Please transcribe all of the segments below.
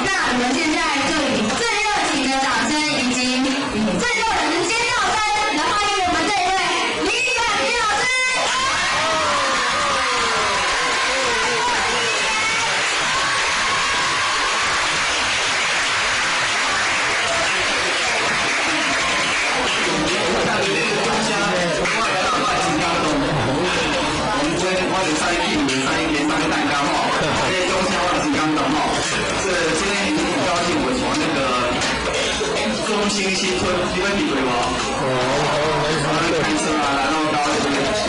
那我们现在就以最热情的掌声以及最动人的尖叫声来欢迎我们这一位李婉婷老师。中心新村，你们比对吗？开车啊，来到高雄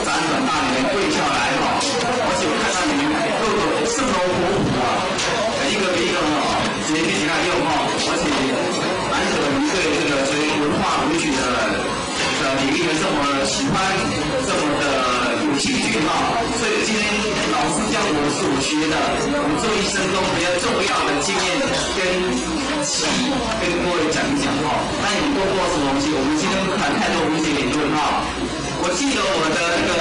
展览大里面跪下来哈，而且我看到你们各个生龙活虎啊，一个比一个哈，直接起来用哈，而且难得你对这个所以文化文学的领域这么喜欢，这么的有兴趣哈，所以今天老师将我所学的，我这一生中比较重要的经验跟各位讲一讲哈。那你们多过什么东西？我们今天不谈太多文学理论哈。我记得我的那个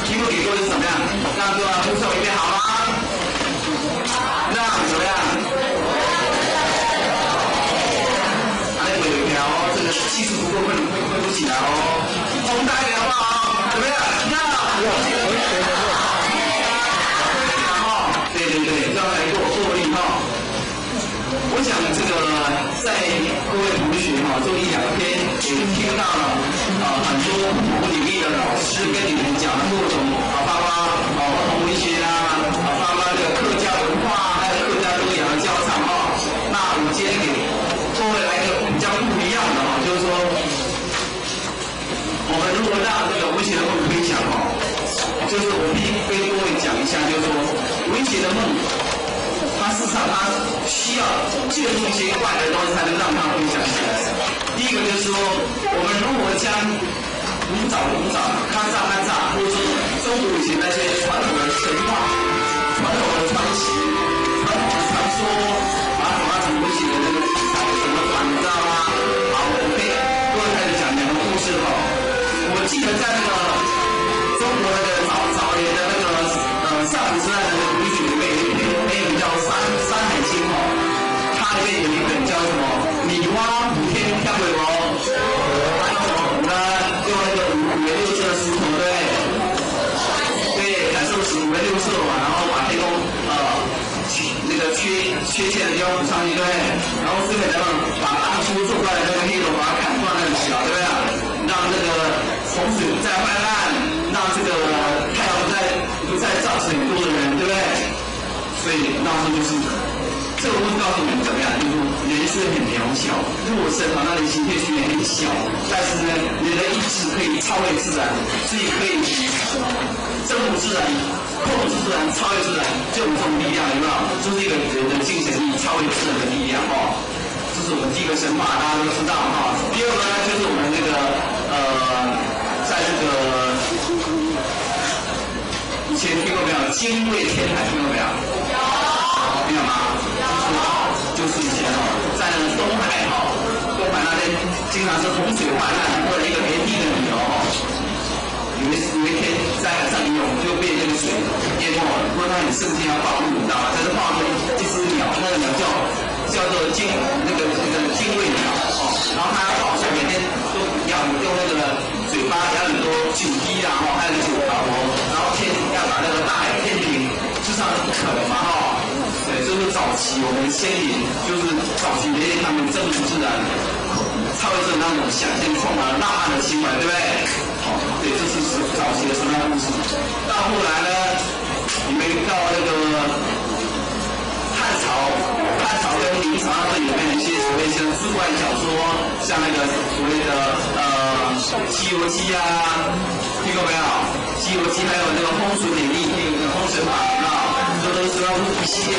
题目给各位是怎么样？让各位复诵一遍好吗？让怎么样？有一条这个技术不够会不起来哦，红大一点好不好？怎么样？对对对，这样来过滤哈。我想这个在各位同学哈，这一两天也听到了很多不同领域的老师跟你们讲的各种包括儿童文学啦，包括这个客家文化还有客家歌谣的教场哈。那我今天给各位来一个比较不一样的哈，就是说，我们如果让这个文学的梦分享哈，就是我必须跟各位讲一下，就是说文学的梦，它事实上它需要借助一些外来的东西才能让它分享起来。第一个就是说，我们如何将古早、康萨，或者说中国以前那些传统的神话、传统的传奇、传统的传说，把它成文学的这个题材怎么转，你知道吗？好，我们可以各位开始讲两个故事哈。我记得在那个中国那个早年的那个上古时代的文学里面有一篇叫《山海经》哦，它里面有一本叫什么《女娲补天》，看过没？还有什么呢？用那个五颜六色的石头，对不对？对，感受5颜6色嘛，然后把天空那个缺陷的地方补上去，对不对？然后最后呢，把当初做出来的那个黑龙把它砍断那个小，对不对？让那个洪水不再泛滥，让这个太阳不再造成很多的人，对不对？所以那时候就是这个故事告诉我们怎么样，就是人是很渺小，弱身好像人形变虚也很小，但是呢，人的意志可以超越自然，所以可以征服自然、控制自然、超越自然，就有这种力量，有没有？就是一个人的精神力超越自然的力量哦。这是我们第一个神话，大家都知道哈。第二个呢，就是我们那个在这个以前听过没有？精卫天海听过没有？没有吗？就是以前在那个东海那边经常是洪水泛滥，或者一个炎帝的理由有一天在海上游泳就被那个水淹没了，不过他很生气要报复，你知道吗？在这报复一只鸟，那个鸟叫做精卫鸟哦，然后它好像每天都要用那个嘴巴要很多酒滴啊，还有酒桃然后要把那个大海天平，事实上不可能嘛哈。对，这是早期我们先民，就是早期人类他们征服自然、超越自然那种想象，充满了浪漫的情怀，对不对？好，对，这是早期的神话故事。到后来呢，你们到那个汉朝跟明朝这里面一些所谓的志怪小说，像那个所谓的《西游记》啊，听过没有？《西游记》还有那个风水典力，那个封神榜，这都是一系列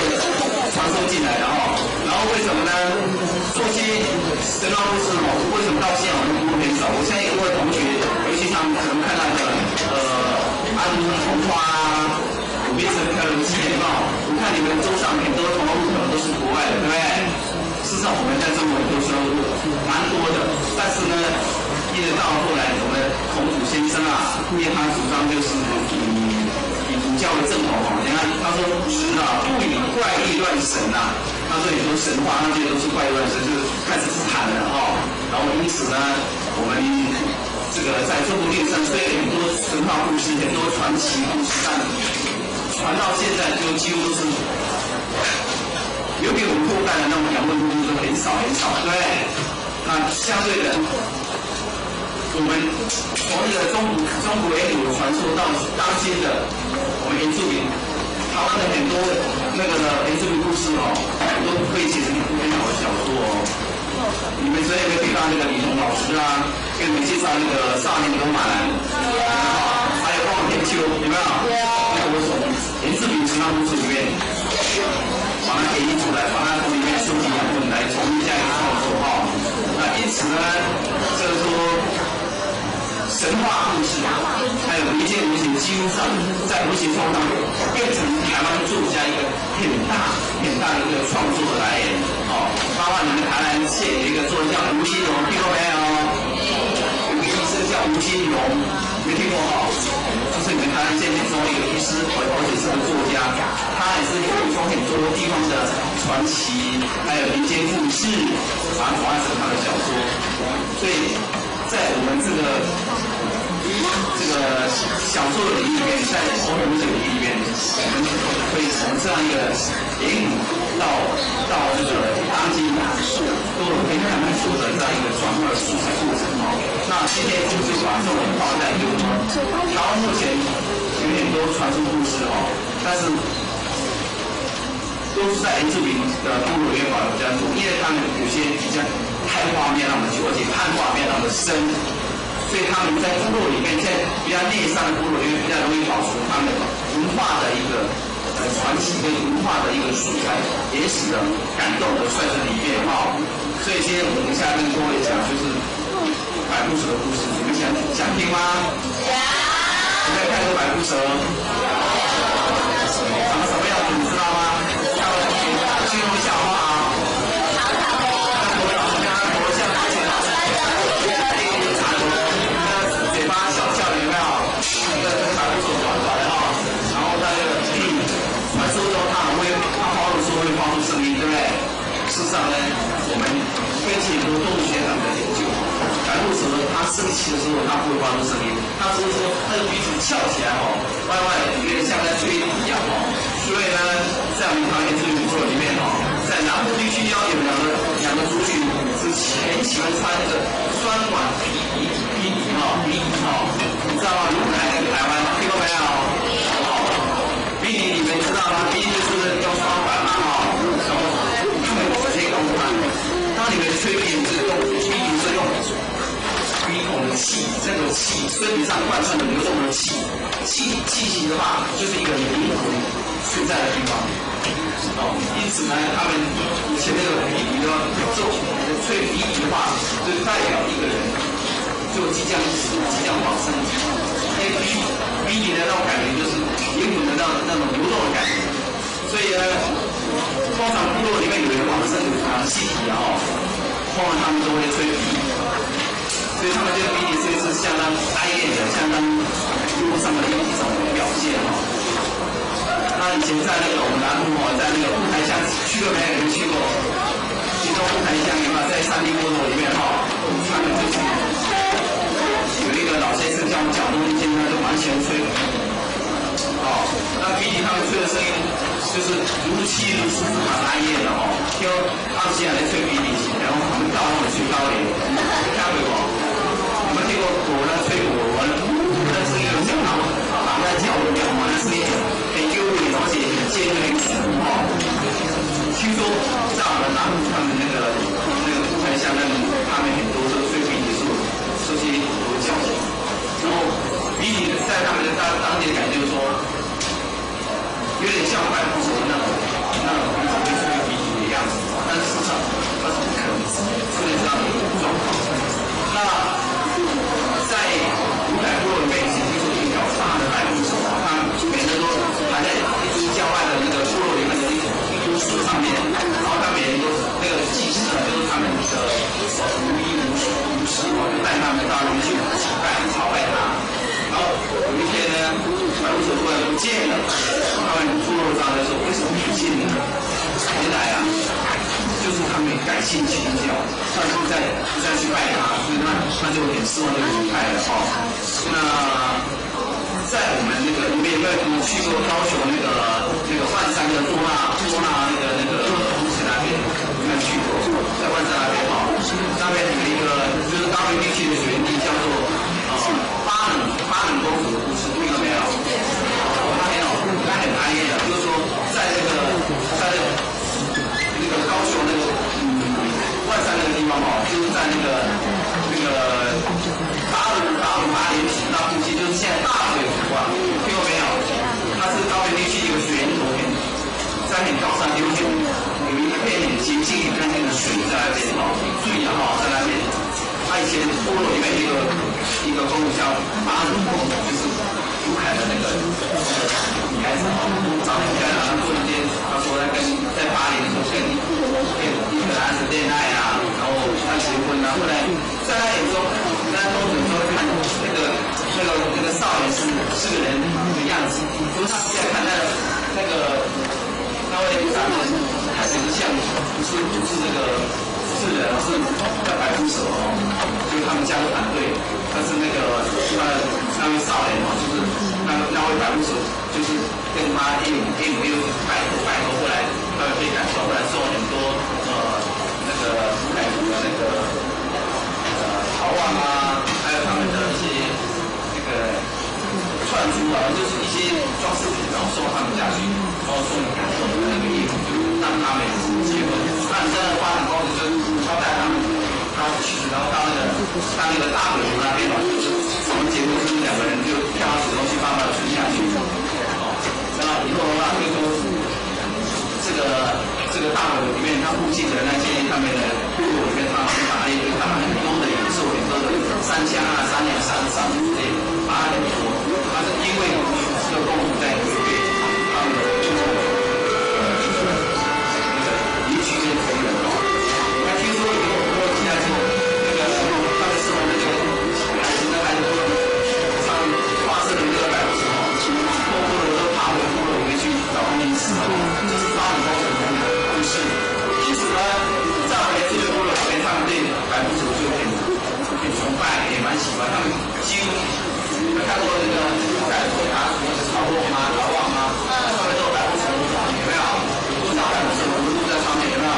传授进来的哈。然后为什么呢？这些神话故事为什么到现在我们读很少？我相信各位同学，尤其他们可能看到的安徒生童话啊。变成开了纪念报，我看你们桌上很多同路可能都是国外的，对不对？事实上，我们在中国都收入蛮多的，但是呢，一直到后来，我们孔子先生啊，因为他主张就是以儒教的正统哦。你看他说不以怪力乱神呐。他说你说神话，那些都是怪力乱神，就是开始是谈了哦。然后因此呢，我们这个在中国历史上虽然很多神话故事、很多传奇故事，但传到现在就几乎都是留给我们后代的那种养分故事都很少很少，对不对？那相对的，我们从那个中国原有传说到当今的我们原住民，台湾的很多那个原住民故事哦，都可以写成一部很好的小说哦。你们昨天有没有听到那个李彤老师啊，给你们介绍那个少年罗马兰？还有望天秋，有没有？那我从原住民神话故事里面把它给印出来，把它从里面收集养分来重新加以创作哈。那因此呢，就是说神话故事还有民间流行，几乎上在流行创作上变成台湾作家一个很大的一个创作的来源哦。包括你们台南县有一个作家叫吴新荣，听过没有？有个医生叫吴新荣，没听过哈？就是你们台南县其中一个医师，而且是个作家，他也是补充很多地方的传奇，还有民间故事，把它转化成他的小说。所以在我们这个小说的领域里面，在欧美文学领域里面，我们可以从这样一个言语到这个当今都可以看得出的这样一个转化的素材过程哦。那今天就是把重点放在就是说，台湾目前有很多传说故事哦，但是都是在原住民的部落里面保留比较多，因为他们有些比较太画面那么久，而且汉化面那么深。所以他们在部落里面，在比较内山的部落里面，比较容易保存他们文化的一个传奇跟文化的一个素材，也使得感动的算是里面哈。所以今天我们等一下跟各位讲就是百步蛇的故事，你们想听吗？有没有看过百步蛇？长什么样子你知道吗？形容一下好不好？嘴巴小小的有没有？那个百步蛇短短的哈，然后在那个传说中它发的时候会发出声音，对不对？事实上呢，我们根据很多动物学上的研究，百步蛇它生气的时候它不会发出声音，它只是说它的鼻子翘起来哦，歪歪有点像在吹笛一样哦。所以呢，在我们台湾这个部落里面哦，在南部地区有两个族群是很喜欢穿那个双管皮衣你知道吗？如果来台湾听过没有？比你们知道吗？比就是用双管嘛然后他们直接公判，当你们吹鼻是用鼻是用鼻孔的气，这个气身体上贯穿的流动的气息的话，就是一个灵魂存在的地方。因此呢，他们前面的鼻笛的吹鼻笛的话，就代表一个人就即将往生。因为鼻笛的那种感觉就是灵魂的那种流动的感觉。所以呢，通常部落里面有人往生气体通常他们都会吹鼻笛。所以他们这个鼻笛是相当哀怨的，相当忧伤的一种表现那以前在那个我们南部在那个雾台乡去过没有？去过？其中雾台乡有没有在山地部落里面他们就是有一个老先生叫角东先生，就蛮喜欢吹鼻笛。那鼻笛他们吹的声音就是如泣如诉，蛮哀怨的就他们现在来吹鼻笛，然后他们到那里吹高音，看过不？你们听过果呢吹果文？那声音有像狼在叫的鸟嘛，那声音很优美，而且很尖锐听说在我们南部他们那个雾台乡他们很多都吹鼻笛说些很多教训，然后鼻笛在他们的当地感觉就是说，有点像百步蛇那种鼻子会吹鼻笛的样子，但是事实上它是不可能出现这样的一种状况。那在五百部落里面，已经听说一条大的百步蛇，它每天都还在一株郊外的那个部落里面的一株树上面，然后他每天都那个祭司就是他们的无衣无食就带他们到那边去祭拜朝拜他，然后后有一天呢，白虎手突然不见了，他们部落长就说为什么不见了？原来啊，就是他们改信清教，他不再去拜他，所以那就很失望就离开了哦。那在我们那个，你们有没有去过高雄那个万山的多纳那个东西那边？有没有去过？在万山那边哦，那边有一个就是高原地区的水源地，叫做巴冷公主的故事，听到没有？那边哦，那很安逸的，就是说在那个高雄那个万山那个地方哦，就是在那个大鲁巴连体那附近，就是现在大水湖啊，听过没有？它是高原地区一个水源头在很高山有一片很洁净很干净的水在那边哦，注意啊哈，在那边，它以前部落里面一个公主叫巴鲁公主，就是卢凯的那个女孩子哦，长得很漂亮，她做一件，她说在巴黎的时候跟一个男子恋爱啊，然后他结婚啊，后来在他眼中，在他公主说看那个少年是个人的样子，可是他现在看那位男人看起来像不是人，是叫白虎手哦，所以他们家都反对，但是那位少年哦，就是那位白虎手，就是跟他一母拜托，后来他们被感受，后来送很多那个古代族的那个陶碗啊，还有他们的一些那个串珠啊，就是一些装饰品，然后送到他们家去，然后送给感受的那个衣服，就让他们结婚。那你真的发展高就招待他们，然后到那个大北湖那边嘛，就是我们结婚就是两个人就跳到水中去，慢慢的沉下去。然后以后的话，就说这个大北湖里面，它附近的那些他们的部落里面，他们打猎，他们很多的野兽，很多的山羌啊、山羊、山猪之类，打很多。但是因为这个公主在违背他们的离群的族人哦，那听说以后过几天之后，他们生完的这个孩子上发射的那个白虎手哦，部落的都爬回部落里面去找他们一起，这是巴黎公主的故事。因此呢，在我们这个部落里面，他们对白虎手就很崇拜，也蛮喜欢。他们几乎看过那个在回答什么曹旺吗？上面都有白虎手，有没有？不知道白虎手的路在上面有没有？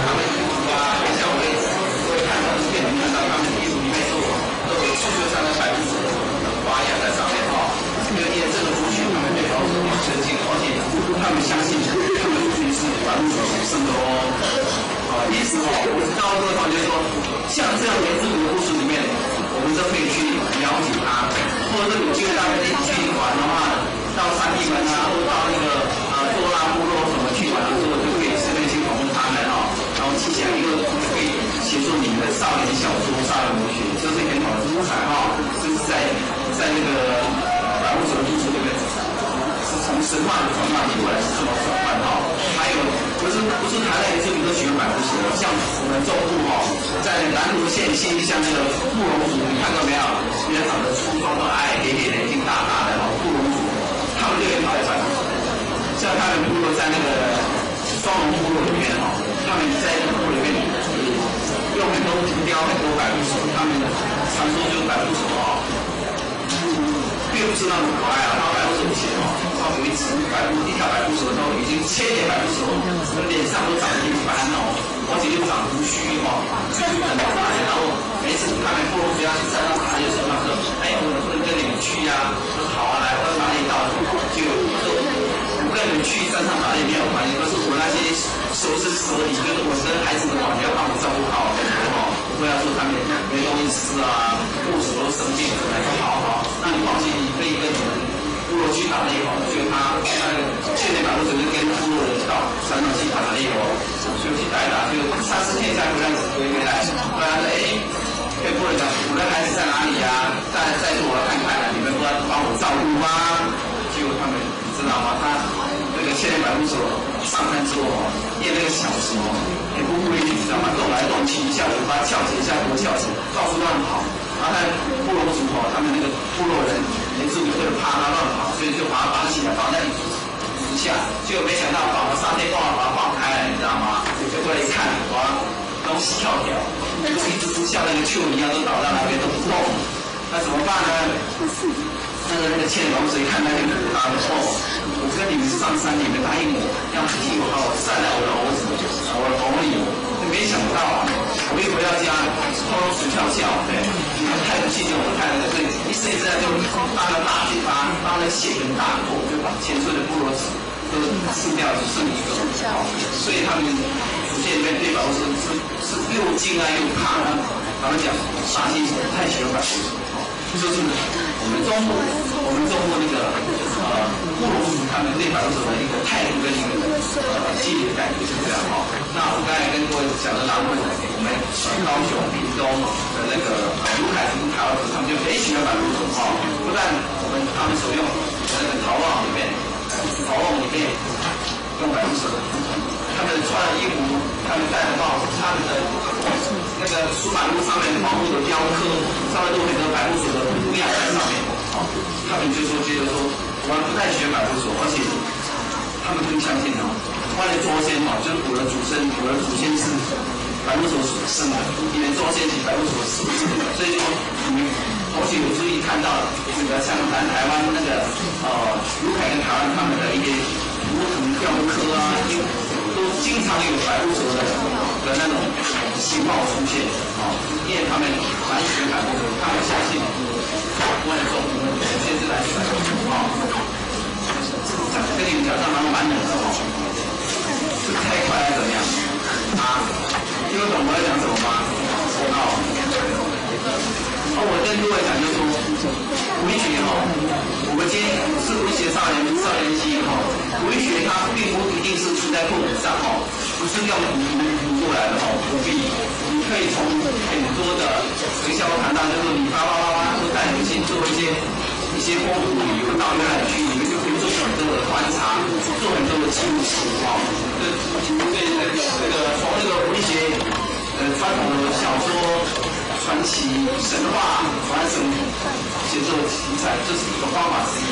他们很小位置，所以看到这片看到他们衣服里面都有刺绣上的白虎手的花样在上面哦。因为这个族群他们对白虎手很尊敬，而且他们相信他们族群是白虎手生的哦。因此哦，我知道各位同学说，像这样原住民的故事里面，我们就可以去了解它，或者是有机会大家一起去玩的话，到山地门啊，或者到那个多拉部落什么去玩的时候，就可以顺便去访问他们哦，然后记起来，因为可以协助你们的少年小说、少年文学，这是很好的素材哈，这是在那个白虎手的故事里面，是从神话的转换过来，是这么转换哈。还有不是台湾原住民都喜欢白虎手，像我们中部哈，在南投县新乡那个布隆族，你看到没有？人家长得粗壮都矮黑黑的，眼睛大大的哈，布隆族，他们就很讨厌白虎手。像他们部落在那个双龙部落里面哈，他们在那个部落里面用很多竹雕很多白虎手，他们传说就是白虎手哈，并不是那么可爱啊，然后白虎手以前哦，有一条白虎手都已经千年白虎手，脸上都长得一般哦，而且又长胡须哦，就是很可爱。然后每次他们部落只要去山上打猎的时候，他说：“哎，我能不能跟你们去呀？”我说：“好啊，来，我哪里到就我跟你们去山上打猎没有关系，可是我那些手是蛇礼，就是我跟孩子的话，你要帮我照顾好哦，不要说他们没东西吃啊，护手都生病了，他说好，那你放心，你可以跟你们部落去打猎哦，就他去年白虎手就跟部落人到山上去打猎哦，就去打一打，就3-4天才回来，不然跟部落讲，我的孩子在哪里呀？再给我看看，你们不要帮我照顾吗？结果他们你知道吗？他那个千年白虎手上山之后练那个小时也不规矩，你知道吗？动来动去，一下尾巴翘起，一下脖翘起，到处乱跑。然后看部落族哦，他们那个部落人原住民会怕他乱跑，所以就把他绑起来，绑在底下。结果没想到绑了3天，把他放开了，你知道吗？就过来一看，哇，东西跳跳，一只猪像那个蚯蚓一样都倒在那边都不动。那怎么办呢？那个牵龙水看那个他的哦，我跟你们上山，你们答应我要替我好好善待我的儿子，我的红礼。没想到啊，我一回到家，偷偷鼠跳跳，对，你们太不信任我，太那个，所以一次就当了大嘴巴，当了血跟大口，就把前村的部落子都吃掉，只剩一个。所以他们祖先里面对百步蛇是又敬爱又怕的。他们讲杀鸡太喜欢百步蛇。就是我们中部那个部落族他们对百步蛇的一个态度跟一个基本的感觉是这样哈。那我刚才跟各位讲的大部分，我们高雄、屏东的那个卢凯族、台湾族，他们就很喜欢百步蛇哈。不但他们所用的那个陶瓮里面用百步蛇，他们穿的衣服，他们戴的帽子，他们的那个书板路上面的毛木的雕刻，上面都有很多百步蛇的图样在上面。他们就说觉得说，我们不太喜欢百步蛇，而且他们更相信哦，我的祖先哦，就是我的祖先是百步蛇所生的，因为祖先是百步蛇所生的，所以说你们同学有注意看到这个像台湾那个卢凯跟台湾他们的一些图腾雕刻啊，都经常有百步蛇的那种形貌出现因为他们蛮喜欢百步蛇，他们相信我的祖先是来自百步蛇跟你们讲，这蛮冷的是太快还是怎么样听得懂我在讲什么吗？我跟各位讲就是说，文学我们今天是文学少年期文学它并不一定是出在课本上不是用读过来的不必，你可以从很多的学校谈到就是你都带你去做一些风土旅游到那里去，你们就可以做很多的观察，做很多的记录对这个从这个文学传统的小说、传奇、神话、传承写作题材，这是一个方法之一。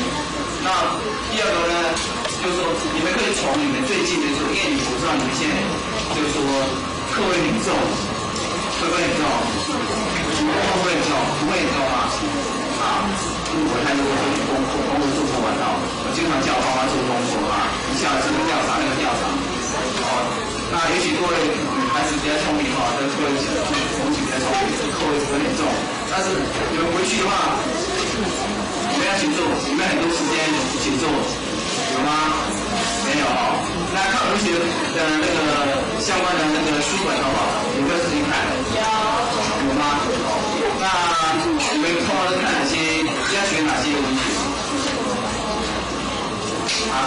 那第二个呢，就是说你们可以从你们最近的时候，因为我知道你们现在就是说课位领众，会不会领众？不会领众，不会领众吗？我看如果说功课做不完我经常叫爸妈做功课一下这个调查那个调查那也许各位孩子比较聪明跟各位同学比较聪明，课位有点重，但是你们回去的话，你们要写作，你们很多时间写作，有吗？没有那看同学的那个相关的那个书本好不好？有没有时间看？有吗？那你们通常都看哪些？要学哪些文学？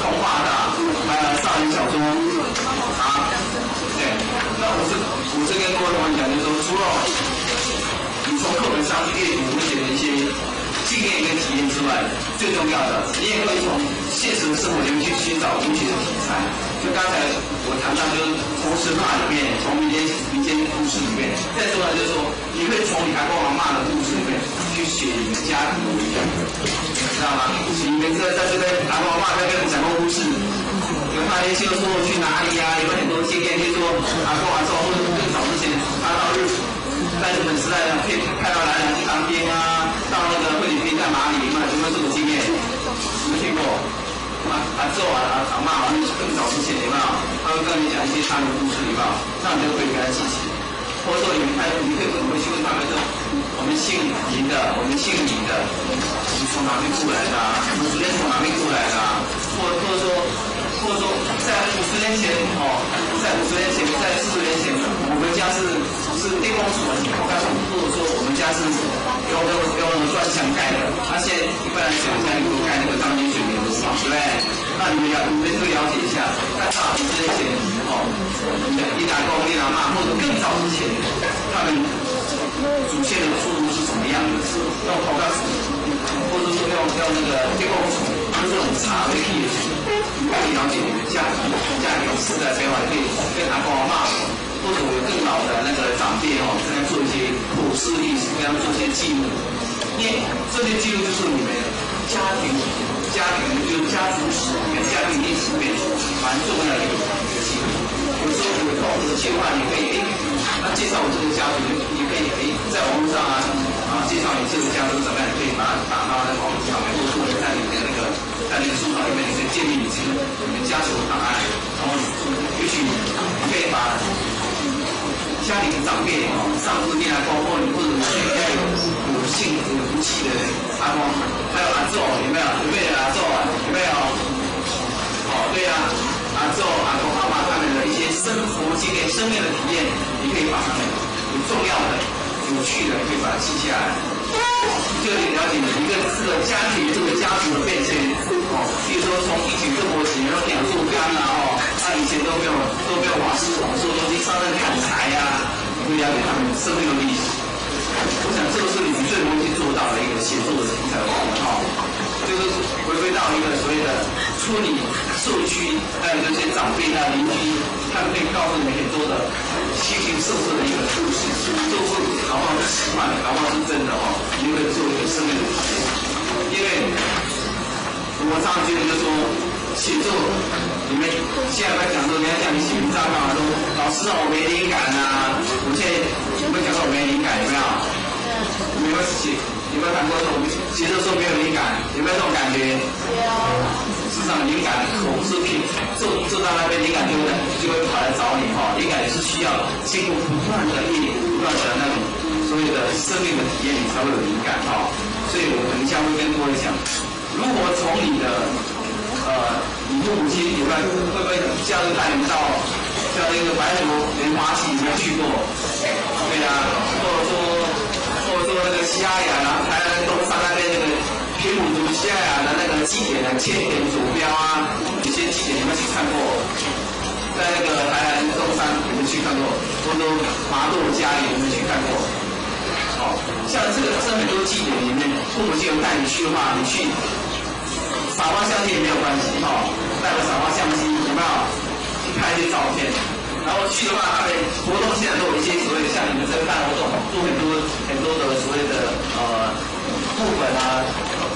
童话的，还有少年小说对。那我是跟各位同学讲，就是说，除了你从课本上去阅读文学的一些经验跟体验之外，最重要的，你也可以从现实的生活里面去寻找文学的题材。就刚才我谈到，就是从神话里面，从民间故事里面，再说呢，就是说，你可以从你阿公阿嬷的故事里面去写你们家庭的文学，知道吗？你们在这边阿公阿嬷在跟你讲过故事，有他一些说去哪里有很多经验，就是说阿公阿祖或者更早之前，他到在日本时代可以派到南洋去当兵到那个菲律宾在马里有没有这种经验？有没有听过？阿祖阿嬷好像更早之前有没有？他会跟你讲一些他的故事有没有？那你就可以跟他记起。或者说你可以回去问他们说，我们姓林的，我们姓李的，你从哪边过来的我们昨天从哪边过来的或者说在50年前在40年前，我们家是电工所，或者说我们家是用砖墙盖的，现在一般来讲家里都盖那个钢筋水泥的对不对？那你们这个了解一下，在50年前你阿公你阿嬷或者更早之前，他们祖先的出入是什么样的？是用头钢或者说用那个电工所，就是这种茶为例子，你可以了解你的家庭世代变化，可以跟阿公阿嬷或者有更老的那个长辈这样做一些口述历史，跟他们做一些记录，因为这些记录就是你们家庭就是家族史，你们家庭历史里面蛮重要的一个记录。有时候有空的计划，你可以那介绍我这个家族，你可以在网络上介绍你这个家族怎么样，你可以把它打到在网络上面，或者说在你的在那个书稿里面，你可以建立你们家族的档案，然后也许你可以把家里的长辈上字念啊，包括你或者是应该有幸福有福气的阿公，还有阿祖，有没有？有没有阿祖啊？有没有？对呀，阿祖、阿公、阿妈他们的一些生活经验、生命的体验，你可以把他们有重要的、有趣的，可以把它记下来。就你了解一个这个家庭、这个家族的变迁比如说从以前这么几年都两柱缸以前都没有瓦斯桶，所有东西上任砍柴你会了解他们生命的历史。我想这个是你们最容易做到的一个写作的题材方法就是回归到一个所谓的处理社区还有这些长辈邻居，他们可以告诉你们很多的形形色色的一个故事，都是搞不好是奇幻的，搞不好是真的你会做一个生命的体验。因为我常常觉得就是说写作，你们现在在讲说，人家讲你写文章说老师我没灵感我现在有没有讲说我没灵感？有没有？有没有写？有没有谈过说我们写的时候没有灵感？有没有这种感觉？有。市场灵感口是品，做到那边灵感就会跑来找你灵感也是需要经过不断的历练、不断的那种所谓的生命的体验，你才会有灵感所以我等一下会跟各位讲，如果从你的你父母亲会不会假日带你们到像那个白河莲花溪有没有去过？对或者说那个西雅雅，然后台南东山那边那个平埔族西雅雅的那个祭典千点左标有些祭典你们去看过？在那个台南东山你们去看过？或者说麻豆家里你们去看过？像这很多祭典里面，父母亲有带你去的话，你去撒花相机也没有关系带个撒花相机有没有？去拍一些照片。然后去的话，他们活动现在都有一些所谓的像你们这个办活动，做很多的所谓的副本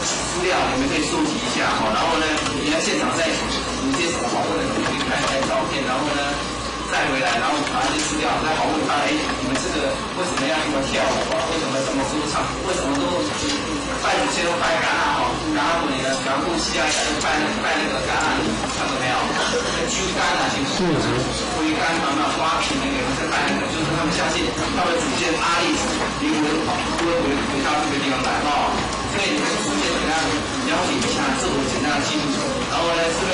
资料，你们可以收集一下然后呢，你在现场再有一些什么访问的，你可以拍照片，然后呢再回来，然后把这些资料再访问他，你们这个为什么要这么跳舞为什么什么歌唱？为什么都拜祖先都拜橄榄橄榄尾的，然后西雅雅就拜那个橄榄，看到没有？猪肝龟肝花皮那个在拜那个，就是他们相信他们祖先阿力灵魂会回到这个地方来所以你们首先给他了解一下自我简单的记录，然后呢是不是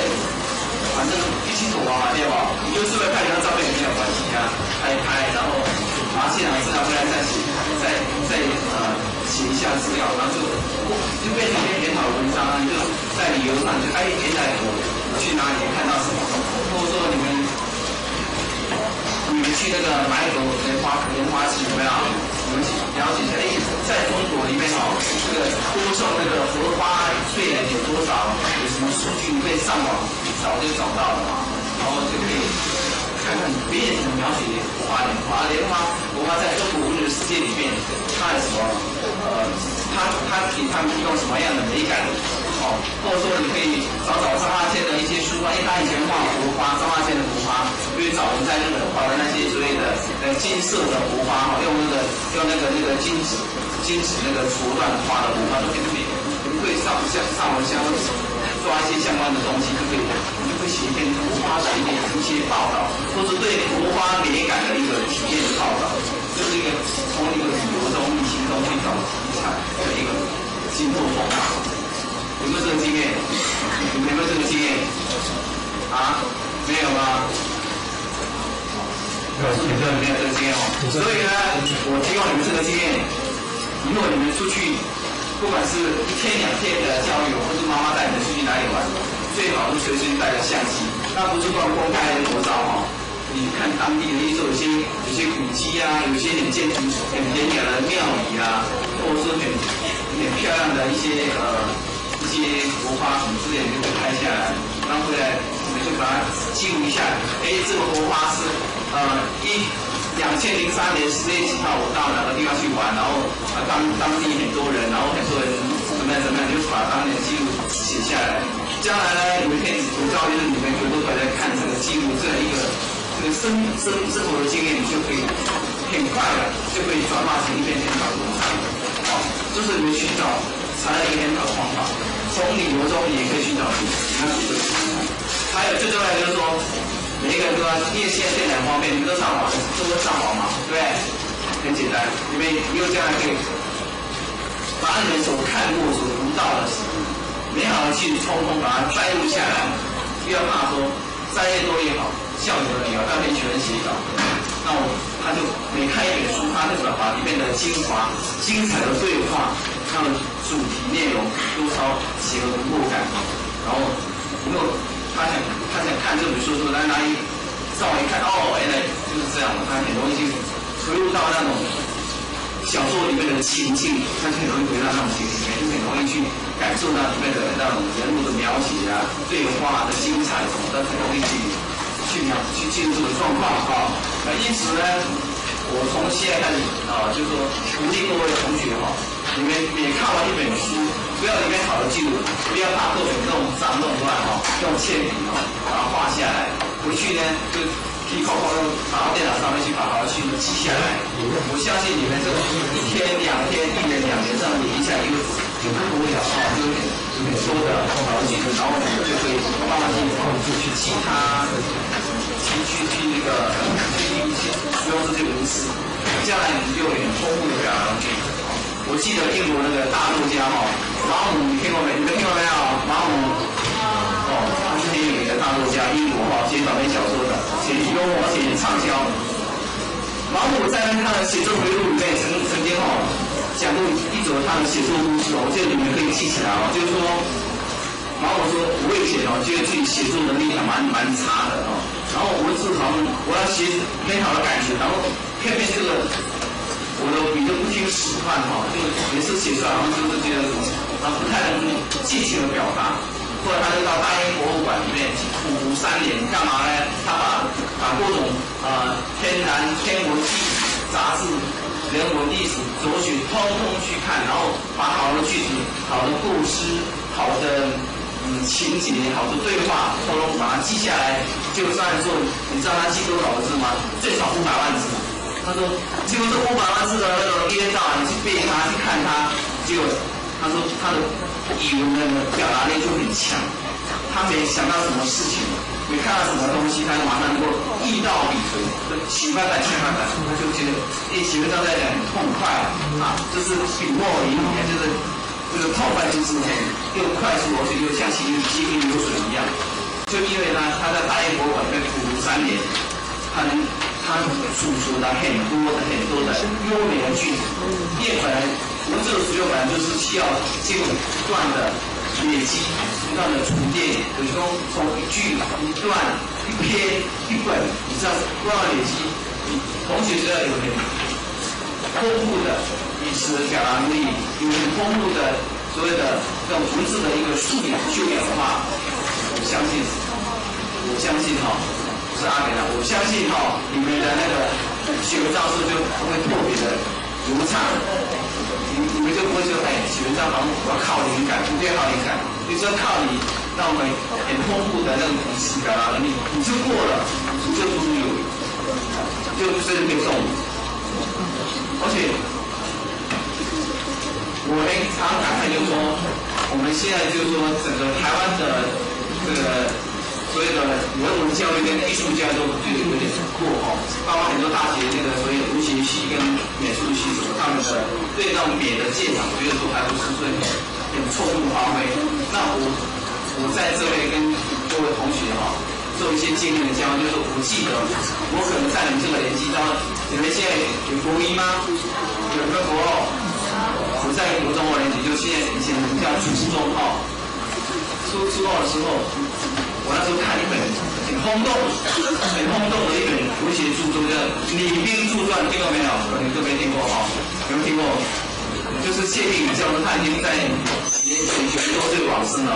反正一起走对吧？你就顺便拍几张照片也没有关系拍一拍，然后把现场资料回来再写一下资料，然后就变成一篇研讨文章你就在理由上就原来我去哪里看到什么，或者说你们去那个买狗莲花溪有没有？你们了解一下，在中国里面这个播送那个荷花对人有多少？有什么数据？你可以上网找就找到了然后就可以看看别人怎么描写荷花在中国文学世界里面，它有什么它给他们提供什么样的美感或者说你可以找张化县的一些书因为他以前画国花，张化县的国花，因为找人在日本画的那些所谓的金色的国花用那个金纸那个绸缎画的国花都可以上网抓一些相关的东西，你就会写一篇国花的一些报道，或者对国花美感的一个体验的报道，就是一个从一个旅游中、旅行中去找题材的一个新作风有没有这个经验？你们有没有这个经验？没有吗？没有这个经验所以呢，我提供你们这个经验，以后你们出去，不管是1天2天的郊游，或是妈妈带你们出去哪里玩，最好是随身带个相机，那不是光公开的国照你看当地的有些古迹有些很建筑很典雅的庙宇或者说很漂亮的一些国花什么之类的，就可以拍下来，然后回来你们就把它记录一下。这个国花是2003年10月几号，我到哪个地方去玩，然后当地很多人，然后很多人怎么样，就把当年的记录写下来。将来呢，有一天有朝一日你们回过头来看这个记录，这个生活的经验，你就可以很快的就可以转化成一篇很好的文章。好，这是你们寻找才能一个很好的方法。从旅游中也可以寻找出还有最重要的就是说，每一个人都要，因为现在电脑方面，你们都上网嘛，对不对？很简单，你们以后将来可以把你们所看过、所读到的美好的记录，通通把它摘录下来，不要怕说3页多也好，效果也好，但很喜欢写稿。那他就每看一本书，他就把里面的精华、精彩的对话，它的主题内容都写了浓感，然后如果他想看这本书的时候，在哪里稍微一看，哦，原来就是这样，他很容易就回入到那种小说里面的情境，他就很容易回到那种情境里面，就很容易去感受到里面的那种人物的描写啊、对话的精彩什么的，很容易去进入这个状况啊。因此呢，我从现在开始就是说鼓励各位同学你们每看完一本书，不要里面好的记录，不要怕各种弄脏弄乱用铅笔把它画下来，回去呢就噼扣扣打到电脑上面去，好好去记下来。我相信你们这1天、2天、1年、2年这样累积下来，就不无聊就很多的好的记录，然后就可以慢慢去其他去那个使用这些文字，将来你就有很丰富的表达能力。我记得英国那个大作家毛姆，你听过没？你们听过没有？毛姆他是很有名的大作家，英国写短篇小说的，写幽默，写畅销。毛姆在他的写作回录里面曾经讲过一则他的写作故事我觉得你们可以记起来就是说毛姆说，我以前觉得自己写作能力还蛮差的然后我自常我要写美好的感觉，然后偏偏这个。我的笔都不听使唤就每次写出来就是觉得不太能尽情的表达。后来他就到大英博物馆里面苦读3年，干嘛呢？他把各种天文地理杂志、人文历史、哲学通通去看，然后把好的句子、好的故事、好的情节、好的对话，通通把它记下来。结果算说，你知道他记多少个字吗？最少500万字。他说，结果这500万字的那个编造你去背它，去看它，结果他说他的语文的表达力就很强。他没想到什么事情，没看到什么东西，他就马上能够意到笔存，喜欢版，他就觉得写文章在讲很痛快就是笔墨淋漓，就是这个痛快就是又快速而且又像行云流水一样。就因为他在大英博物馆被苦读3年，他储存了很多的优美的句子，因为本来文字的使用本来就是需要经过不断的累积、不断的沉淀，有时候从一句、一段、一篇、一本，你这样不断累积，你同学只要有很丰富的语词表达能力，有很丰富的所谓的这种文字的一个素养修养的话，我相信是阿美的，我相信你们的那个写文章是就会特别的流畅，你们就不会说写文章好像我要靠灵感，不要靠灵感，你只要靠你让我们很丰富的那种语词表达能力，你就过了，你就足足有余，就真的可以中。而且我常感慨就是说，我们现在就是说整个台湾的这个。所谓的人文教育跟艺术教育都有点落包括很多大学那个所谓文学系跟美术系他们的对那种美的鉴赏，我觉得都还不是很充分发挥。那我在这里跟各位同学做一些经验的交流，就是我记得我可能在你们这个年纪你们现在有国1吗？有个国2？我在国中2年级，就现在以前我们叫初中初2的时候。我那时候看一本很轰动的一本文学著作，叫《李冰著传》，听过没有？你都没听过有没有听过？就是谢定宇教授，他已经在90多岁往生了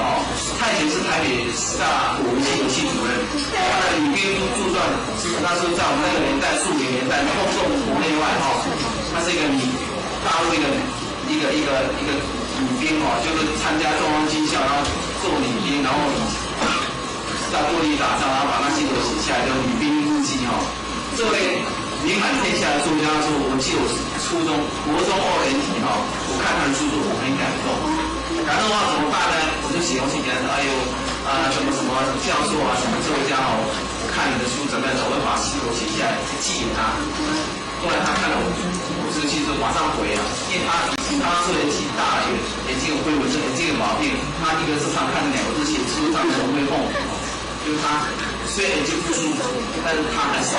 他以前是台北师大国文系的系主任。他的《李冰著传》是那时候在我们那个年代数学年代代轰动国内外哈，她是一个大陆一个女兵哦，就是参加中央军校，然后做女兵，然后到各地打仗，然后把那心得写下来，叫《女兵日记》哈。这位名满天下的作家说，我记得我国中2年级哈，我看他的书我很感动。感动的话怎么办呢？我就写东西给他说，哎呦什么什么教授啊，什么作家哦，我看你的书怎么样的，我会把心得写下来寄给他。后来他看了我这个信就马上回啊，因为他说年纪大了，眼睛有灰纹症，眼睛有毛病，他一个字上看着2个字写书上的会痛，就是他虽然眼睛不舒服，但是他还是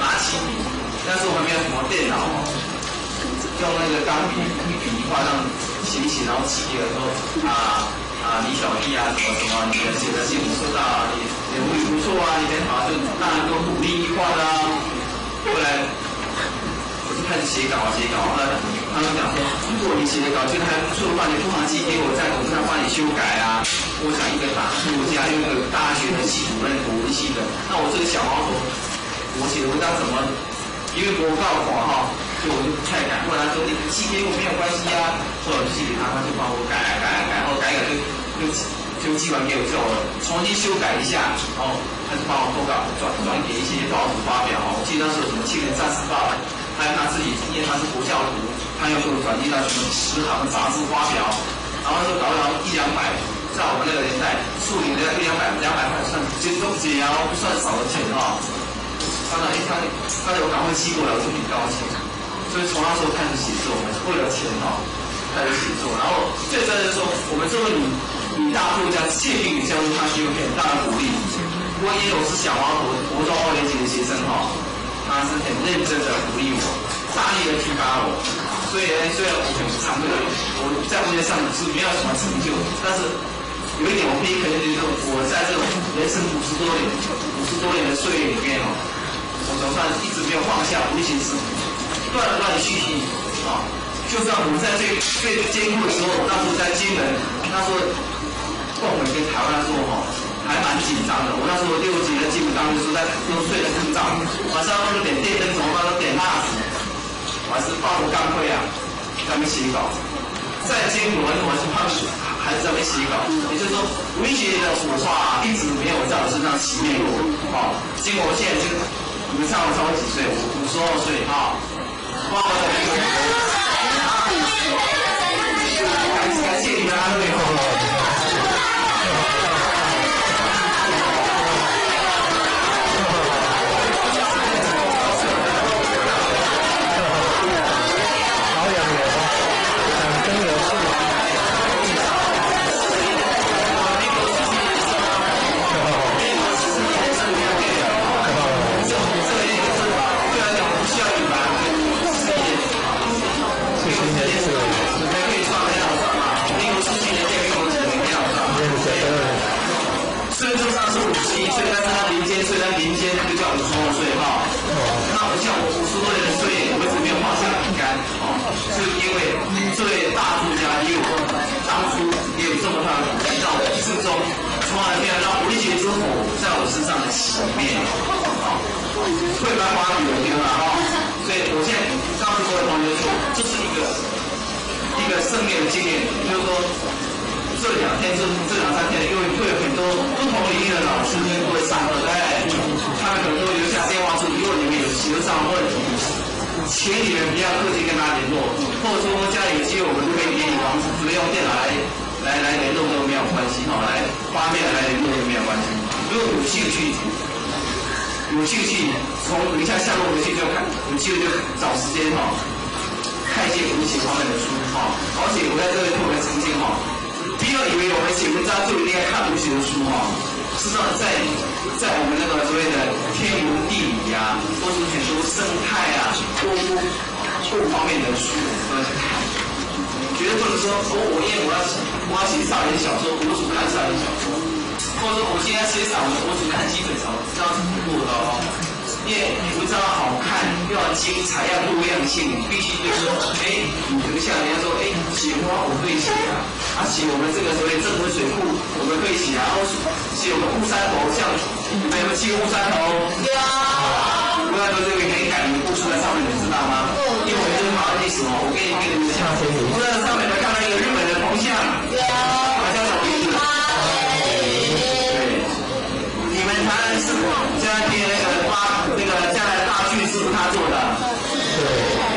拿起笔，那时候还没有什么电脑，用那个钢笔一笔一画这样写一写，然后寄给说李小弟啊什么什么，你的写的信我收到啊，你文笔不错啊，你很好，就当然都鼓励一画的啊。后来我就开始写稿，后来他们讲说，如果你写的稿觉得还不错的话，你不妨寄给我，在网上帮你修改啊。我想一个大作家，又一个大学的系主任，国文系的，那我这个小毛头，我写的文章怎么？因为我告我哈，所以我就不太敢。后来他说你寄给我没有关系啊，后来我就寄给他，他就帮我改，然后改就寄完给我，叫我重新修改一下，然后他就帮我投稿转给一些报纸发表哈。我记得那时候什么《青年战士报》，还有他自己，因为他是国教徒，他要给我转寄到什么10行杂志发表，然后就搞到100-200，在我们那个年代，树林的100-200块算节不节啊，不算少的钱哈。他有赶快寄过来，我就很高兴。所以从那时候开始写作，为了钱哈，开始写作。然后最重要的是说，我们这位女大作家谢丽宇教授，她给我很大的鼓励。我也有是小毛头，国中2年级的学生哈，他是很认真的鼓励我，大力的提拔我。所以虽然我很惭愧，我在文学上是没有什么成就，但是有一点我可以肯定就是我在这种人生50多年的岁月里面哦。我总算一直没有放下无形之断续续啊！就算我在最艰苦的时候，那时候在金门，那时候共匪跟台湾那时候还蛮紧张的。我那时候6级的金门当时都睡得很早，晚上都点电灯，怎么办都点蜡烛，我还是抱着钢盔啊，在那边写稿。在艰苦的时候，我还是在那边写稿。也就是说，文学的火花一直没有在我身上熄灭过。经过我现在你们上我超过几岁？52岁哈。哇！感谢你们安慰岁数上是57岁，但是他民间就叫52岁哈。那我像我50多年的岁月，我一直没有放下笔杆是因为这位大作家也有当初也有这么大的鼓励，让我始终从来没有让文学之火在我身上的熄灭会白花语有听了哈。所以我现在告诉各位同学说，这是一个正面的经验，就是说。这2天、这2、3天，因为会有很多不同领域的老师跟各位上课，他们可能都留下电话处，如果你们有学上问题，请你们不要客气跟他联络，或者说家里有机会，我们就可以给你网址，直接用电脑来联络都没有关系哈，来发面来联络都没有关系。如果有兴趣，从等一下下落回去就看，有机会就找时间看一些文学方面的书而且我在这里特别澄清不要以为我们写文章就一定要看文学的书事实上在我们那个所谓的天文地理或是很多生态多方面的书都要去看。绝对不能说因为我要写少年小说，我只看少年小说，或者说我现在写散文，我只看基本小说，这样是不够的因为文章好看，又要精彩，要多样性，必须就是说，你留下人家说，写花我会写写我们这个所谓镇河水库，我们会写然后写我们雾山头，像你们有没有去过雾山头？有。不要说这个可以改名故事来上思哦，我跟你们讲，不知道上面有没有看到一个日本的铜像？有。它叫什么名字？对，你们台南市江南天那个江南大剧是不是他做的？对。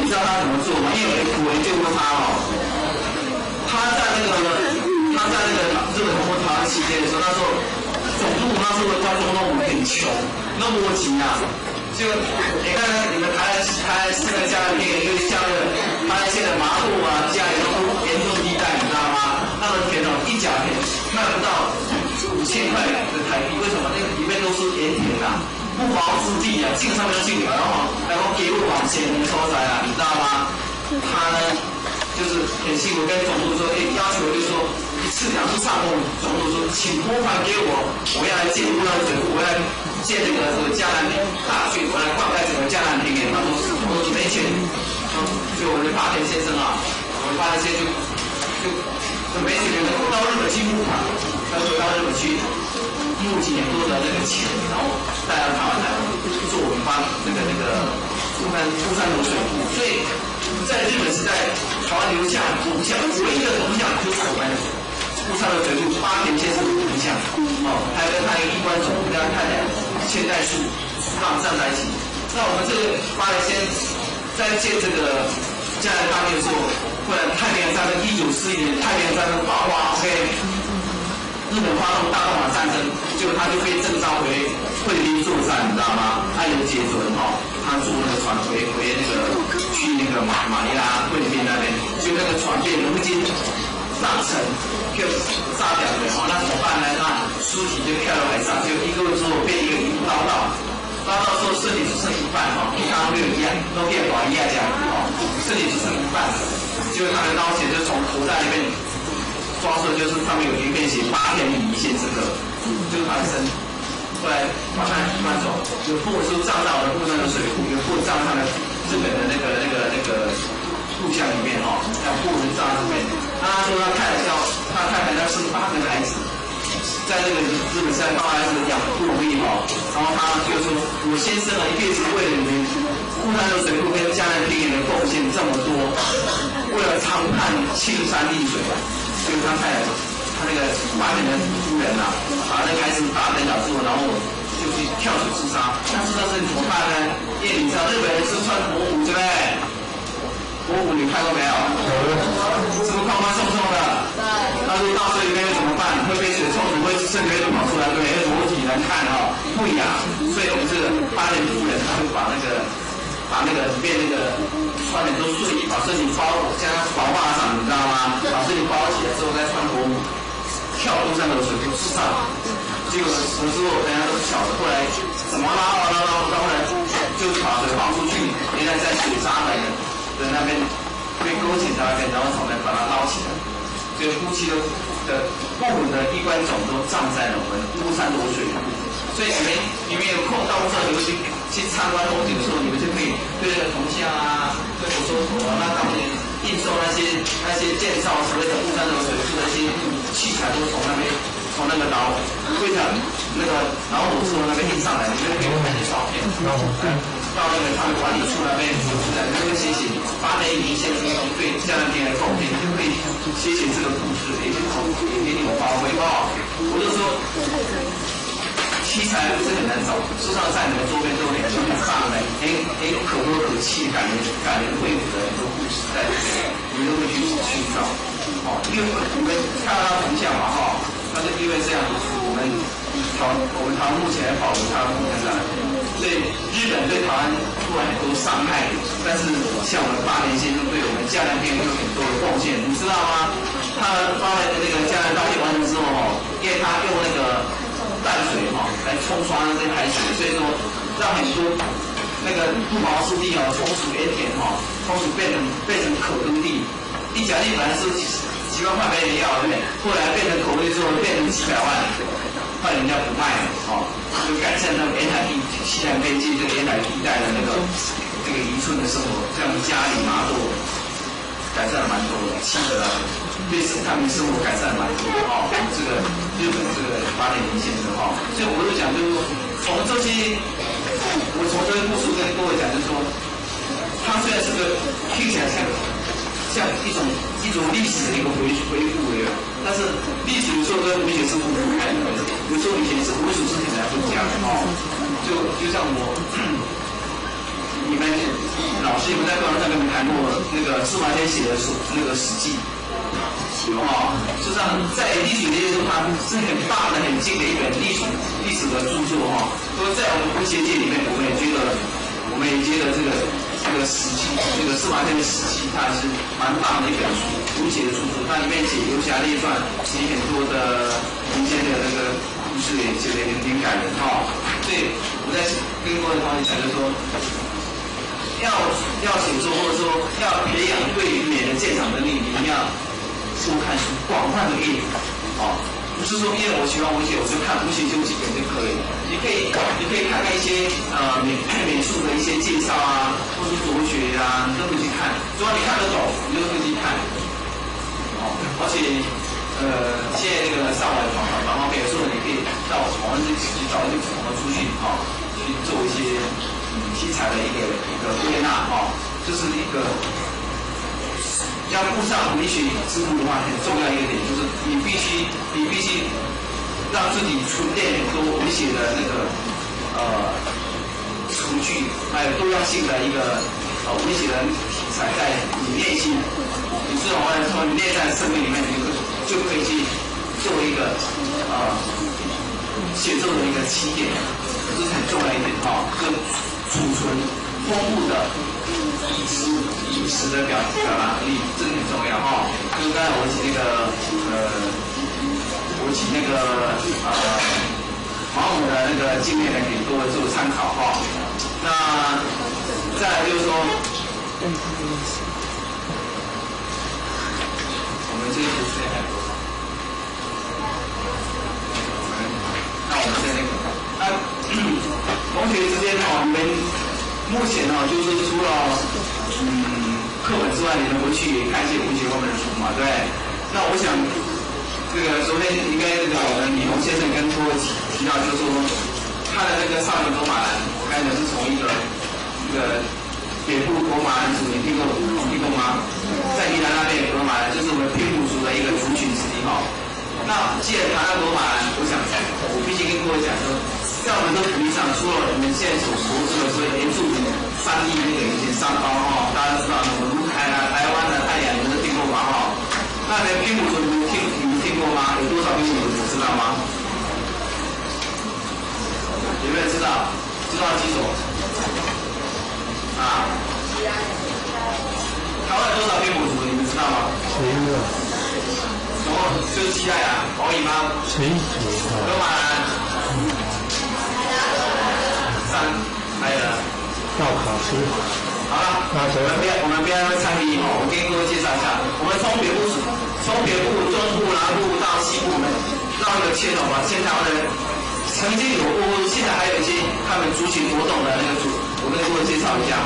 你知道他怎么做吗？因为有人救过他哦。他在那个日本统治台湾期间的时候，那时候总督那时候叫做那很穷，那么急啊。就你看你们台南市的江南天，就像那个台南县的麻豆啊，家里都严重地带，你知道吗？那个田哦，一甲田卖不到5000块的台币，为什么？那个里面都是盐田啊，不毛之地啊，进上面进然后给我往前的所在啊，你知道吗？他呢就是很辛苦，跟总督说，要求就是说1次2次上供，总督说请拨款给我，我要来建乌浪水库，我要建这个江南大水，我来灌溉整个江南平原。他说我说没钱，所以我的八田先生啊，我的八田先生就没钱了，到日本去募款，他说到日本去募集很多的那个钱，然后带到台湾来做我们帮那个乌山头水库，所以在日本时代，台湾留下铜像，唯一的铜像就是我们乌山头水库八田先生的铜像，还跟他一个衣冠冢跟他太太千代树他们站在一起。那我们这个八田先在建这个江南大殿的时候，后来太平洋战争1941年太平洋战争爆发 ，OK， 日本发动大东亚战争，结果他就被征召回菲律宾作战，你知道吗？他有节准他坐那个船回那个去那个马尼拉菲律宾那边，就那个船被龙金炸沉，就炸掉了那怎么办呢？那尸体就漂到海上，就一个月之后被一个渔夫捞到之后身体只剩一半跟刚刚没有一样，都变短一样这样身体只剩一半，结果他的刀钱就从口袋里面抓出来，就是上面有一片写8田里一线之歌，就是他的身体。后来把他搬走，有货就葬在我的乌山头水库，有货葬在日本的那个录像里面还有货人葬在这边。他说他太太要生8个孩子，在那个日本在8个孩子养不容易然后他就说，我先生一辈子为了你们乌山头水库跟江南平原的贡献这么多，为了长盼青山绿水，所以他太太。他那个8田的夫人啊，把那个孩子打倒之后，然后就去跳水自杀。那自杀是怎么办呢？因为你知道日本人是穿国服，对不对？国服你看过没有？是不是宽宽松松的？那如果到水里面怎么办？会被水冲走，会身体会跑出来，对不对？裸体难看不雅。所以我们这个8田夫人，她会把那个变那个穿很多睡衣，把身体包加上薄袜上，你知道吗？把身体包起来之后再穿国服。跳乌山头水库自杀，结果我之后大家都晓得，后来怎么拉，后来就把水放出去，原来在水闸的那边被勾起在那边，然后从那把它捞起来，所以夫妻的父母的衣冠冢都葬在了我们乌山头水库。所以你们有空到乌山头去参观风景的时候，你们就可以对那个铜像啊，对我说那当年印收那些建造所谓的乌山头水库的一些器材都从那个岛会场那个然后我说那边印上来，你就可以看见照片。到那个他们管理处那边，那个写8田一线之中对江南平原的贡献，就可以写这个故事，也给你们发挥我就说。器材不是很难找，事实上在你们周边都有很棒的、很有可歌可泣、感人肺腑的很多故事在里面，你们都会去寻找。因为我们看到他铜像嘛那就因为这样，我们台湾目前保留他的铜像在那边，所以日本对台湾做了很多伤害，但是像我们8田先生对我们江南平原有很多的贡献，你知道吗？他发了那个江南大殿完成之后因为他用那个淡水来冲刷那些海水，所以说让很多那个不毛之地从属盐田从属变成可耕地，一甲地本来是几万块没人要，对不对？后来变成口碑之后变成几百万，换人家不卖了就改善那个沿海西南边境这个沿海地带的这个渔村的生活，像嘉里麻豆改善了蛮多的，7个对他们生活改善蛮多这个日本这个8田先生所以我就讲，就是说从这些故事跟各位讲，就是说，他虽然是个听起来是个像一种历史的一个回顾一样。但是历史有时候跟文学是分开的，有时候以前是文史是很难分家的哦。就像你们老师有没有在课堂上跟你们谈过那个司马迁写的那个《史记》？有哈，实际上在历史界中，它是很大的、很近的一本历史的著作哈。所以在我们文学界里面，我们也觉得这个《史记》，这个司马迁的《史记》，它是蛮大的一本书，文学的著作。它里面写游侠列传，写很多的民间的那个故事，也写得很感人哈。所以我在跟各位同学讲，就是说，要写作，或者说要培养对语言的鉴赏能力，你一定要多看书，广泛的阅读，不是说因为我喜欢文学，我就看文学就几本就可以。你可以看看一些美术的一些介绍啊，或者哲学啊，你都可以去看。只要你看得懂，你就可以去看。而且现在那个上网的方面，有时候你可以到网上去找一些不同的资讯去做一些题材的一个归纳就是一个。要步上文学之路的话，很重要一个点就是你必须让自己储备很多文学的那个词句，还有多样性的一个文学的题材在你内心，你这种从你内在生命里面，你就可以去作为一个写作的一个起点，这是很重要一点就储存丰富的以词的表达能力，这个很重要就是刚才我起那个毛姆的那个经验呢，给各位做参考那再来就是说，我们这一组时间还多少？那我们在同学之间你们目前就是除了课本之外，你们回去也看一些文学方面的书嘛，对不对？那我想，这个昨天应该我们李红先生跟各位提到，就是说他的那个少年罗马兰，我刚才是从一个北部罗马兰族，你听过吗？在宜兰那边有罗马兰，就是我们平埔族的一个族群之一那既然谈到罗马兰，我想我必须跟各位讲说，在我们的土地上，除了我们现在所熟知的说原住民山地那个以前山包大家知道什么卢凯啊、台湾的泰雅，你们都听过吗那连平埔族你们听过吗？有多少平埔族知道吗？有没有知道？知道几所？台湾有多少平埔族？你们知道吗？11个。就是期待可以吗罗马兰还有道考师。好了，我们不要参与我跟各位介绍一下，我们从北部、中部、南部到西部，我们绕一个圈现台湾人曾经有过，现在还有一些他们族群活动的那个我跟各位介绍一下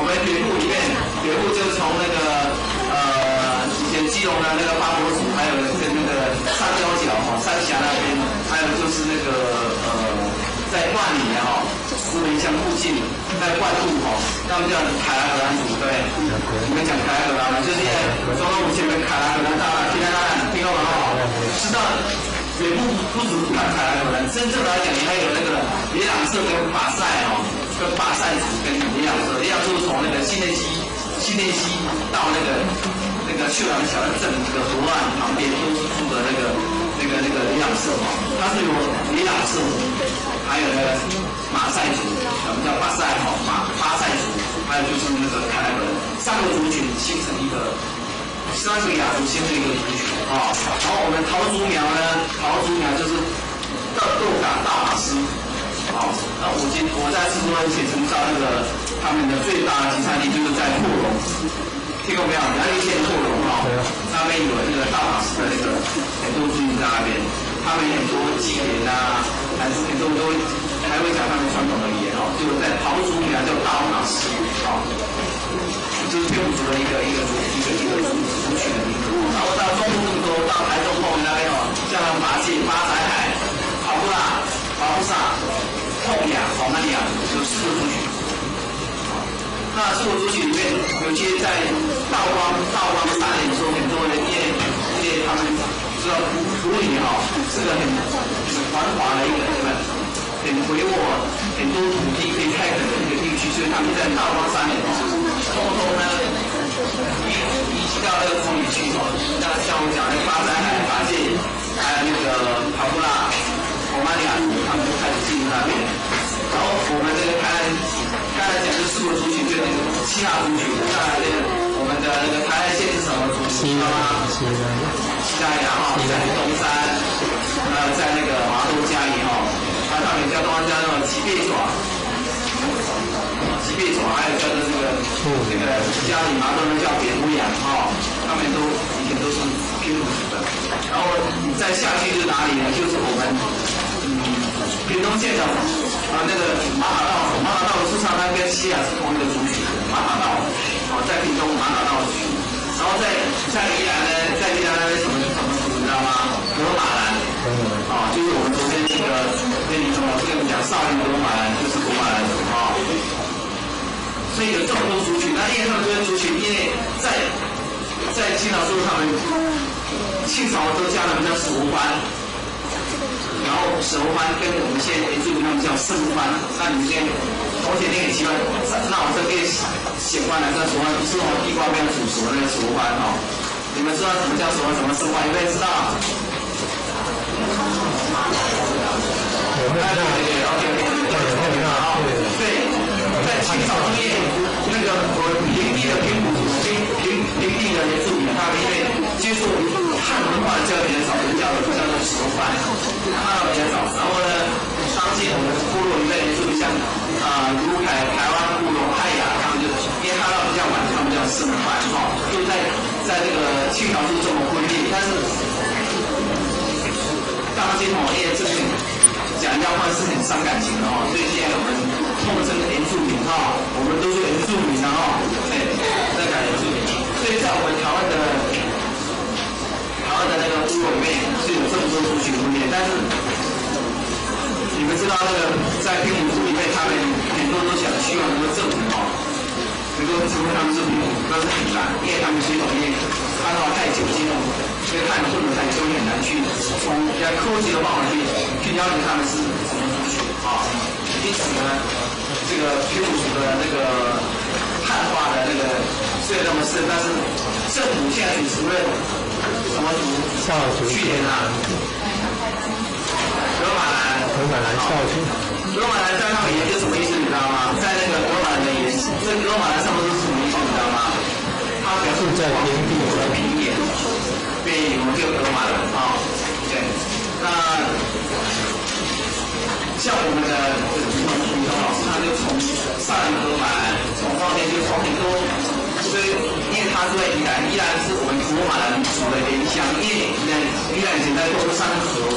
我们北部里面，北部就是从那个以前基隆的那个八国族，还有跟那个三角角三峡那边，还有就是那个在万里石门乡附近，在万渡他们叫凯拉格兰族，对，你们讲凯拉格兰就是因为中国前面凯拉格兰听过吗知道北部不止看凯拉格兰，真正来讲，你还有那个野朗社跟巴塞跟巴塞族跟野朗社，野朗社从那个新内西到那个秀朗小镇这个河岸旁边都是住的那个野朗社它是有野朗社，还有那个马赛族，我们叫巴塞巴塞族，还有就是那个凯拉格人，三个族群形成一个三个亚族形成一个族群然后我们桃竹苗就是豆港大法师那我在四川写成照那个他们的最大的集散地就是在拓龙，听过没有？苗栗县拓龙那边有那个大法师的那个很多居民在那边，他们很多祭典还是很多都还会讲他们传统的语言就在桃竹苗叫大法师就是平埔族的一个族群的名字。然后到中部这么多，到台中后面那边像马街、马仔海、跑布拉、跑布萨、后雅、好南雅，有4个族群。那4个族群里面，尤其在道光3年的时候，很多人因为他们知道埔里是个很繁华的一个很肥沃、很多土地可以开垦的一个地区，所以他们在道光3年偷偷呢移居到那个埔里去那像我讲的巴山海法界，还有那个帕布拉、欧马利亚族，他们就开始进入那边。然后我们这个台湾讲的4个族群，就是那个西亚族群，那我们的那个台湾县是什么族群吗？西拉雅在东山，在那个麻豆嘉义他们叫东山叫那种吉贝爪，还有叫做这个嘉义麻豆呢叫蝙蝠羊他们以前都是偏埔族的。然后你再下去是哪里呢？就是我们屏东县的那个马塔道事实上它跟西亚是同一个族群，马塔道在屏东马塔道族群。然后在宜兰呢，在宜兰那边什么族你知道吗？格马兰就是我们昨天那个跟李总老师跟我们讲少林格马兰就是格马兰族所以有这么多族群。那因为他们这些族群，因为在清朝时候他们清朝都加了叫手番，然后手番跟我们现在原住民他们叫生番。那你们现在同学你很奇怪，那我这边写关来这手番是地瓜面煮熟的那个手番你们知道什么叫手番，什么生番？有没有知道？对，在清朝中叶那个平地的平地的原住民，他们因为接触汉文化的教育比较少，叫做熟番，汉文比较少。然后呢，当今我们部落里面原住民像卢凯、台湾部落、泰雅，他们就因为汉文比较晚，他们叫生番就在这个清朝是这么规定，但是当今因为这个讲人家话是很伤感情的所以现在我们通称原住民我们都是原住民在讲原住民。所以在我们台湾的那个部落里面是有这么多族群分裂，但是你们知道那个在平埔族里面，他们很多都想希望能够政府能够成为他们是平埔，但是很难，因为他们系统因为看到太久这种。因为看混合太久，很难去从比较科技的方法去了解他们是什么族群因此呢，这个平埔族的那个汉化的那个虽然那么深，但是政府现在主任什么族？少族。去年格马兰少族。格马兰在他们研究什么意思？你知道吗？在那个格马兰的研究，这格马兰上面是什么意思？你知道吗？它表示在平地的平野。所以我们就格马兰对，那像我们的李东老师，他就从上一格马兰，从后面就从很多，所以因为他住在宜兰是我们格马兰族的原乡，因为宜兰以前在东山河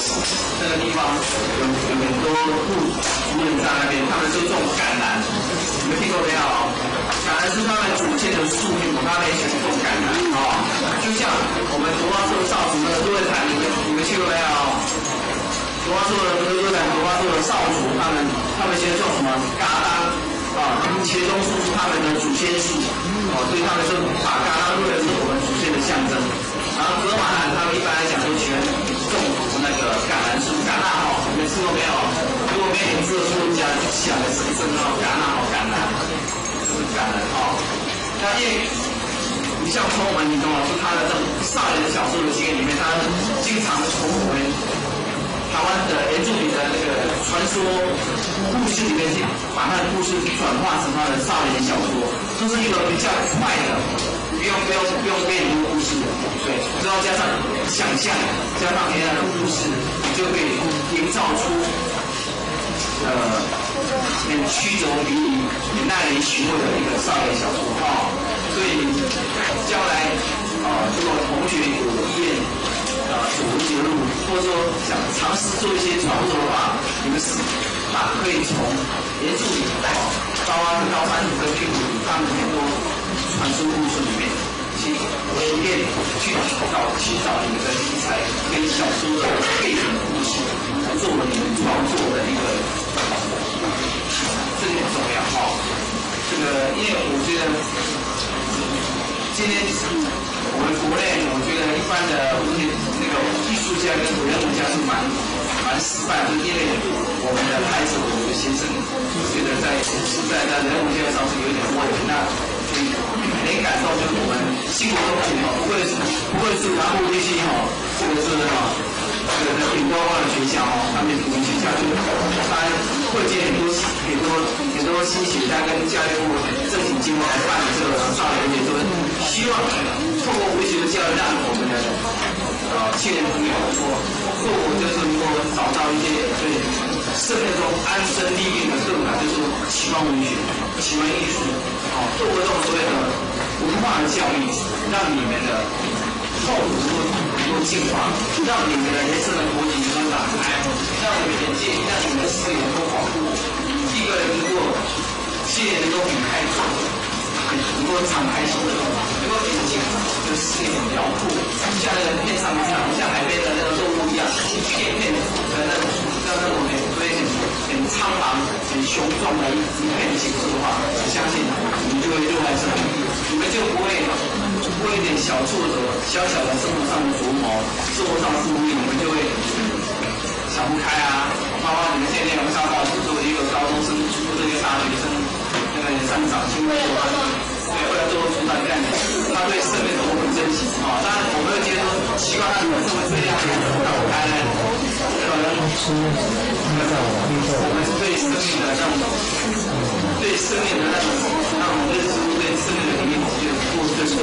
那个地方有很多族人在那边，他们就种橄榄，你们听过没有？橄榄是他们祖先的树木，他们也喜欢种橄榄就像我们罗花树少族的多人潭，你们去过没有？罗花树的多人潭，罗花树的少族，他们现在种什么？嘎当茄棕树是他们的祖先树所以他们就把嘎当认为是我们祖先的象征。然后格马兰他们一般来讲都喜欢种那个橄榄树，橄榄你们吃过没有？如果没有吃的树，你讲起来是真的橄榄是橄榄那因为你像从我们李东老师他的这种少年的小说的经验里面，他经常从我们台湾的原住民的那个传说故事里面去把他的故事转化成他的少年小说，这是一个比较快的，不用背很多故事对，只要加上想象，加上别人的故事，就可以营造出很曲折离离、很耐人寻味的一个少年小说所以将来如果同学有意愿主动介入，或者说想尝试做一些创作的话，你们可以从原住民高山族跟平埔族他们很多传说故事里面去提炼、去找你们的题材跟小说的背景故事，作为你们创作的一个这个很重要这个因为我觉得般的那个艺术家跟人文家是蛮失败的，因为我们的孩子，我们的学生，觉得在人文教育上是有点问题。那可以感受就是我们新国中学不会是拿过这些这个是这个顶高的学校他们我们学校就当然会接很多新学家跟教育部正经计划来办的这个少年节，说希望透过文学的教育，让我们的青年朋友就是能够找到一些对生命中安身立命的这种就是奇幻文学、奇幻艺术，透过这种所谓的文化的教育，让你们的痛苦能够净化，让你们的人生的国籍能够打开，让你们的眼界，让你们的视野能够广阔，一个人能够心里能够很开阔，能够敞开心胸，能够眼睛的视野很辽阔，像那个片上像海边的那个动物一样，一片片的那种很苍茫、很雄壮的一片景色的话，我相信你们就会热爱生命，你们就不会一点小挫折、小的生活上的琢磨、生活上的顾虑，你们就会想不开啊。包括你们现在有上报纸，作为一个高中生或者一个大学生，那个上长青的时候，对，为了做出来干，他对生命多么珍惜啊！当然，我们会觉得习惯他怎么这么这样，那我开呢？可能我们是对生命的那种，对生命的那种认知，对生命的理解，就过尊重。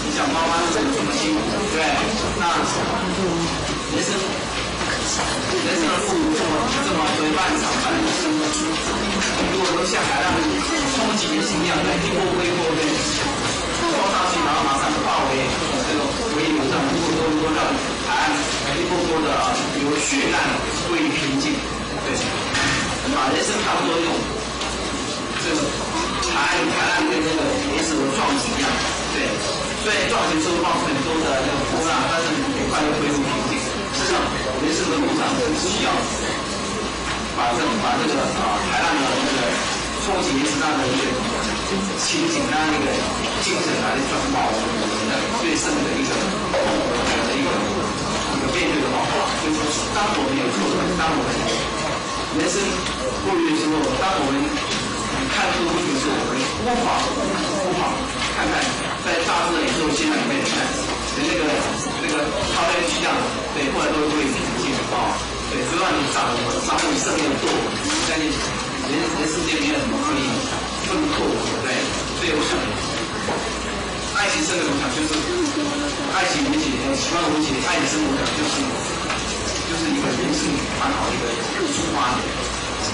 你想妈妈是怎么辛苦，对？那人生的路这么为漫长漫的生活，如果说像海浪冲击人心一样，一波微波的冲上去，然后马上化为这个微流上，如果让海岸一波波的有血浪归于平静，对，人生差不多用这个海岸跟那个岩石的撞击一样，对，虽然撞击之后冒出很多的那个波浪，但是很快又恢复平静。事实上，人生的路上需要把这个海浪的那个冲击岩石上的一个情景啊，那个精神来转化我们的对生的一个面对的方法。就是当我们有挫折，当我们人生过于的时候，当我们看这个问题的时候，我们无法看在大自然宇宙现象里面看。那个抛开去这样，对，后来都会平静对，只要你掌握你生命的度，相信人世界没有什么可以分错的，对。所以我想，爱情生活讲就是爱情文学，喜欢文学，爱情生活讲就是一个人生蛮好的一个出发点，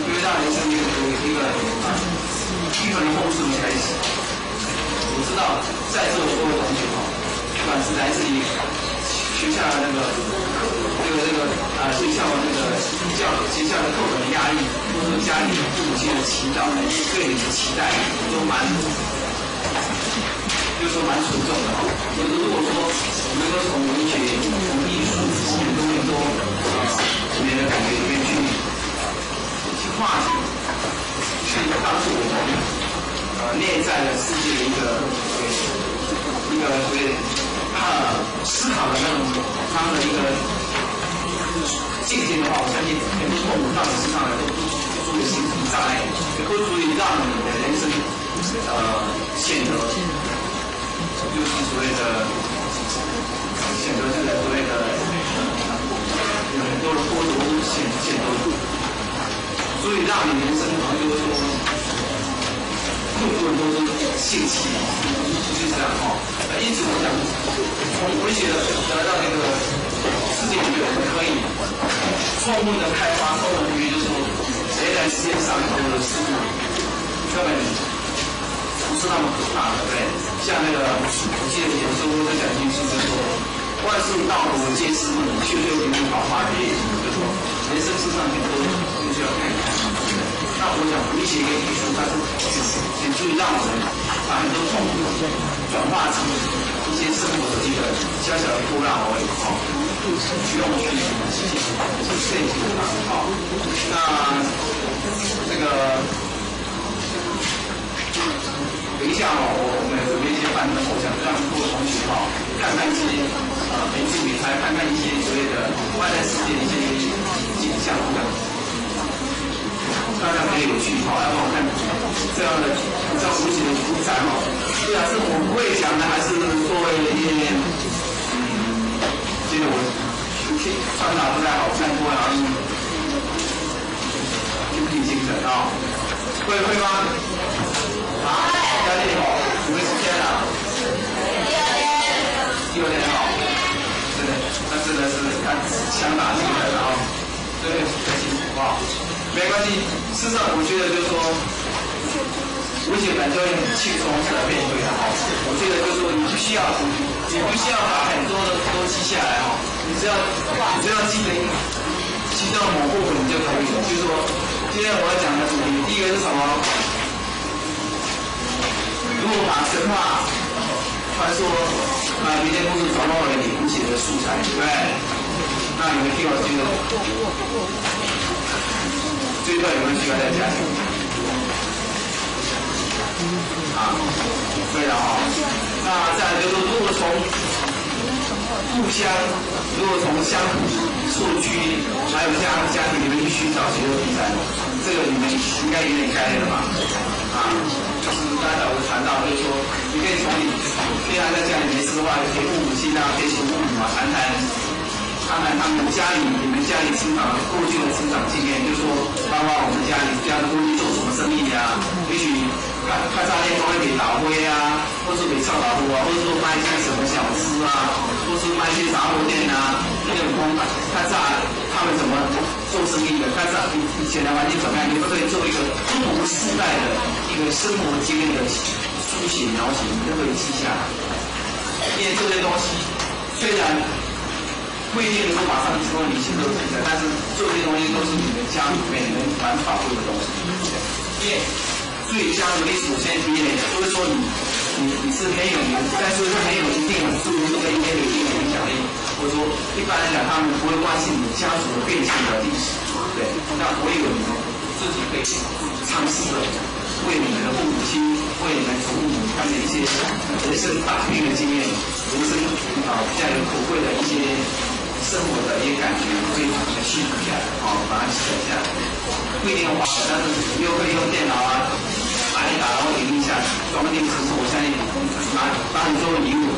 因为让人生有一个一个人丰盛的开始。我知道在座所有同学不管是来自于学校的学校的学校的课本的压力，或者说家里父母亲的祈祷，对你的期待，都就是说蛮沉重的如果说能够从文学、从艺术、从很多里面的感觉里面去化解，去帮助我们内在的世界的一个思考的那种他们的一个境界的话，我相信很多痛苦到你身上来都足以形成障碍，也不足以让你的人生显得就是所谓的显得这个所谓的有很多的波折显得，所以让你人生好像就是说更多人都是兴起，就是这样因此我想从文学得到那个世界里面，我们可以充分的开发，充分于就是说，谁在世界上头的事物根本不是那么可怕的，对。像那个我记得以前说过的讲句是说，万事到头皆是梦，休休平平好花别，就是说人生世上很多都需要看一看。那我想文学跟艺术，它是很注意让我们把很多痛苦转化成一些生活的这个小小的波浪而已不用去慎重那这个等一下我们准备一些大你的头像，让各位同学看看一些美术美材，看看一些所谓的外在世界的一些景象大家很有趣要不然我看这样的无形的题材对啊，是我不会讲呢，还是作为一些觉得我穿搭不太好看，各位好像精疲精神会吗？压力你们时间啊？6点好，真的，那真的是看强打精神对，开心没关系。事实上，我觉得就是说，危险感教练很轻松是来面对的我觉得就是说，你不需要把很多的都记下来你只要记到某部分你就可以了。就是说，今天我要讲的主题，第一个是什么？如果把神话、传说、民间故事转化为你谱写的素材，对不对？那你们听我这个，这一段有没有需要再加强？非常好。那再来就是，如果从故乡，如果从乡土、社区，还有家庭里面去寻找写作题材，这个你们应该有点概念了吧？就是刚才我谈到，就是说，你可以从你平常在家里没事的话，陪父母亲陪父母谈谈他们你们家里成长过去的成长经验，就是说，包括我们家里过去做什么生意也许开炸店都会给打灰或是给臭老虎或者说卖一些什么小吃或是卖一些杂货店那种看炸他们怎么做生意的，看炸以前的环境怎么样，你都可以做一个不同时代的一个生活经验的书写描写，你都可以记下来。因为这些东西虽然不一定能够马上成为你心中的题材，但是这些东西都是你们家里面你们蛮宝贵的东西。因为最家族历史先第一类，就是说你是很有名，但是很有一定的注意，跟一定的影响力。或者说一般来讲，他们不会关心你家族的变迁的历史，对。那唯有你们自己可以尝试的为你们的父母亲、为你们祖母他们的一些人生打拼的经验、人生比较有可贵的一些生活的一些感觉，可以把它记录下来，把它写下来。不一定要画，但是又可以用电脑打一打，然后影一下，装个电池，我相信把你作为礼物。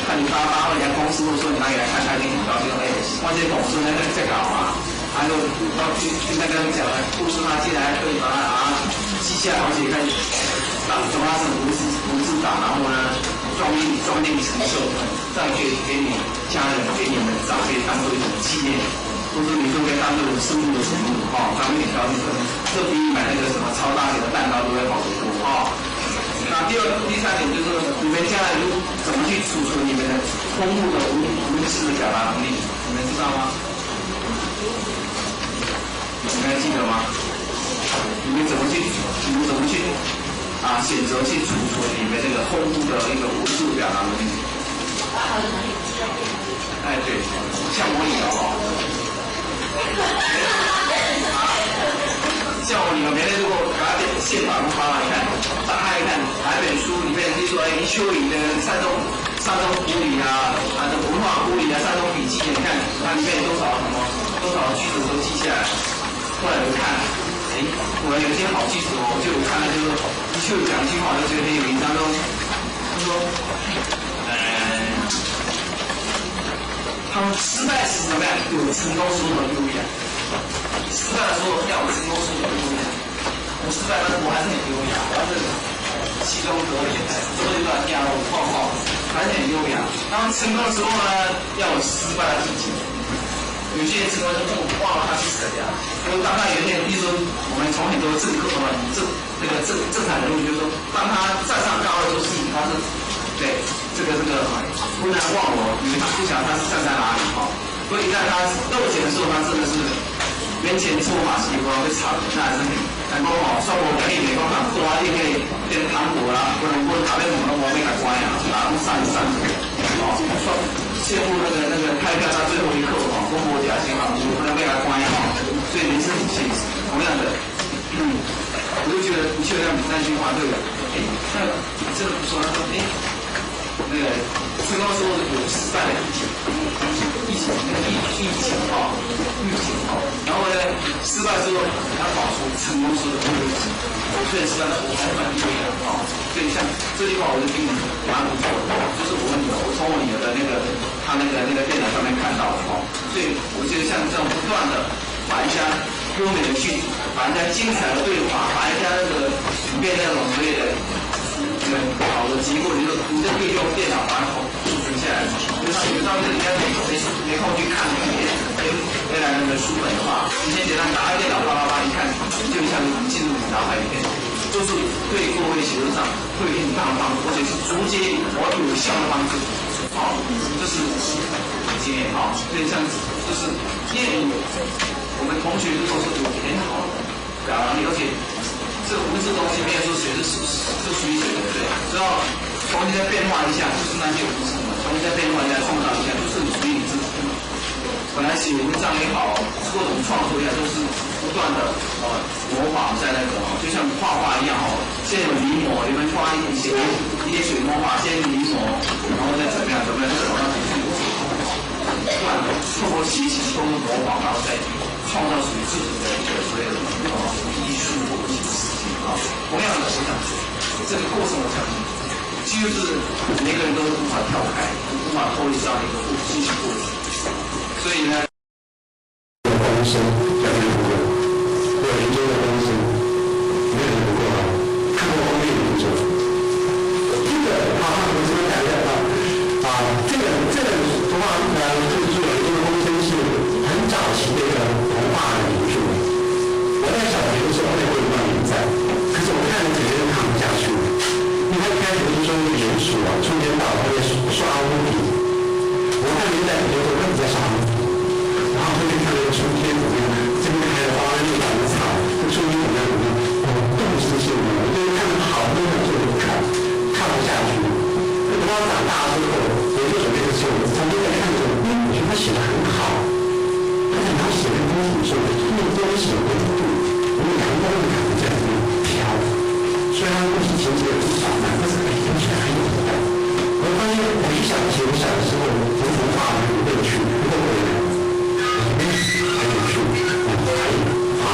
看你爸或人家公司，或者说你拿给来看，他一定很高兴。我这董事在搞他就跟他讲了故事，他进来可以把它记下来，而且看怎么是文字档，然后呢装订成册，再可以给你家人、给你们长辈当做一种纪念，或者你就可以当做生日的礼物当一点高兴，这比你买那个什么超大型的蛋糕都会好得多那第三点就是你们将来怎么去储存你们的丰富的文字的表达能力，你们知道吗？你们还记得吗？你们怎么去选择去储存你们这个丰富的一个文字表达能力？对，像我也像你们每天如果把它宪法发来看，打开一看，哪一本书里面就说余秋雨的山东古礼文化古礼山东笔记，你看它里面多少句子都记下来。后来我看，果然有些好句子我就有看了，就是余秋雨讲一句话，我就觉得很有名章，他说，他说失败是怎么样？有成功时候的优雅。失败的时候要有成功时候的优雅。我失败，但是我还是很优雅，我还是其中得力，做一段压我还是很优雅。当成功的时候呢，要有失败的自己。有些人成功之后忘了他是谁因为当他有一天，比如说我们从很多政产人物，就是说，当他站上高的时候，是他是对这个不能忘我，你们不晓得他是站在哪里所以在他露脸的时候，他真的是面前做法是有会吵的，那还是很多双我可以美国做也可以变糖果不能卡在什么我没敢关散羡慕那个开票他最后一刻中国假期我不能被他关所以人生很现实。同样的，我就觉得那句话对了，那真的不错。他说，那个成功说有失败的疫情然后呢，失败之后要保出成功说的这个疫情，所以失败我还是蛮厉害的所以像这句话我就听蛮不错的，就是我从我女儿的她那个电脑上面看到的所以我觉得像这种不断的把一些优美的句子，把人家精彩的对话，把人家变那种所谓的好的结果，你就可以用电脑把它储存下来。有时候人家没空去看原来那个书本的话，你先简单打开电脑叭叭叭一看，就一下子进入你脑海里面，就是对各位写作上会有很大的帮助，而且是直接有效的帮助。这是经验所以像就是因为我们同学如果是有很好的表达力，而且这个文字东西没有说谁是属于谁的，对不对？只要重新再变化一下，就是那些文字嘛，重新再变化一下，创造一下，就是属于你自己的。本来写文章也好，各种创作也好，都是不断的模仿在就像画画一样先有临摹，你们画一些水墨画，先临摹，然后再怎么样，就是好像不断的透过学习，透过模仿，然后再创造属于自己的一个所谓的艺术或者是事情同样的，我想这个过程，我相信几乎是每个人都无法跳开，无法脱离这样的一个信息过程。所以呢，风声叫做不过，我研究的风声没有不过看过封面研究，这个我这边感觉这个图画这个剧这个风声是很早期的一个童话的名著。我在小学的时候那会有连载，可是我看了几个人看不下去，因为他一开始是说鼹鼠春天到他会刷屋顶，我看连载比较多，他比较少。然后会去看那个春天怎么样，这边开的花，那边长的草，这春天怎么样怎么样，动词性的，我觉得看了好多本书都看不下去。等到长大之后，我就准备的时候，我就在看着，我觉得他写的很好，而且他写的东西说，那东西有温度，有阳光的感觉在里面飘。虽然故事情节有不少，但是听起来很有味道。我发现我一想起我小的时候，读童话很有乐趣，不过回来。很有趣，好，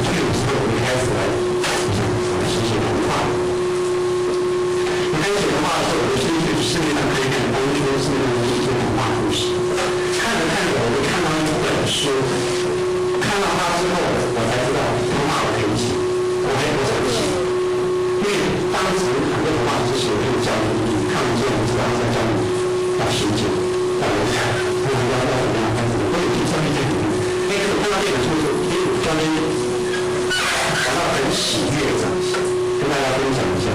这个时候我们开始来写童话。我开始写童话的时候，我就先去市面上可以看当初市面上的一些童话故事，看着看着我就看到一本书，看到它之后，我才知道童话我可以写，我还不想写，因为当时很多童话故事我就教你看完之后，我知道在教你要写景，要留彩，要怎么样，我有上面这里面，可我看到这本书的时候，专门感到很喜悦的，跟大家分享一下。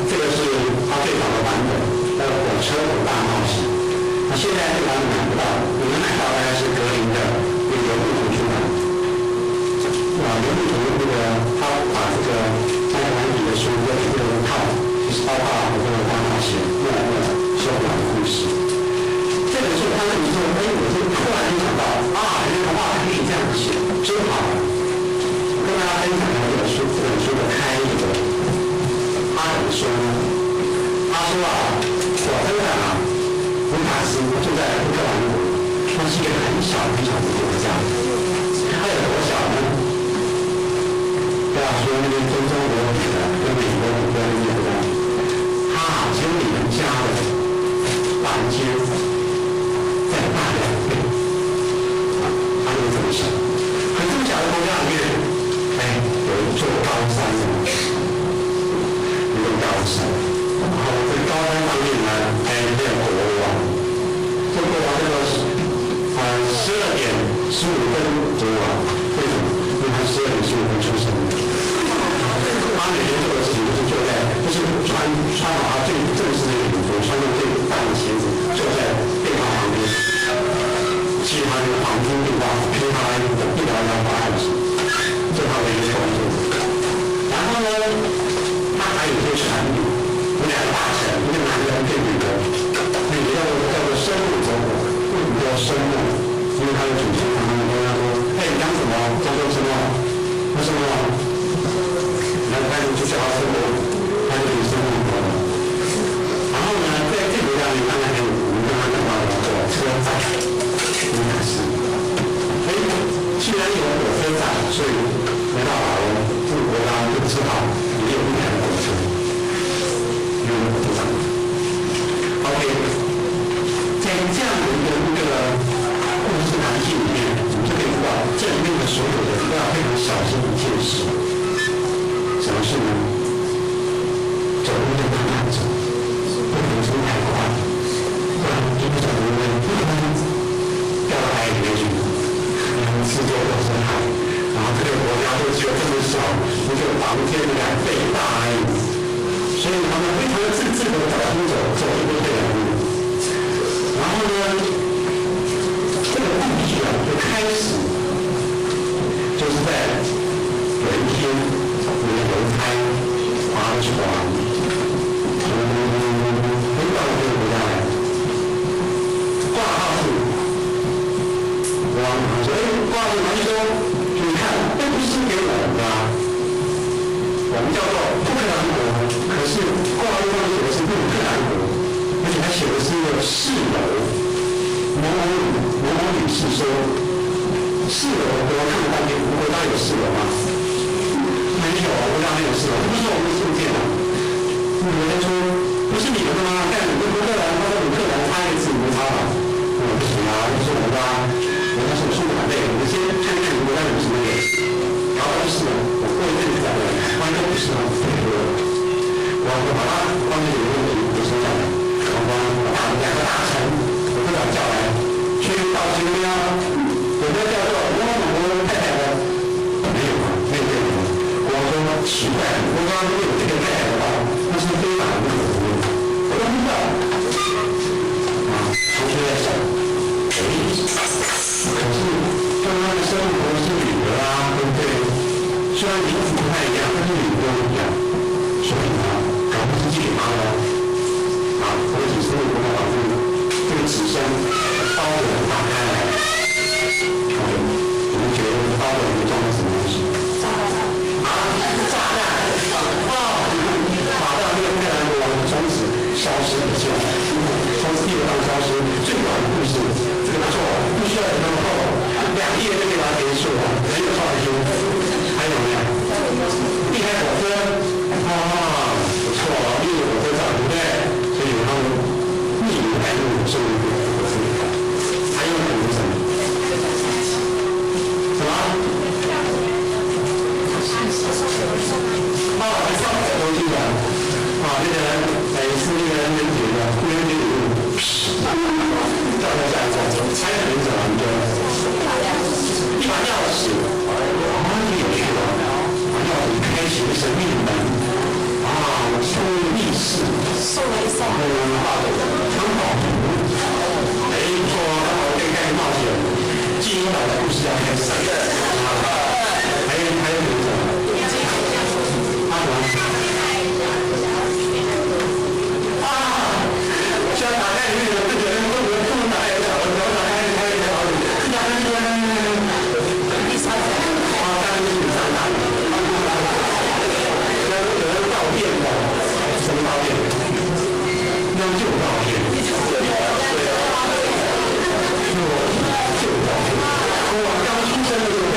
这个是他最早的版本，叫《火车头大冒险》。那现在这版本买不到，你们买到大概是格林的那个路途出版。刘路途他把这个三个版本的书都一个套，就是包括《火车头大冒险》越来越修改的故事。这本书看了以后，我就突然想到原来童话可以这样写，真好。跟大家分享这本书的开译者，他怎么说呢？他说我分享卢卡斯住在乌克兰国，他是一个很小很小的国家，他有多小呢？不要说那边跟中国比的，跟美国比的那些国家，他只有你们家的房间在大2倍，他就这么想。可这么小的国家里面，有一座高山，一座高山，然后这高山上面呢，还有一个国王，这国王叫做12点15分国王，为什么？因为他12点15分出生的。他每天做的事情就是坐在，就是穿好他最正式的礼服，穿着最大的鞋子，坐在电话旁边，其他的旁听电话，听他一聊聊话案子，这他的一个工作。然后呢，他还有一些产品，有2个大臣，一个男的，一个女的，女的叫做生物总统，为什么叫生物？因为他的主席常常跟他说：“你讲什么？叫做什么？为什么？”然后他就叫他生物，他就走，不能冲太快，不然一不小心掉到海里面去，四周都是海，然后这个国家就只有这么小，不就房间2倍大而已，所以他们非常的自制的找出走一步退2步，然后呢，这个故事啊就开始，就是在有一天，有个邮差划船，很早就回家来，挂号是，我说，挂号是说，你看，都不是给我们的，我们叫做乌克兰国，可是挂号上写的是乌克兰国，而且他写的是一个4楼，某某女士说，4楼，我看了半天，国家有4楼吗？没有，国家没有4楼，这不是我们的信件啊。有人说不是你们的吗？但你跟乌克兰，他说乌克兰差一个字没差吧？我不行啊，我说我们人家是我数码类，我们先看一看国家有什么脸。然后就是我过一阵子再问，万一不是啊，我把他关键有问题我身上，我把2个大臣，我部长叫来，去到这边啊，有没有叫做我太太的？没有啊，没有这个。我说奇怪，我刚刚有这个太太的话，那是非法不可能，我都不知道。啊，同学在想，可是刚刚的生活是女的啊，对不对？虽然名字不太一样，但是女的不一样，所以呢，搞不是自己妈的啊，或者是我们把这个纸箱包裹打开来，我们觉得包裹里面装了什么东西？炸弹！哦，马上这个乌克兰国从此消失不见，从此地球上消失。最短的故事，这个不错，不需要很厚，2页就可以把它结束了，很有创意。还有没有？避开火车，啊，不错，避开火车站，对不对？所以他们逆流带入是火车。还有什么？什么？哦，还上海东西的，啊，这个是那个人觉得，人觉得，掉下来走，猜很怎么的？一把钥匙，啊，有趣了，把钥匙开启了神秘的门，啊，出入密室，送了一送，很好，没错，可以开始冒险，记忆岛的故事要开始了，还有什么？现在打开里面的这个人不能打开一下，我打开一下好点。第3层啊，当然是第3层。有人照片的，什么照片？那旧照片。旧照片。我刚出生的时候。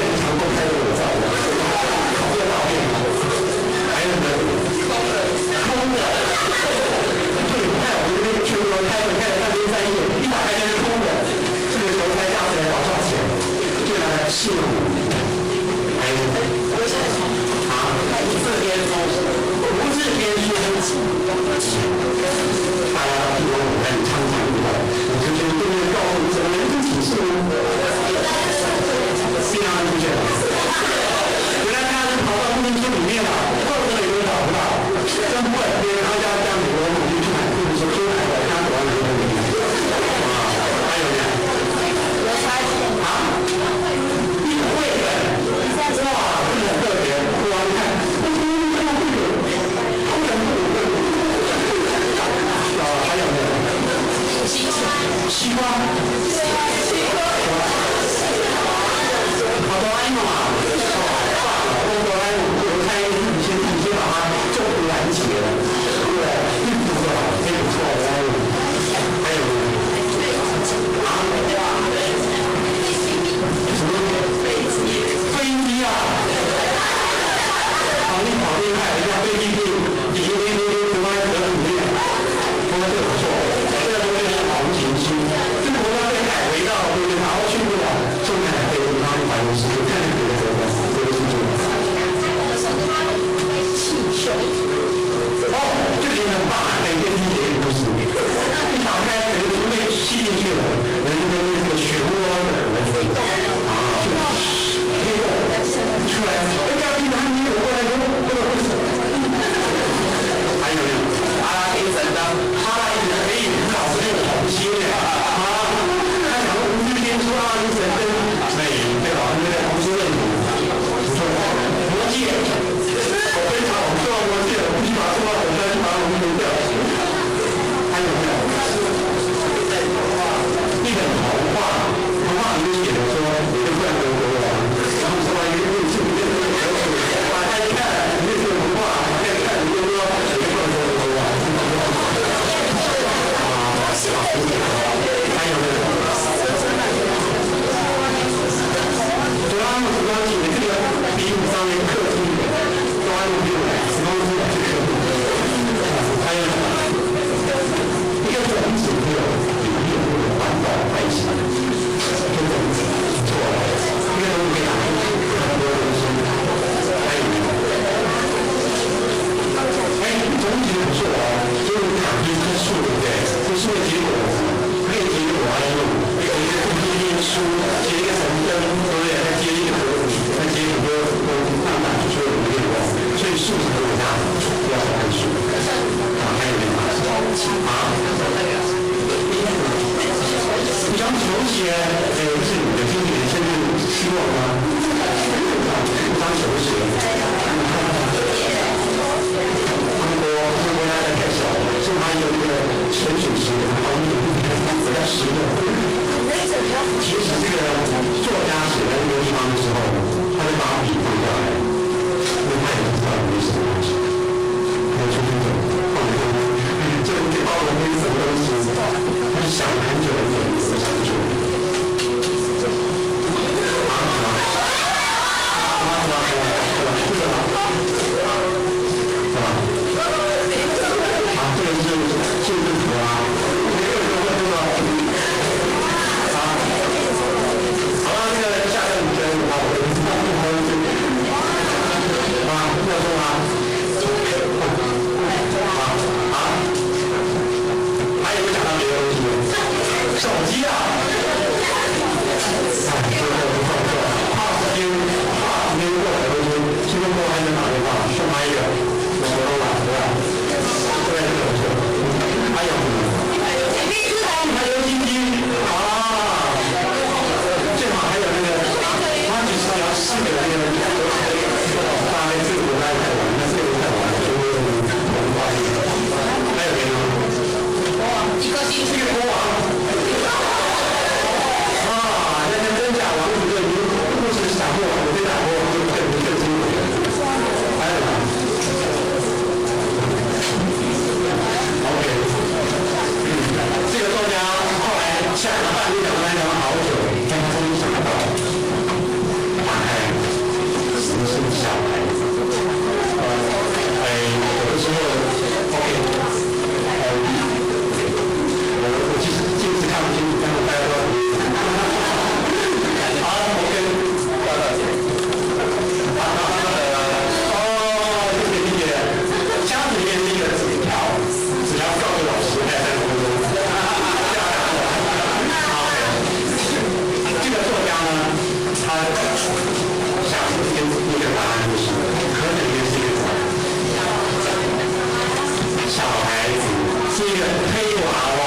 一个黑娃娃。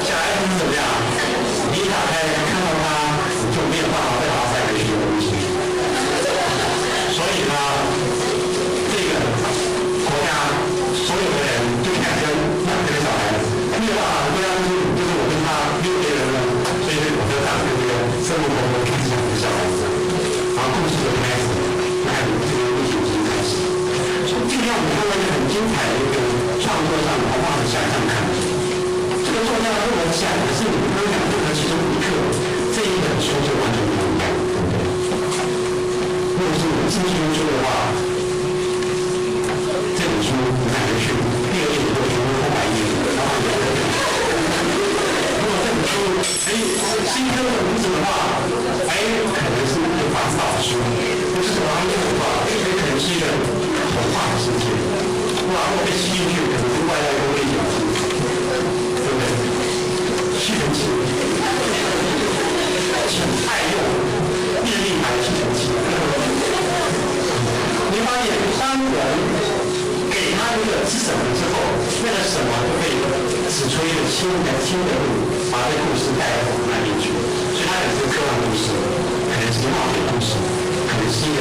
小孩子是怎么样？你一打开看到它，你就没有办法再把它塞回去的东西。所以呢，这个国家所有的人就产生养这个小孩子，没有办法，国家就是我跟他没有别人了，所以我就打这个生活中开始养这个小孩子，然后故事就开始，那这个故事就开始。这个让我们看到一个很精彩的一个创作上的画的想象看。这个作家跟我讲的是你们刚讲的其中一刻，这一本书就完全不一样，对不对？如果是我自己书的话，这本书你买回去，第二页你就全部空白页，然后有如果这本书新科的名字的话，可能是一个环保书，不是什么安全的话，可能是一个童话的世界。哇，如果被吸进去，可能是外来工业角色，对不对？吸尘器，请爱用便利牌吸尘器。你发现，当人给他一个是什么之后，那个什么就可以指出一个新的路，把这故事带到我们那边去。所以它可能是科幻故事，可能是冒险故事，可能是一个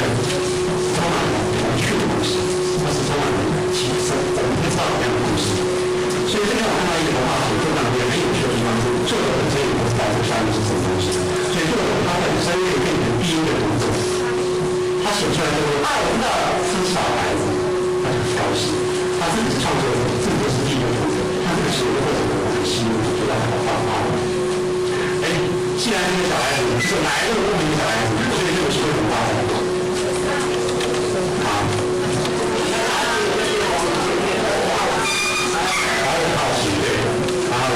充满了有趣的故事，或是充满了启示我们不知道的样的故事。所以这边我看到一个文化写作上面很有趣的地方是，作者本身也不知道这下面是什么东西，所以作者他本身可以变成第一个读者。他写出来就是爱的是小孩子，他就很高兴。他自己是创作者，自己就是第一个读者。他这个写作过程中，我很希望就让他画画。既然这个小孩子是哪一个不明小孩子，所以这个是会很发展的。好，还有好奇对，然后呢？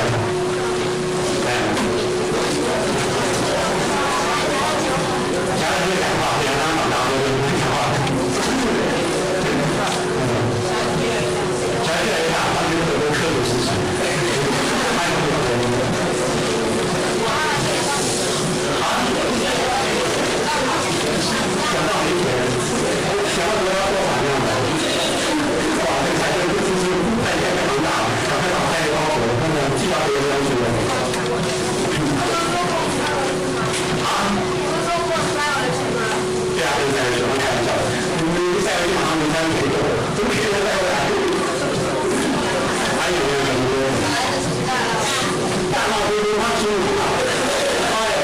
家人会讲话，不然他长大后就不会讲话。小孩越来越大，他觉得很多科普知识，他有很多。讲到没钱，想要得到多少样的？哇，这个财政支出太庞大了，赶快把债包裹，看看计划别人要求的。对啊，就是在学校开玩笑，你赛回去马上没3年，怎么可能赛回来？还有很多大闹东东，他15号，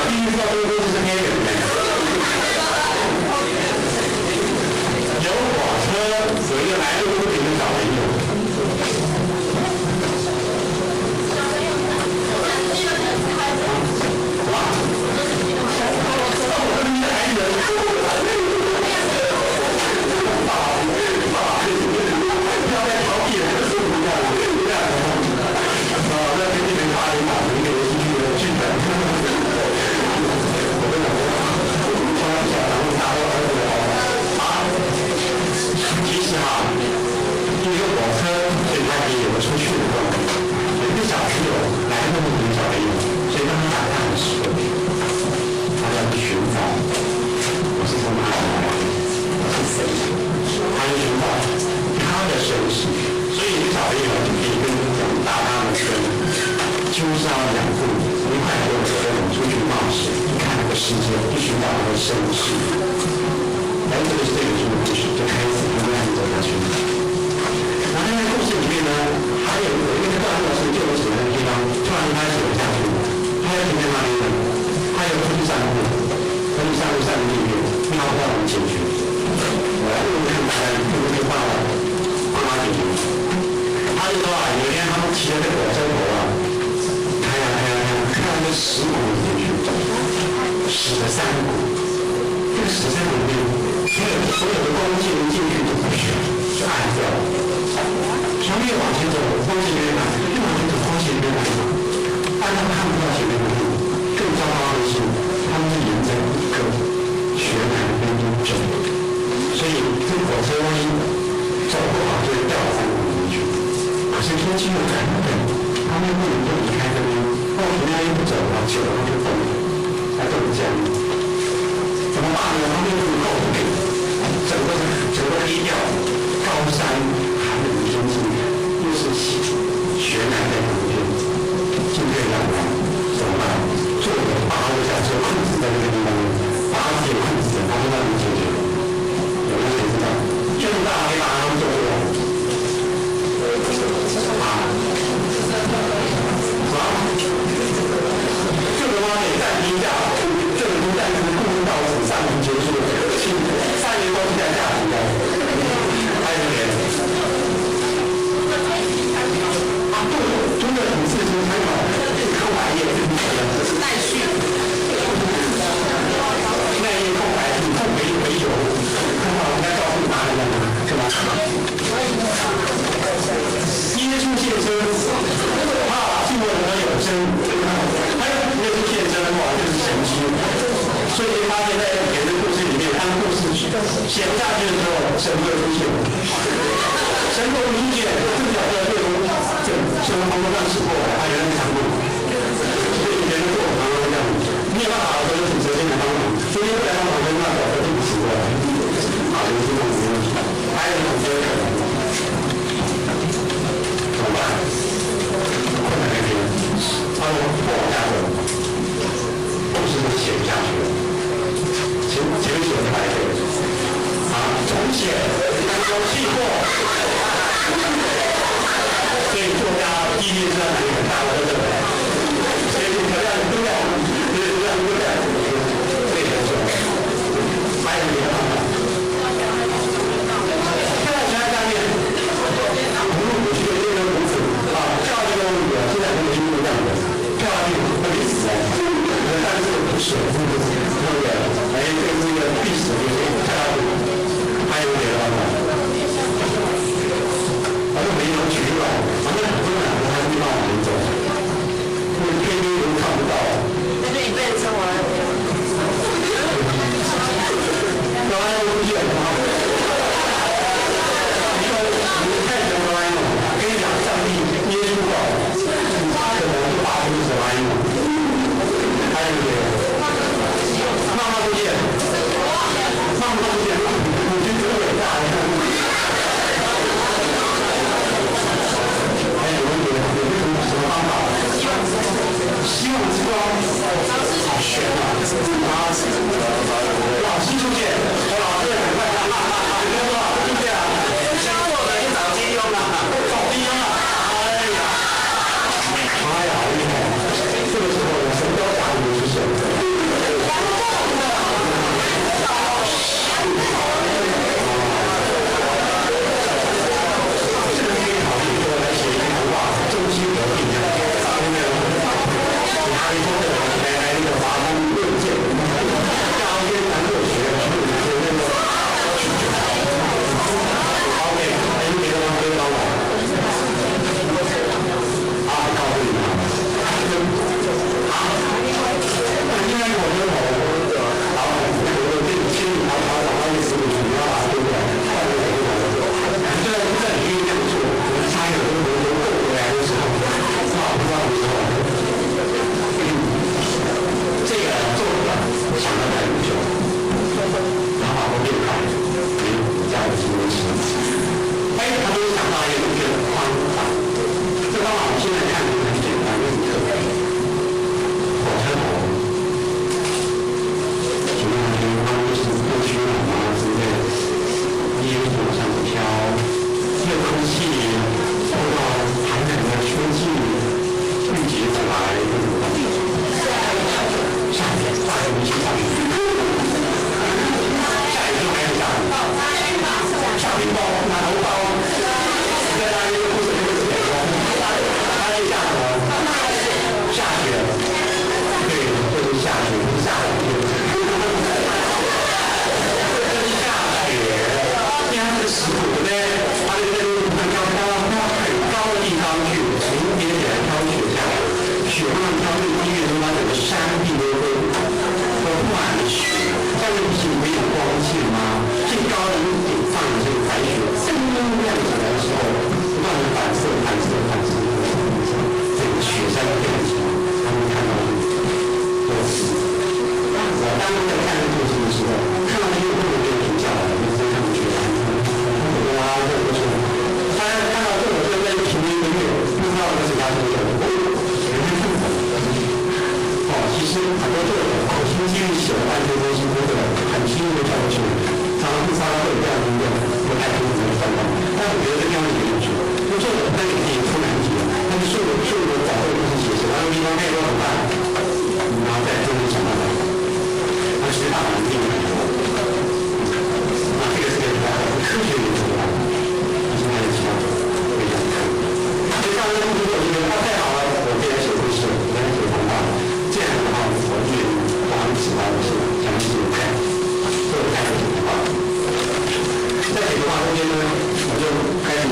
第一次到东东是黑人的。有火车，有一个来路不明的小朋友。其实哈，因为有火车，所以他可以有个出去的状态。有一个小朋友来那么多小朋友，所以让他感到很失落。他要去寻找我是从哪里来，我是谁？他要寻找他的身世。所以一个小朋友就可以跟大他们说，就是要两步一块和我出去冒险，去看这个世界，去寻找他的身世。然后这个是这个书的故事就开始慢慢走下去。然后在故事里面呢，还有一个段落是就有几个地方突然开始走下去，他要停在那里呢，他有出去散步，出去散步散步里面，妙不到我们解决。我来问问看大家会不会帮妈解决？他就说啊，有一天他们骑着这个火车头啊，开呀开呀开，看到一个石鼓里面去，石的山谷。这个石山里面，所有的光进去都不选，就暗掉了。然后越往前走，光线越暗；越往前走，光线越暗。但他们看不到前面的路。更糟糕的是，他们是沿着一个悬崖边走，所以这火车万一走不好，就会掉到山谷里面去。可是天气又很冷，他们不能就离开这边，往悬崖一不走，往久了就冻了，它冻僵了。怎么办呢？他们又不够，整个黑掉，高山寒冷的天气，又是雪果理解这个内容，这什么方向吃过来，他原来想过，所以别人做常常这样，你也办法和主持人来帮忙，今天不来帮忙，跟那表示对不起过来，好，有这种没问题，还有很多可能，怎么办？困难那边，他说不往下走，故事就写不下去了，前面写的白的。重写，有气魄，所以作家毅力是很大的，对不对？所以你调料你都要，对不对？这个是，还有别的方法。跳起来下面，葫芦不去这个胡子啊，跳这个舞现在很有音乐这样的，跳下去会被死的。但是这个不是，对不对？哎，这个是一个必死的，跳下去。还有别的方法，反正没有取暖，反正很多人还是地方往前走，因为天边都看不到。那就一辈子生活了。哆啦 A 梦剧很好，你看什么哆啦 A 梦？跟你讲，上帝耶稣哦，他可能就把这个哆啦 A 梦。还有别的，妈妈不见，妈妈不见。你真伟大！还有什么方法？希望之光，好悬啊！老师出现，老师很快，你说是不是啊？先过来去找金庸了，找金庸了！哎呀，厉害！这个时候神雕侠侣出现。中西合璧，因为哈利波特来那个法官论剑，教天坛热血，那个OK，还有别的吗？别的吗？好，告诉你们，好，应该我跟我好，我这个心里好到意思，你要把这个这领域这样做，他有的够回来的时候，不知道的时候，这个做的想了很久，然后我变开，这样子维持。哎，他没有想到一个方法，这方法我现在看很简单，很特别。火车头，什么他们就是过去了嘛，是不是？烟往上飘。这空气受到寒冷的空气聚集起来，下雨，大雨一起下雨，下雨就开始下雨，下冰雹，拿头包，在那一个故事就是这样，它就下雨，下雪，对，就是下雪，不是下雨，就是下雪，因为它是石头，对不对？它就在路上飘很高的地方去，从边起来飘雪下来，雪慢慢飘越低越多，它整个山地都布满了雪。这样的不是没有光线吗？最高的屋顶放的这个白雪，噔亮起来的时候，不断的反射，这个雪山变形，他们看到多次。我当时在看这个故事的时候，看到那些路人评价了，就是他们觉得哇，这不错。大家看到这我就在评论一个月，不知道这是他说的。哦，其实很多这种口心经历写的半天都是那个很轻易的跳过去，常常会会有这样的一个不太舒服的状况。但我觉得这地方写进去，就这种那个可以出难题，但是顺着找这个故事写，写完了地方内容很慢，然后再终于想办法，那其实大环境很多。那这个是个科学原则吧，就是它的其他非常看。所以上这个故事我觉得它太好了，我可以来写故事，我可以来写童话。这样的话，我愿意我很喜欢写详细的看，所以我开始写童话。在写童话中间呢，我就开始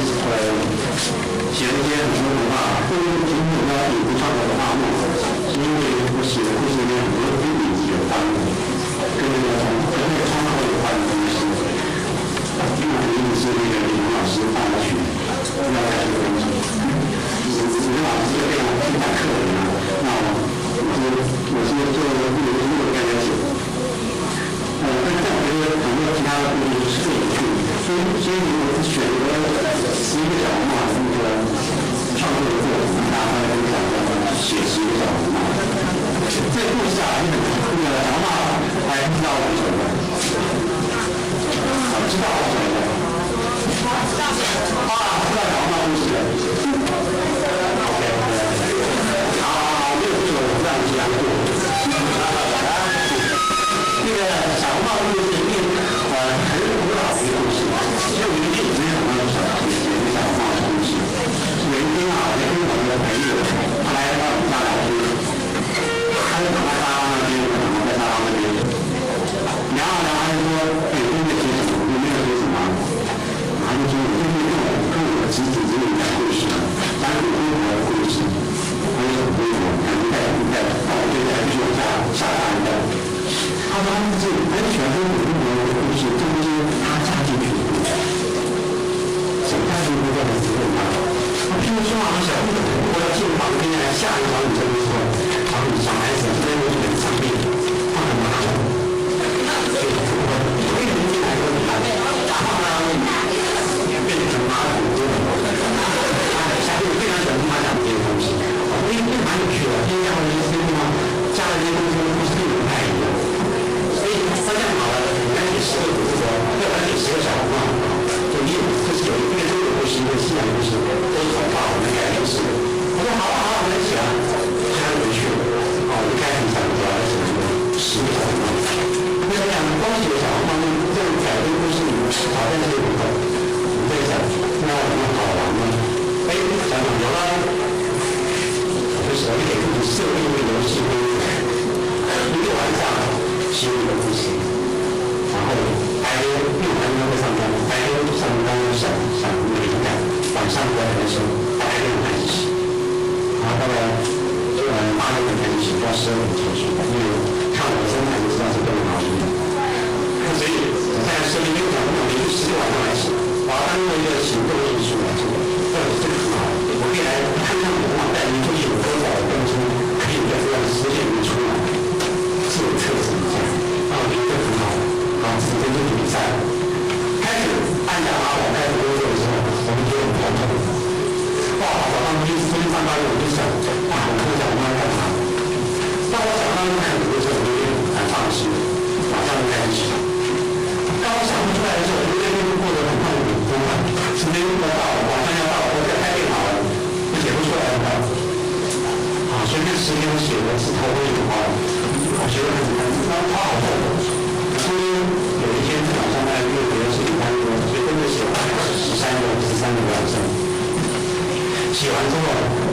那个小马还不知道我是谁的，知道我是谁的。知道小马故事的。OK， 好，这个故事我不让你讲过。那个小马故事里面，很古老的一个故事，其实我们一直没想到小马故事，小马故事。有一天啊，我跟我们的朋友，他来到我们家聊天，他就躺在沙发那边，我躺在沙发那边，聊啊聊，他就说，对，真的写什么？我没有写什么。他就说，我最近跟我的侄子讲故事，讲古中国的故事。我说不用，我就再继续下单的。他说他自己很喜欢跟古中国的故事，这就是他加进去的故事。什么加进去的故事呢？譬如说啊，小朋友我要进房间来下一场雨的时候，然后小孩子在我脸上面放了马桶，所以我一进来就你看，然后呢变成马桶之后，小朋友非常喜欢听他讲这些东西，因为蛮有趣的，因为他们一些地方加了这些东西不是不太一样，所以他这样好了，你看你10个古字，要不然你10个小红帽，就你就是有一个中国故事，一个西洋故事。都是从法我们改历史。我说好啊好啊，我们写啊，他回去了。哦，我就开始想说要写什么10个小红帽。我在想，光写小红帽这种改编故事，好在这里头，我在想，那有什么好玩呢？哎，想想有了，就是我就给自己设定一个游戏规则，一个晚上写一个故事，然后白天6晚上会上班，白天上班想灵感。晚上我可能是大概6点开始写，然后大概8点开始写，到12点结束。因为看我的身材就知道是更好的。所以我在设定6点，我连续10个晚上来写，把它当做一个行动艺术来做，这个很好。我可以来看看我脑袋里究竟有多少的东西可以在这样的时间里出来，自我测试一下。那我觉得这很好。好，时间就比赛。开始按下把我开始工作的时候，我们就很头痛。哇，早上出去上班，我就想，啊，我不想我要干嘛？当我想到那个很多的时候，我就很放心，马上就开始写。当我想不出来的时候，我就那天过得很痛苦，怎么办？时间又到了，晚上要到了，我再开电脑了，就写不出来了。啊，随便10天我写的是头昏眼花，我觉得好痛。所以有一天早上大概6点是1班多，所以真的写完13个晚上，写完之后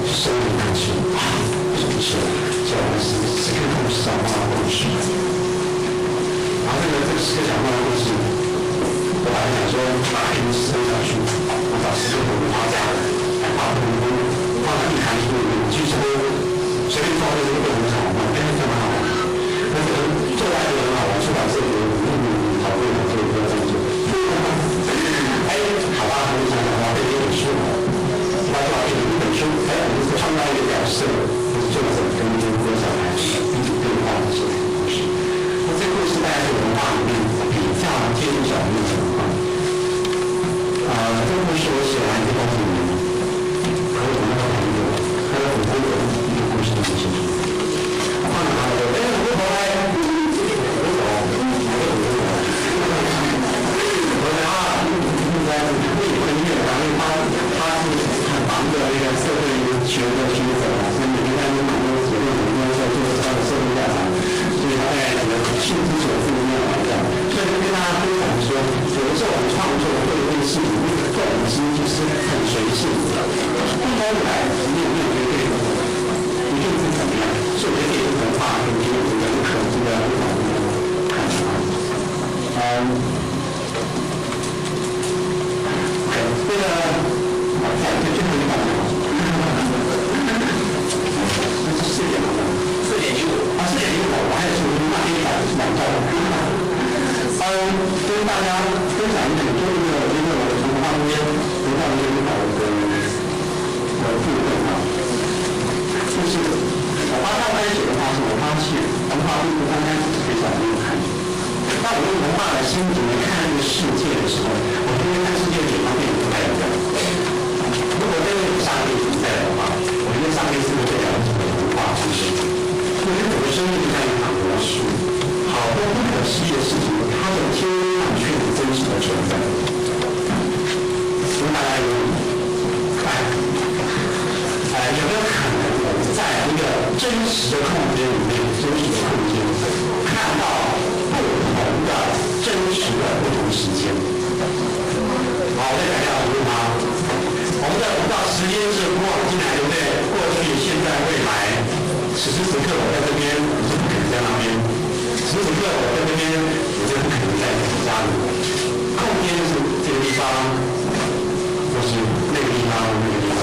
手里拿去啊，什么事？写完10个故事，小猫的故事。然后这个10个小猫的故事，我本来想说把它变成10本小书，我找10个绘画家来画图，画到地毯里面，据说随便画的这个很好嘛，但是这么好玩。那可能做来就很好玩，出版社也讨论这个不要这么做。哎，好吧，我就想想吧，这一本书，我就把这一本书，哎，我们创造一个角色，作者跟这个小孩一起对话的这个故事。那这个故事大概是文化里面比较接近小朋友的文化。这个故事我写完就告诉你们，和我那个朋友，他的很多人一个故事都不清楚。放哪了？哎，我回来。他是很忙的一个社会学的学者，所以每天在忙的写论文，在做他的社会调查，所以他在这个性之所至没有玩掉。所以跟大家分享说，有的时候我们创作会有一件事情，那个动机就是很随性的，不该来没有绝对的，一定是怎么样？所以我觉得这个文化跟这个可这个看法。这个最后一版那是4.5，4.15啊，4.15，我还有那一版是2兆的。跟大家分享一点，就是因为我从文化中间得到一些很好的部分啊，就是我刚开始写的话是我发现文化并不单单只是给小朋友看的。当我用文化的心情来看这个世界的时候，我觉得看世界的眼光变得不太一样。如果真的有上帝存在的话，我觉得上帝是不是会了解文化知识？因为整个生命就在于他。事情，它就天上却是真实的存在。大家有没有可能在一个真实的空间里面，真实的空间看到不同的真实的不同时间？好，我再讲一下图啊。我们的五道时间是过往进来，对不对？过去、现在、未来。此时此刻我在这边，你是不可能在那边；此时此刻我在这边，我就不可能在家里。空间是这个地方，或是那个地方，那个地方。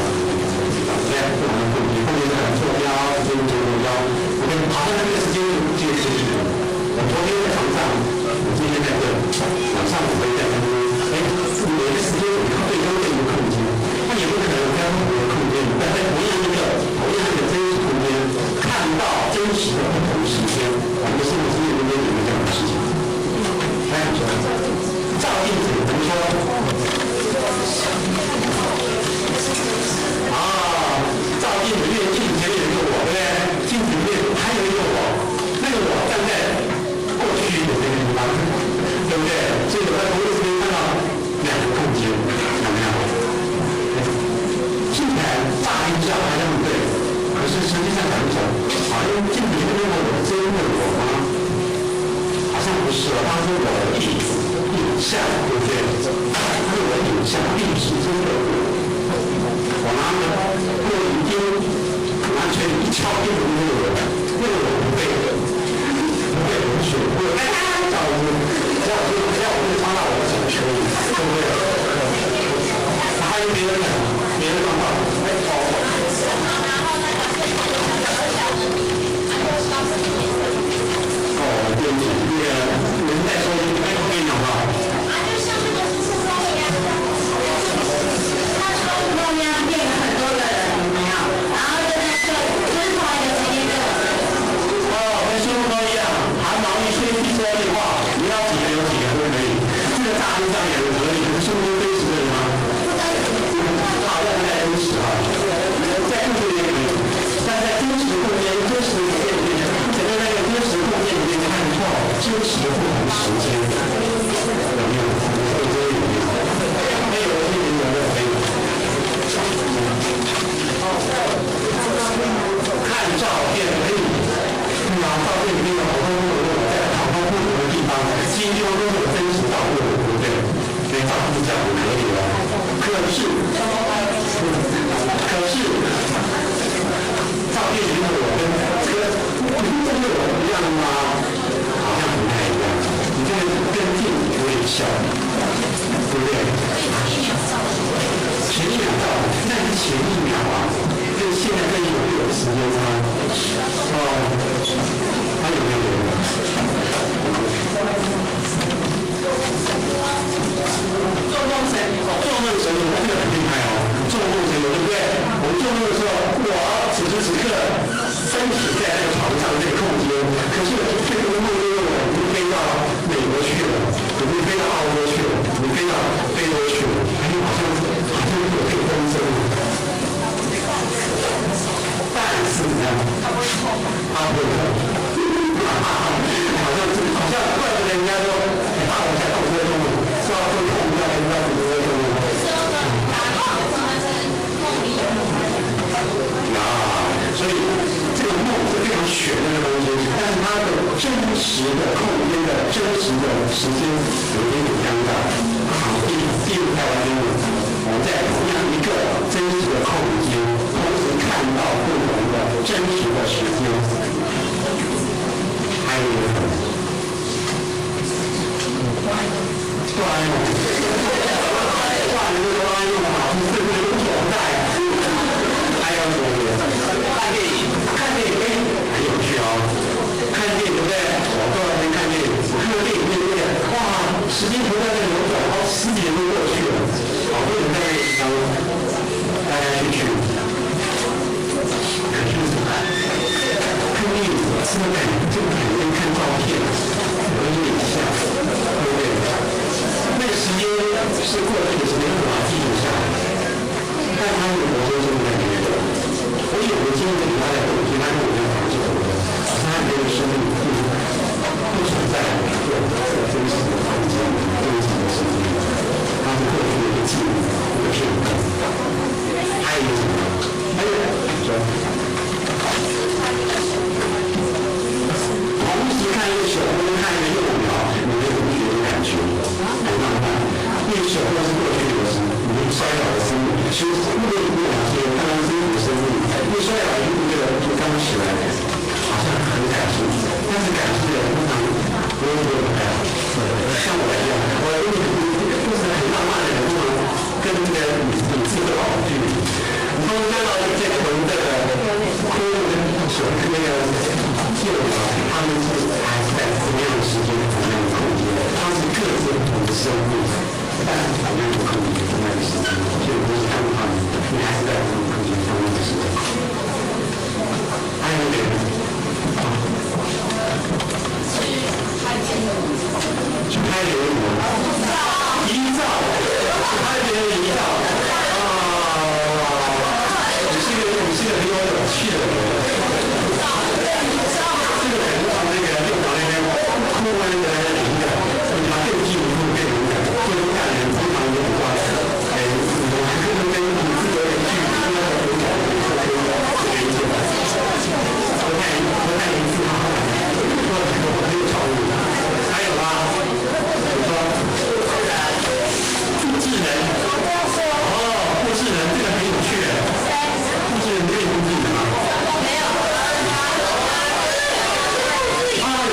对，不同的空间，空间是很坐标，时间坐标。我们好像那个时间就过去了。我昨天在床上，我今天在这，晚上我会在那边。每个时间有一个对标的一个空间，那也不可能有相同的空间，但在同样一个真实空间，看到真实的不同时间，我们的生活经验中间有没有这样的事情？来，照镜子怎么说？照镜子，因为镜子前面有一个我，对不对？镜子里面还有一个我，那个我站在过去的那个地方，对不对？所以我在同一个时间看到两个空间，有没有？听起来乍听之下好像对，可是实际上讲一讲，好像镜子里面的我真的我吗？好像不是了，它是我的影像，对不对？它是我的影像，并不是真的我。我拿着过一丢，完全一敲定的那个我不会文学，不会照顾，只要我会抓到我的手可以，对不对？还有别的方法？对不起，那个人在说，我跟你讲吧。变了很多个人，有没有？然后就是同一个时间段。跟孙悟空一样，汗毛一吹，一说一话，你要几个有几个都可以。这个大陆上也合理，可是孙悟空真实的吗？好像不太真实啊。在故事里可以，但在真实空间、真实的空间里面，整个那个真实空间里面看到真实的不同时间，有没有？没有，没有。看照片可以，照片里面有好多在好多不同的地方，几乎都有真实照过的，对不对？所以照片这样可以了。可是，照片里面的我跟这个我一样吗？好像不太一样。你这个跟镜子有点像，对不对？前一秒照，那是前一秒啊。跟现在跟有没有时间差？他有没有？做梦神，这个很厉害哦。做梦神对不对？我做梦的时候，我此时此刻身体在那个床上那个空间，可是这个梦中的我已经飞到美国去了，已经飞到澳洲去了，已经飞到非洲去了，好像有可以风声。但是呢，他不会，好像怪不得人家说，我才懂这个动物，说要会痛，要人家怎么会动物？所以这个梦是非常玄的东西，但是它的真实的空间的真实的时间有点尴尬。好，第五条完成了，我们在同样一个真实的空间，同时看到不同的真实的时间，还有一个哆啦 A 梦，哆啦 A 梦好像是不是有口袋？还有什么？看电影很有趣哦。看电影对不对？我多少天看电影，我看个电影对不对？哇，时间不断在流转，然后10几年都过去了，好多人在那个地方，大家去。可是看电影是不是就感觉跟看照片有点像，对不对？那个时间是过去的时间，把它记录下来。但他有活生生的感觉，我有的经历他在动，所以他跟我一样是活的，他没有生命不存在，我那个一两天，刚刚是你的生日，你说要一个就刚起来，好像很感性，但是感性的人通常不会说哎呀，像我一样，我就是很浪漫的人，通常跟这个理智会保持距离。你说看到这个我们这个科跟手跟那个旧的，他们是还是在同样的时间、同样的空间，他们是各自不同的生命。但是同样的空间，同样的时间，所以不是看不到你，你还是在同样的空间、同样的时间。还有一点，去拍别人遗照，拍别人遗照啊！你是个很有勇气的人。这个可能从那个六港那边酷温的灵感，他更进一步更勇敢。这种感人通常也很抓人，跟你自个的距离，应该很勇敢，可以理解的。我看一次他做了很多很有创意。还有吗？比如说复制人，复制人这个很有趣的，复制人可以复制人吗？没有。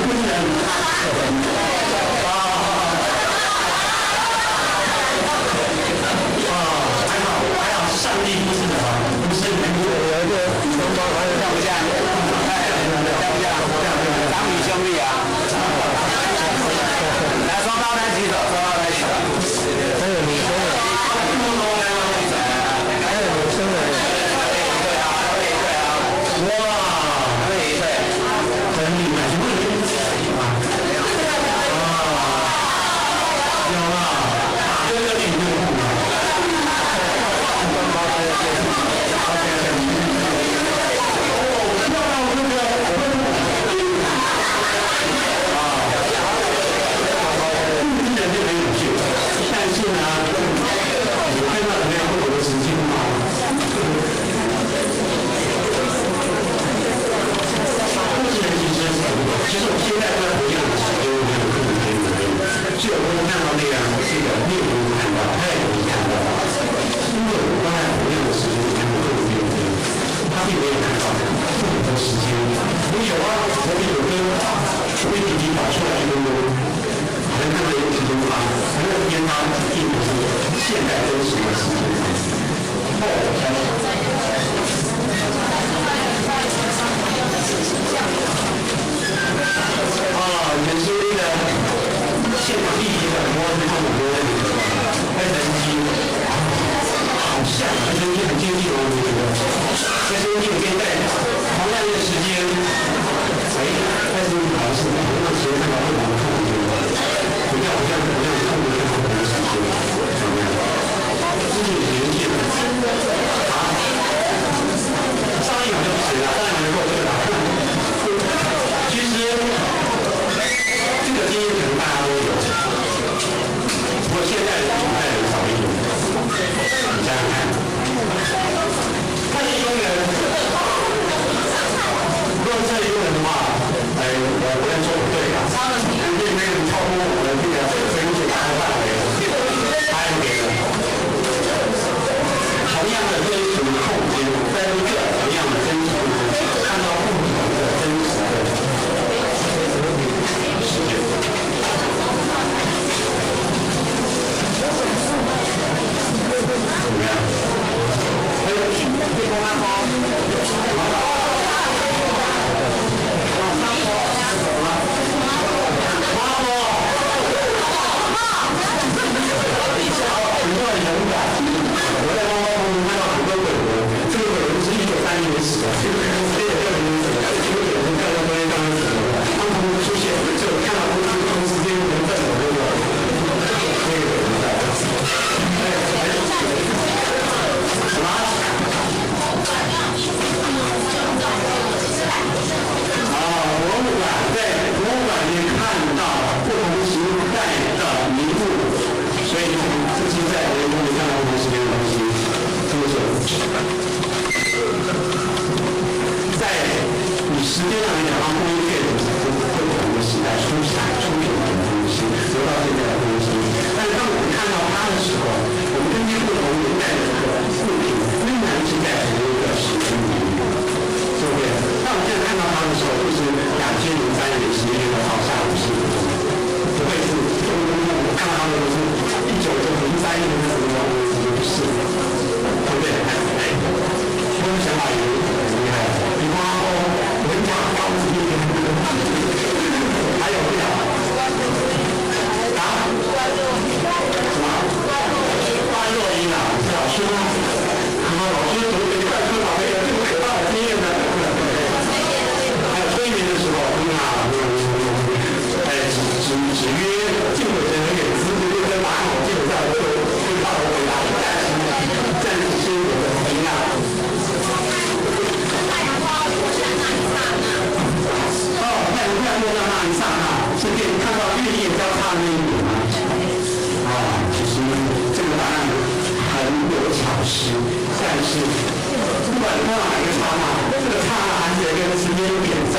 复制人。上帝不是的啊，不是有一个双胞胎像不像？像不像？张宇兄弟啊！来，双胞胎举手，双胞胎举手。还有女生的，还有女生的。哇，还有一对，很厉害，什么人？有啊，这个女的。但是呢，我看到没有我的时间嘛？复制人其实我现在在同样的时间，我有可能可以只有我看到那样这个内容看到，他也没看到，因为我刚才同样的时间看到这个内容，他并没有看到不同的时间。我有啊，我有跟微弟弟跑出来一个好像看到有几种法，那个边它并不是现在真实的时间。也是那个现场立体很多，看很多那个人机，好像人机很接近我觉得，在人机可以在同样的时间，但是好像是同样的时间看到不同的空间，不要好像同样的空间看不同的时间，怎么样？这是连接的啊！上一秒就不行了，上一秒就过去了。其实这个经验可能大家都有，不过现在的状态很少一点。你想想看，看一个人，如果这一个人的话，我不能说不对啊，因为没有超过我的这个分解大的范围，还有别人。同样的这一组空间，在一个同样的真实空间，看到不同的真实的世界。怎么样？还有对公安吗？很多人勇敢，我在汪汪中看到很多鬼魂，这个鬼魂是1930年死的，这个1960年死的，这个鬼魂看到昨天刚刚死的，他们出现就看到同时间人在走那个鬼魂在，什么？博物馆在博物馆里看到不同时代的遗物。所以这是在人工看到不同时间的东西，是不是？在你时间上来讲，它不会变成不同的时代出品的东西，得到现在的东西。但是当我们看到它的时候，我们根据不同年代的这个物品的是不管碰到哪个刹那，这个刹那还是有一个时间点在。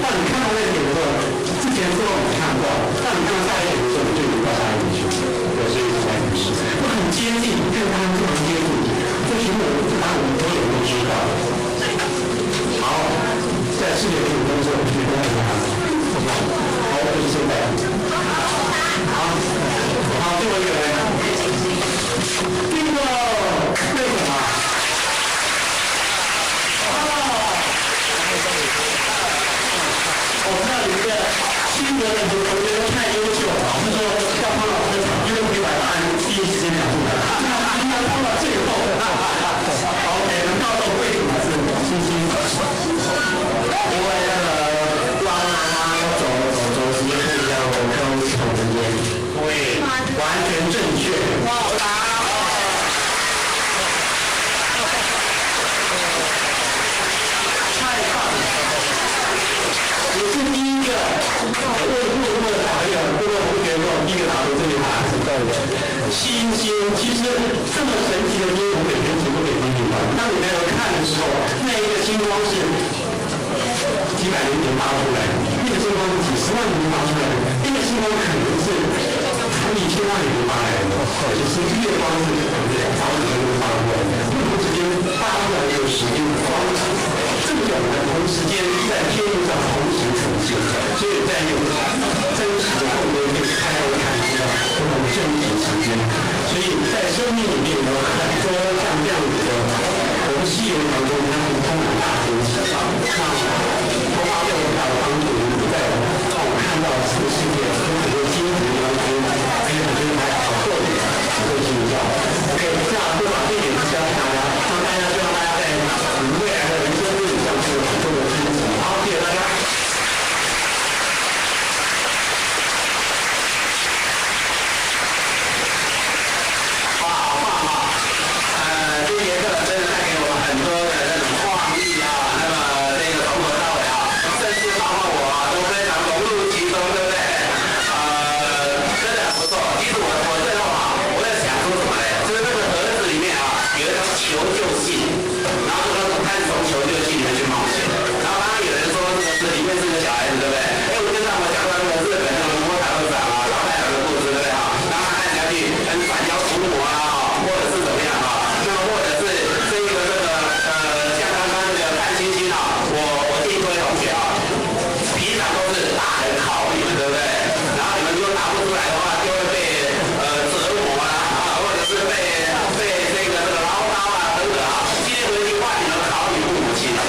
当你看到那个点的时候，之前说没看到，当你看到下一点的时候，你就移到下一点去。所以才不是，我很接近，跟他们非常接近。这题目这答案我们都有都知道。好，在视觉评估中，我们去公布它。好，就是现在。好，最后一个人。bingo， 为什么？我知道有一个新的同学都太优秀了，老师说要帮老师场，因为可以把答案第一时间讲出来。应该放到最后。OK， 能告诉我为什么是星星？因为那个光啊，走时间不一样，我们看不同时间。对，完全正确。你是第一个问的答案，各位同学跟我第一个答出这个答案是对的。星星其实这么神奇的星，我每天只都给你们。当你没有看的时候，那一个星光是几百年前发出来的，那个星光是几十万年发出来的，那个星光可能是1000万年发来的，就是月光是早几年发出来的，不同时间发出来的时间光长。这种的同时间在天幕上同时出现，所以在有真实的后面可以开头看出来不同真实时间。所以在生命里面有很多像这样子的，我们稀有当中它是充满大惊喜。那头发对我们大的帮助，在让我看到这个世界有很多精彩的东西，还有很多还好做的，会心一笑。OK， 这样就把这一点教给大家，让大家希望大家在未来的人生路上是有很多的惊喜。好，谢谢大家。哇，好棒啊！这节课真的带给我们很多的那种创意啊，那么这个从头到尾啊，甚至包括我都非常融入其中，对不对？真的很不错。其实我最后啊，我在想说什么嘞？就是那个盒子里面啊，有一张求救信，然后开始从求救信里面去冒险。然后刚刚有人说这里面是个小孩子，对不对？我就让我想到那个日本那个摸塔科长啊、老太阳的故事，对不对啊？然后他看起来去跟反妖伏魔啊，或者是怎么样啊？那么或者是这个像刚刚那个看星星啊，我这一堆同学啊，平常都是大人考你们，对不对？然后你们如果答不出来的话，就会被折磨啊，或者是被这个唠叨啊等等啊。今天回去换你们考你父母亲啊，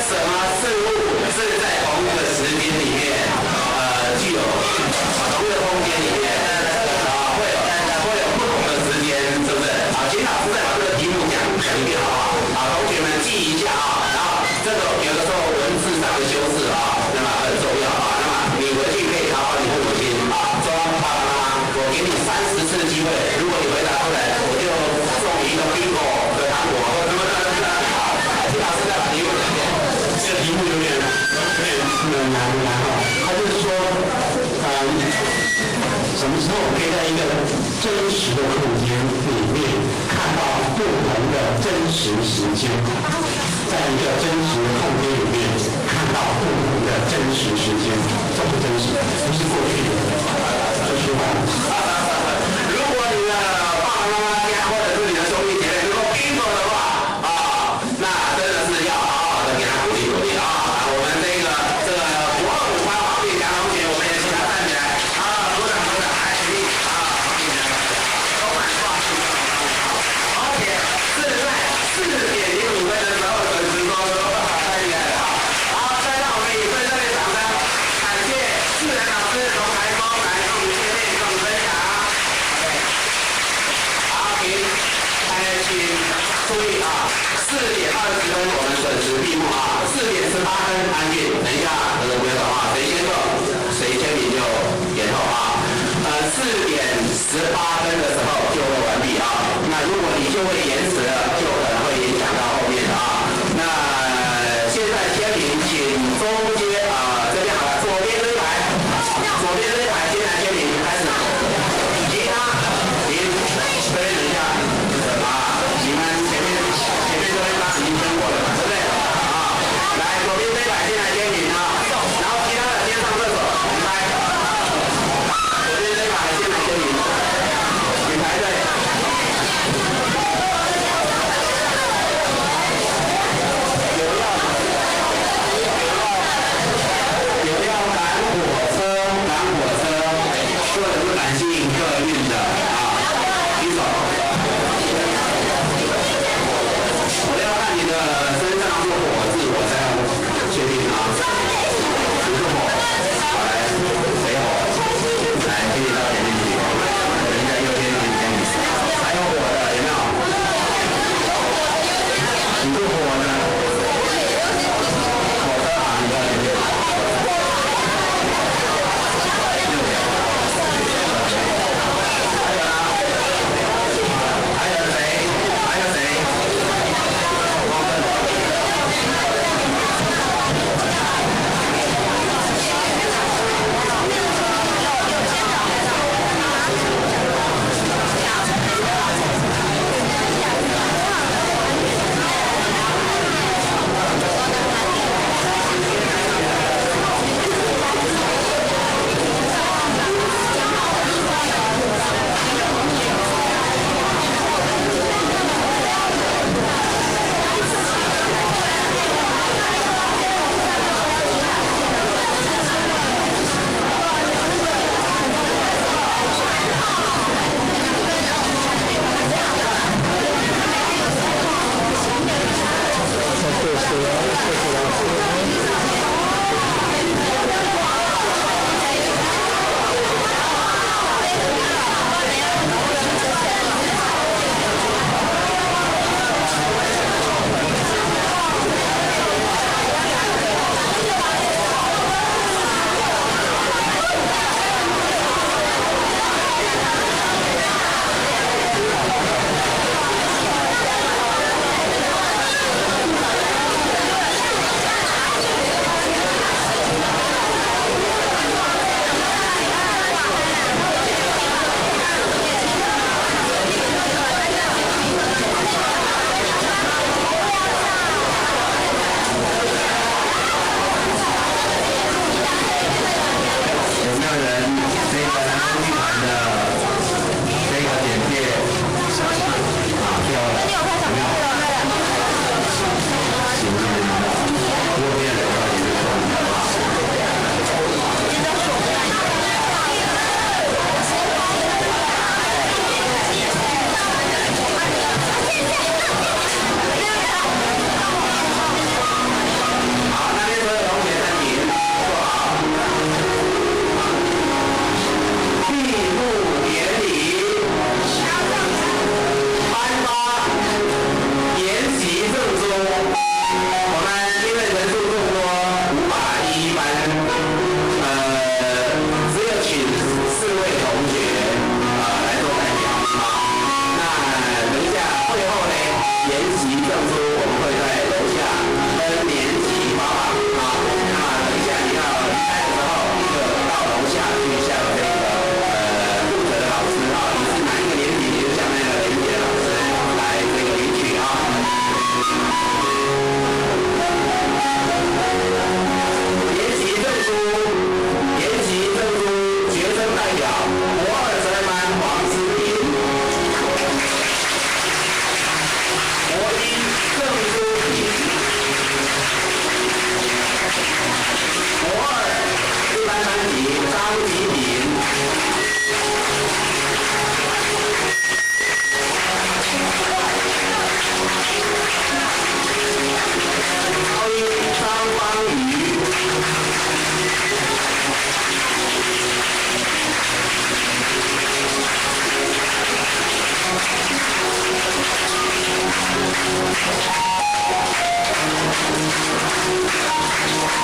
什么事物是在同一个时间里面具有同一个空间里面会有不同的时间，是不是？请老师再把这个题目讲一遍好不好？同学们记一下啊。然后这个有的时候文字上的修饰啊，那么很重要啊。那么你回去可以考考你父母亲啊，说爸爸妈妈，我给你30次机会，如果你回答出来，我就送你一个 bingo 的糖果，什么的。请老师再把题目讲一遍。这个题目有点难啊。他就是说，什么时候我可以在一个真实的空间里面看到不同的真实时间，在一个真实的空间里面看到不同的真实时间，这不真实，不是过去的，这是未来。如果你的爸爸妈妈家或者是你的兄弟姐妹如果 bingo 的话啊，那真的是要好好的给他鼓励鼓励啊！我们这个525班黄碧霞同学，我们也请他站起来啊！鼓掌鼓掌，来起立啊！都蛮壮气的，而且是在4:05的时候准时说太厉害了啊！好，再让我们以最热烈掌声感谢自然老师从台中来跟我们见面，跟我们分享。好，请注意啊！4:20我们准时闭幕啊！4:18安静。等一下，不要讲话，谁先做，谁签名就延后啊。4:18的时候就会完毕啊。那如果你就会延迟了，就可能会影响到后面的啊。那现在签名，请中间这边好了，左边这一排，先来签名，开始。其他，请等一下啊，你们。你过火的，火的啊，你看。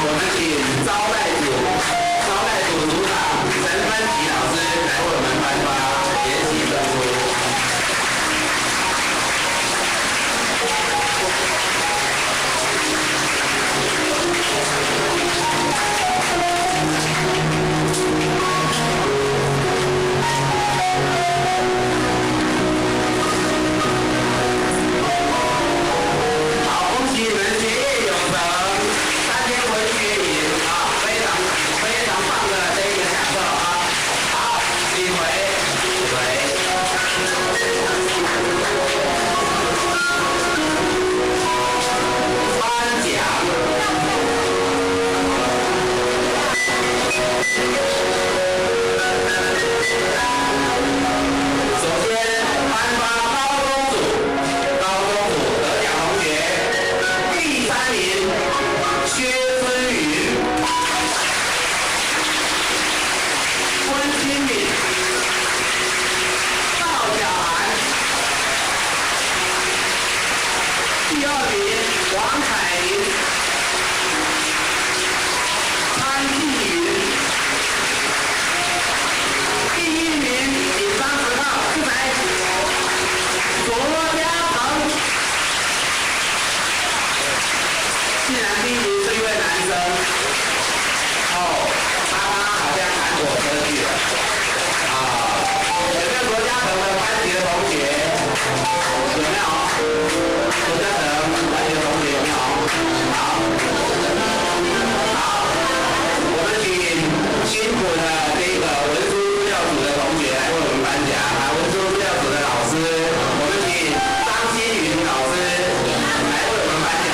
我们请招待组组长陈芬琪老师来为我们颁发研习证书。好，恭喜你们学业有成，3天回学营啊，非常棒的这一个享受啊！好，请回。颁奖。首先颁发高中组得奖同学，第3名薛春雨、温馨敏、赵小涵，第2名王凯琳、潘继宇，第1名紧张10号是谁？卓嘉鹏。竟然第1名是一位男生。哦，他好像韩国歌剧了。啊，有没有卓嘉鹏的班级的同学？有没有？卓嘉鹏班级的同学有没有？好，我们请辛苦的这个文书资料组的同学来为我们颁奖啊！文书资料组的老师，我们请张馨云老师来为我们颁奖。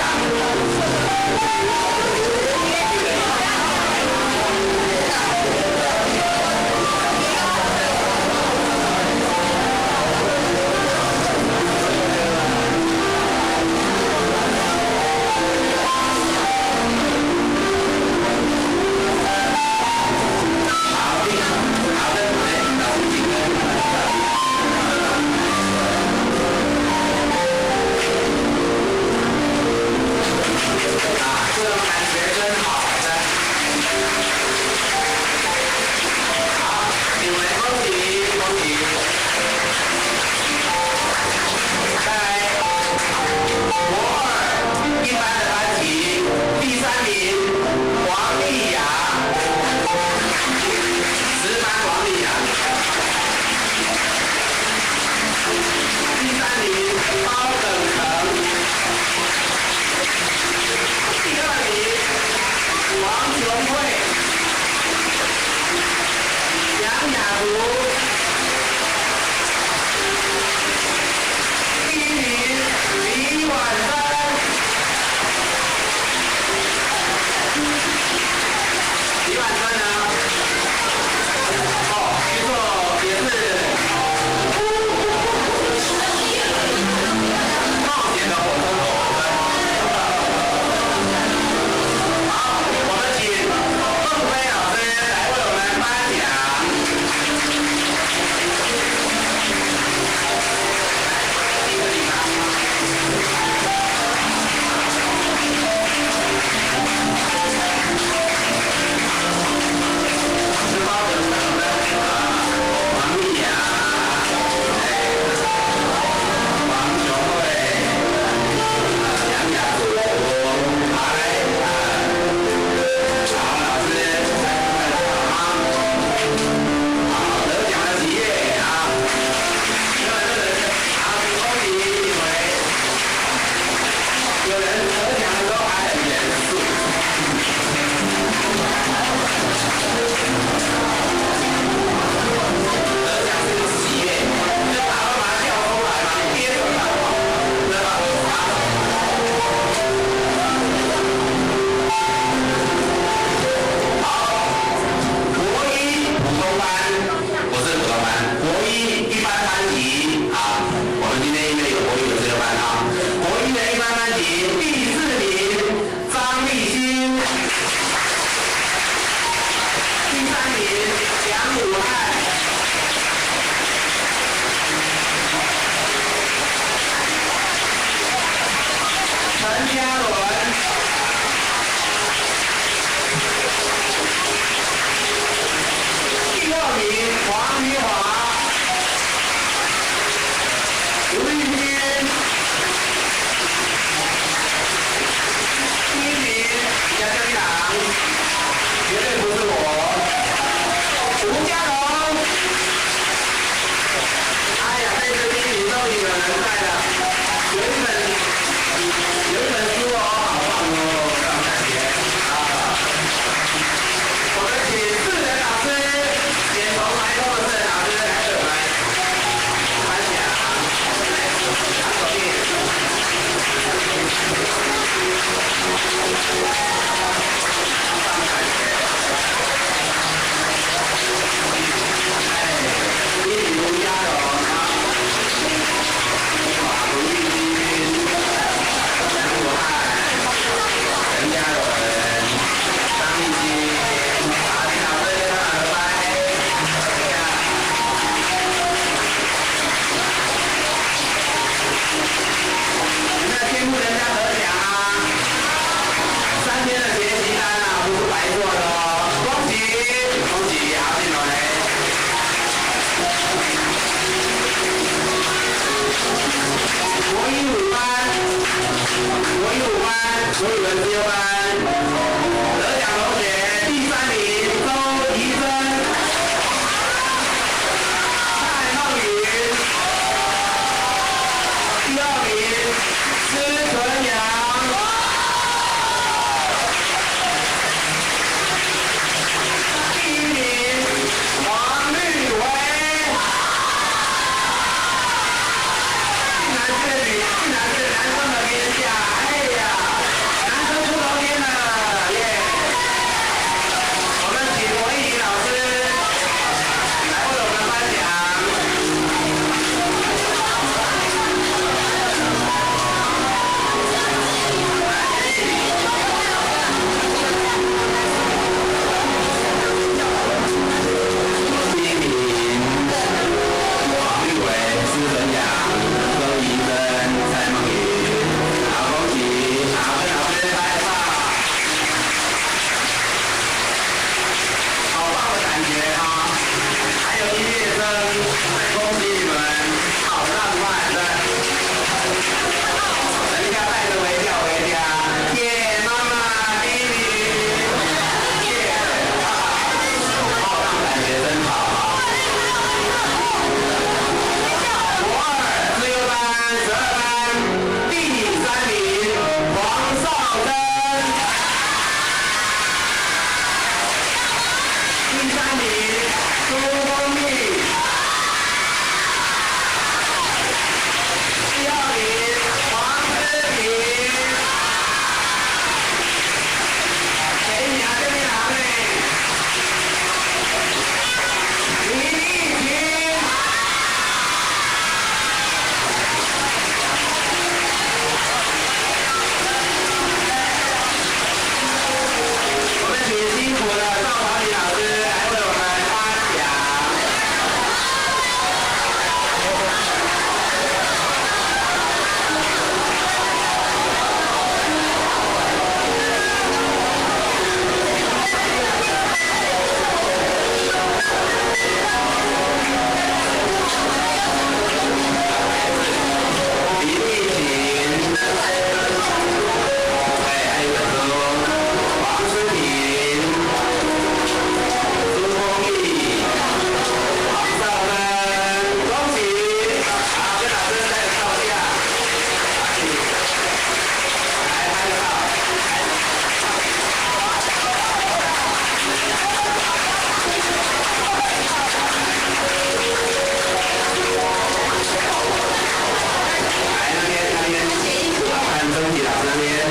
我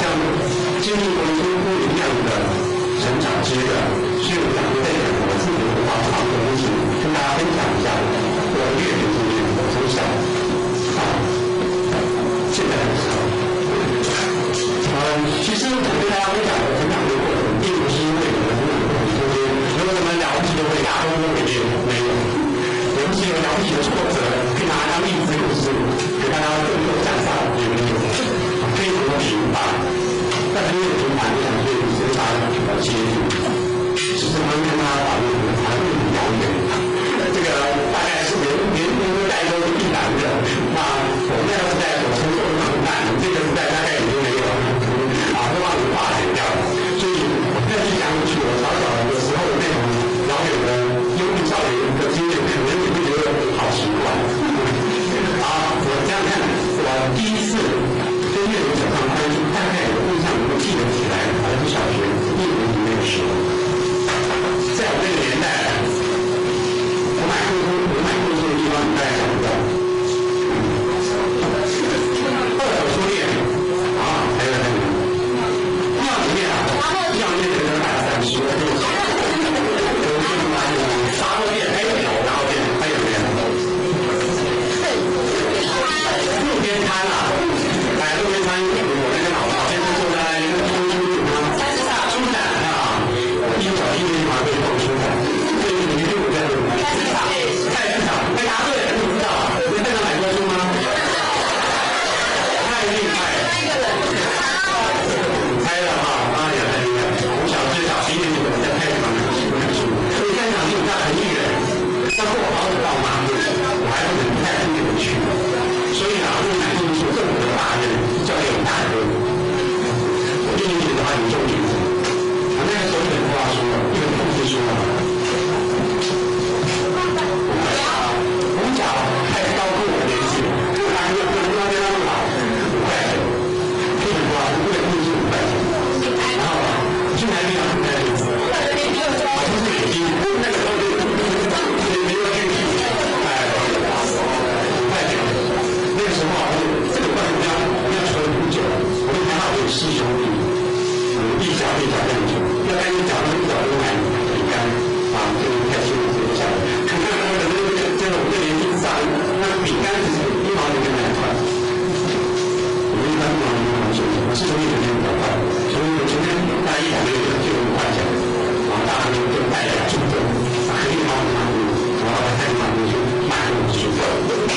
像经历过几乎一样的成长阶段，所以我想在这里我自己的话长的东西跟大家分享一下我阅读经验，从小到现在的时候。其实我跟大家分享的成长的过程，并不是因为我的成长过程中间有什么了不起的伟大丰功伟业，没有。有一些了不起的挫折，可以拿来当励志故事，给大家更多赞赏，也没有。非常的平凡，但是越平凡，我想对你身上比较接近，只是方跟大家讨论还会很遥远。这个大概是连都带都是必然的。那我们那个时代所承受的苦难，这个时代大概已经没有了，都把你化解掉了。所以我再去想起我小小的时候的那种遥远的忧郁少年的经验，可能你会觉得好奇怪。我这样看，我第一次跟阅读者上关系，大概有印象能够记得起来，好像是小学1年级那个时候。在我那个年代，我买故事的地方，你大概想不到。二手书店还有那个庙里面庙里面可能买了30个东西。沙漏店还有没有？然后店还有没有？路边摊啊，路边摊，我那个老先生坐在那个书展啊，一小一年嘛被碰书展，所以你就在菜市场，哎，答对了，你知道啊？你在那买过书吗？太厉害了，猜了哈，太厉害！我小学1年级我在菜市场买书，所以菜市场离我家很远，要过好几道马路，我还不能太轻易的去。所以如果买书是政府的大任，交给我们大哥。我1年级的话，你重点。那个时候一本话书，一本通知书啊，我们讲还高过我年纪，大概不能那么老，5块钱，一本话书，一本通知书5块钱。然后去哪里啊？去哪里？好像是北京，那个时候就没有具体，5块钱。那个时候这个关系要存很久，我们还好有师兄弟，一脚这样久，要干一脚都买饼干这个太辛苦了，不晓得。看看我的这个我们的年纪上，那饼干是1毛钱买1块，我们一般1毛钱1毛钱，我是从1毛钱比较快，所以我前天大1两个月就5块钱，大哥就带来助阵，可以帮我们然后再带上去买很多书，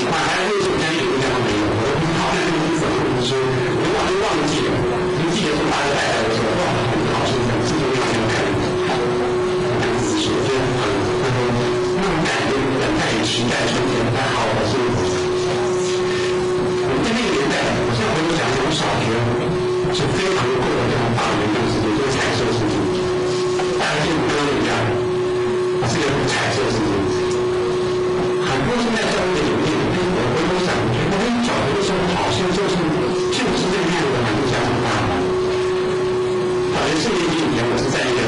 买来的时候家里有这样没有，我都不知道那个是什么书，我晚就忘记了。你记得从大哥带来的时候，哇，很好书，自己没有看，看自己我觉得那种感觉，等待与期待春天，太好的是。我们在那个年代，我现在回头讲，我们小学是非常过得非常棒的一段时间，就是彩色事情，大家跟我们一样，这个彩色事情。很多现在教育的理念，我回头想，觉得小学的时候好像就是这样的环境下长大的。小学4年级以前，我是在一个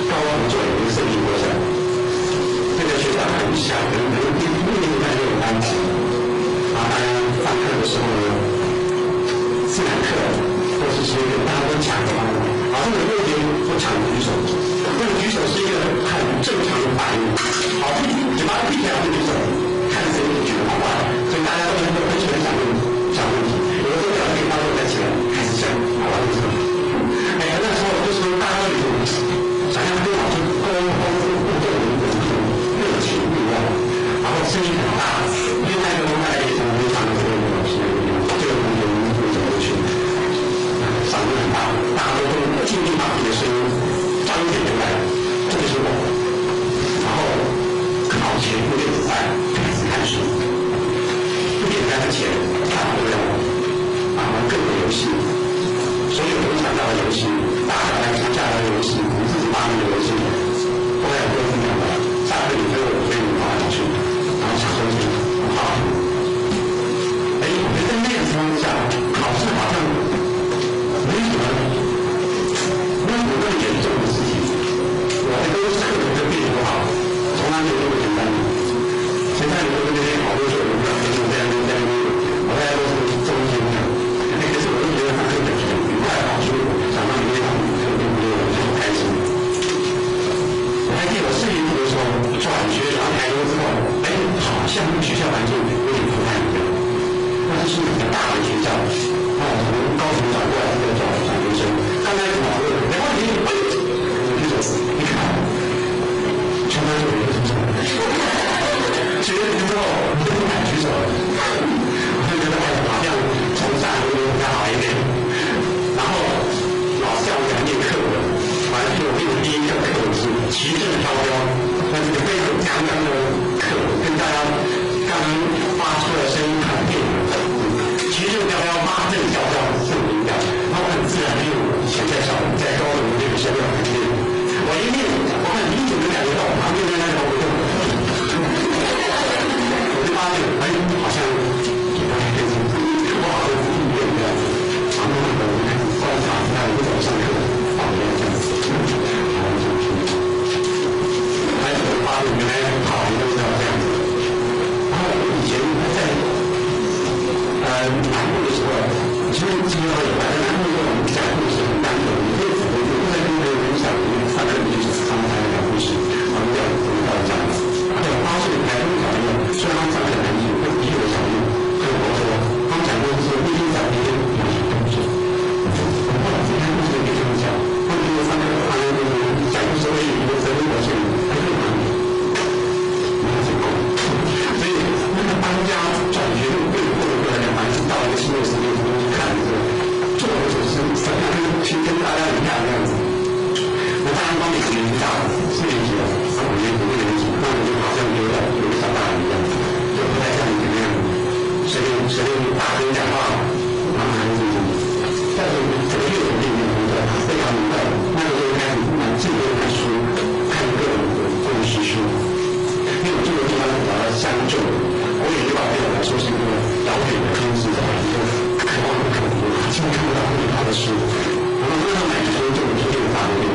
高雄左营的圣经国小，这个学校很小，可能1年级才6个班级。大家上课的时候呢，自然课或是说大家都抢着帮忙，这个右边不抢举手，这个举手是一个很正常的反应，嘴巴闭起来不举手，看谁举得快，所以大家都很喜欢想问题，有的时候2点到6再起来开始想，完了之后，那时候就是大家有想要跟老师沟通互动的一种热情不一样，然后声音很大，因为那个大概也是我们上的这个老师这个同学会走过去，嗓子很大，大家都尽力把自己的声音张一点出来，这就是我。然后考前6点半开始看书，6点半之前大家都要各个游戏，所有我想到的游戏，大家来参加的游戏，我们自己发明的游戏，都要各自样的。下课以后我们跑上去，然后抢东西，很好。我觉得在那个情况下，考试好像没什么那么严重的事情。我的都是课程就变得不好，从来没有那么简单的。现在你说这些好多时候我们这样，我大家都是中心的。可是我就觉得上课本身愉快好，所以我大4年级了，5年级、6年级，那我就好像有个小大人一样，就不太像以前那样随便大声讲话，然后还是但是整个6年级的他非常明白，那个时候开始蛮自由看书，看各种故事书，因为我住的地方比较乡镇，我也就把对我来说是一个遥远的天使，一个开放的可能，几乎看不到会好的书。然后那时候买书就有这个大的店，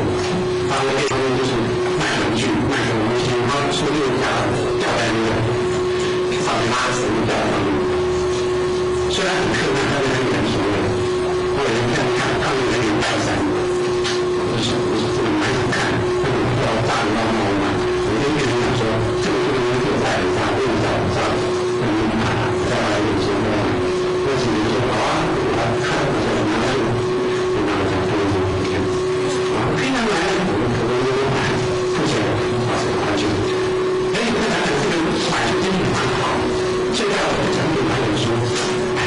大的店就是卖文具、卖什么东西，然后书就掉在那个上面拉绳掉在上面，虽然很困难，但是很有所谓。我有人看他们人员带伞，我是这个蛮想看，那种要大人要猫嘛，我就跟人讲说，这个就带着他，不用找不用买，再来有时候那几年说好啊，我来看，我说拿去，就拿着这个东西，啊，非常来的，我们可能都买，付钱花钱花去，哎，我看这个买书经历蛮好，现在我讲给买本书，哎，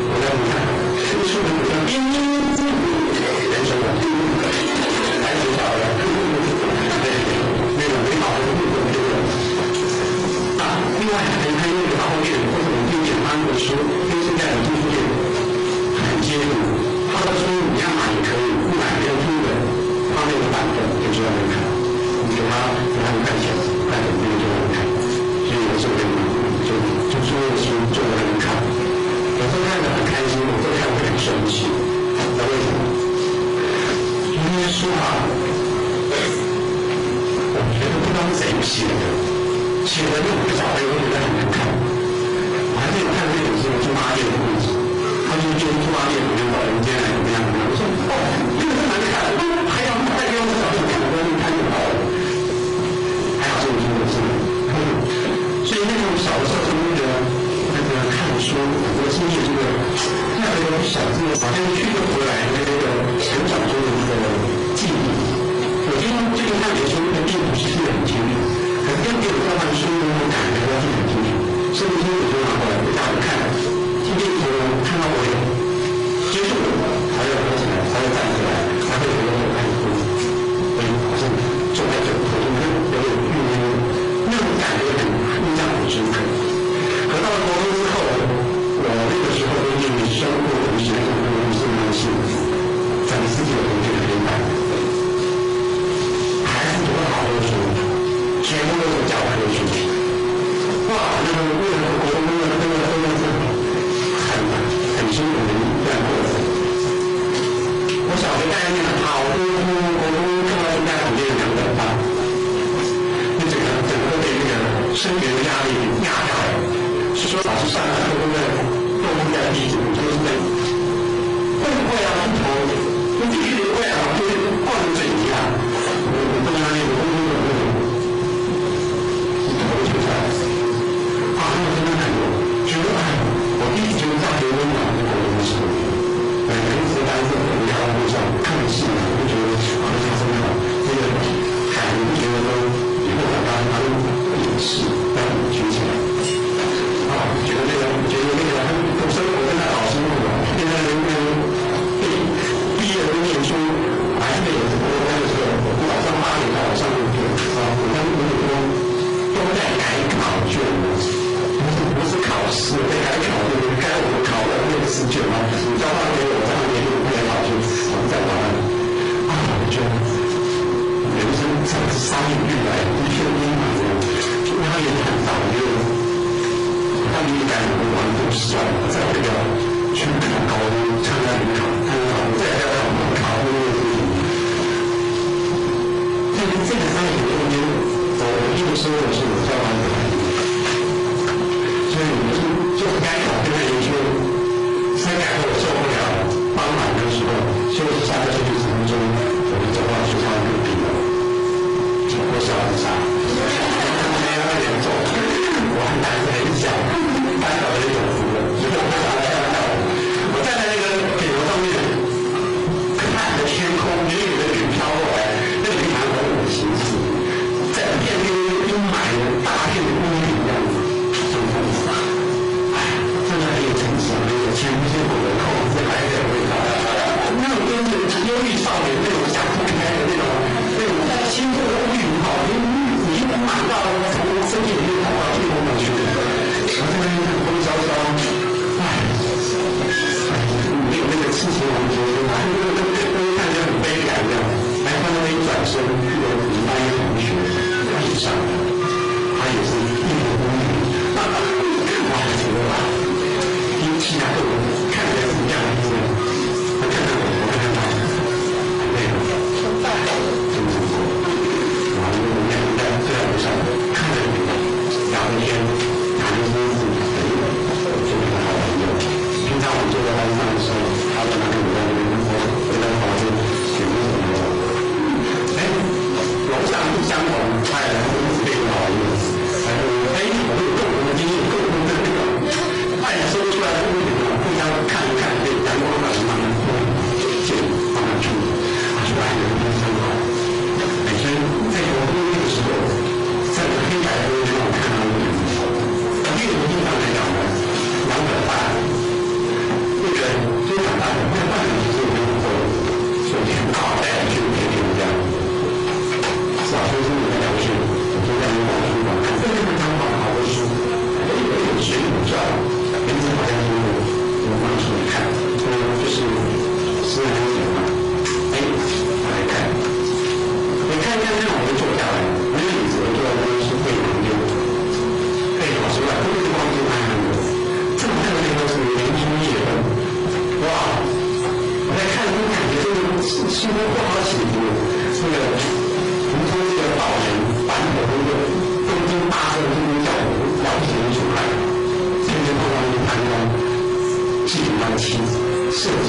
我来你看，这个书能不能人生的，来学校的，对，那种美好的路途这个。另外还有一个大后院，或者我们就简单的书，跟现在的图书店很接近。他的书你要买也可以，不买没有租的，他那个版本就知道能看。你给他5块钱，5块钱那个就能看。所以有时候就租的书就能看。有时候看得很开心，有时候看得很生气。那为什么？因为书啊，我觉得不知道是谁写的。写的那种小朋友觉得很难看，我还没有看那本书《猪八戒的故事》，他就是猪八戒怎么样到人间来怎么样。我说哦，这个是难看，还要带给我们小朋友看，我说你看就好了。还好这本书的是，所以那种小的时候那个看书，我经历这个那个小字好像去不回来的那个成长中的一个记忆。我今天最近看的书的并不是很清楚。可是要给我交换书的那种感觉，我记得很清楚。甚至我就拿过来给大家看，今天看到我有接受我，才有合起来，才会站起来，才会有我看书。所以好像坐在这里，有那种感觉很印象很深刻。可到了国中之后，我那个时候因为生物同学跟生物系，整个世界的同学很明白，还是读了好多书。全部都是教科书，哇！那个为了国中的真的是很辛苦的一段过程。我小学大概念了好多书，国中课外书大概念了2本半，那整个被那个升学的压力压下来，是说老师上课都在第一组，都是在会不会啊？你必须得会啊，就是灌着嘴一样。我不能让那个我第一次觉得大学温暖的国中的时候，每一次单身回家路上看戏，我就觉得好像真好。这个海，你不觉得说以后长大他都有事让你学起来？觉得那个生活跟他老师不同，现在人毕业都念书，还是有很多那个时候我早上8点到晚上6点我们都在改考卷。不是考试，被改考卷，该我们考的那个试卷吗？你交换给我，然后给我改考卷，我们再答案。我觉得人生像是山雨欲来，一片阴霾这样，压力很大。我觉得当你改很多完都失败了，再回到去考高中，参加联考，再要考那个事情。这个山雨中间，我一直说的是我交换的。所以就该考这个研究，才改后我受不了。傍晚的时候，休息下课去程中，我就走到学校隔壁了。我小很傻，没有点重，我还胆子很小，胆小的有福了。结果我下来要跳舞，我站在那个顶楼上面，看着天空，远远的云飘过来，那个云蛮和我的形式，在片片阴霾的大片的乌云一样。真的很有层次，很有前不见过的控制还有味道，那种跟着忧郁少年那种想不开的那种心腹的新闻不好写的那个，我们说这个导人版本的一个东京大社的这种叫了不起的出来，天天碰到一个盘中记住他的妻子设计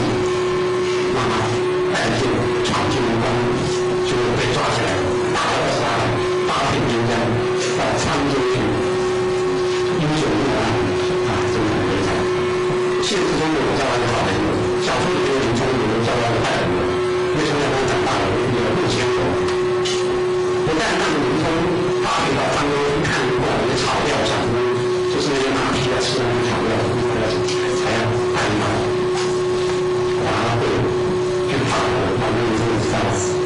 妈妈带进闯进门关，就被抓起来打到28人，8天边疆到沧州去，英雄遇难啊，真的很悲惨。现实中有叫他的好朋友，小说里面林冲有叫他的坏朋友，为什么让他长大了有陆千友？不但让林冲发配到沧州去看过来的草料小屋，就是那些马匹啊吃的那个草料，才要带他把他会去法国，把那个真的是要死。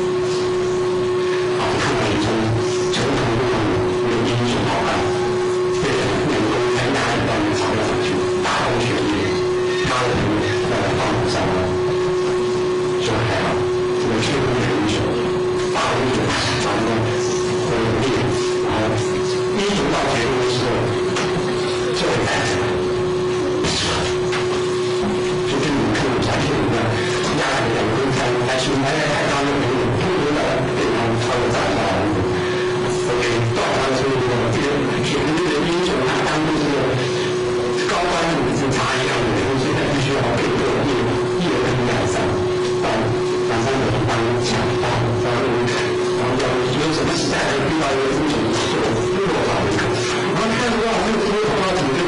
好，看到林冲穷途末路，有英雄好汉，对两个公才押引到那个草料上去，大公权力。他的朋友在放上了，说还好，这个确实很英雄，大英雄找一个努力，然后英雄到结束的时候就会站起来，就跟你们看武侠片一样，压着两个才去抬高那个人，突然的被他们超越战下来，OK， 到他说这个铁的这个英雄，他当初是高官是茶一样的人，现在必须要被迫一人两三，到两三个当强盗，然后要有什么时代遇到一个英雄就落到一个，然后看到这个今天碰到几个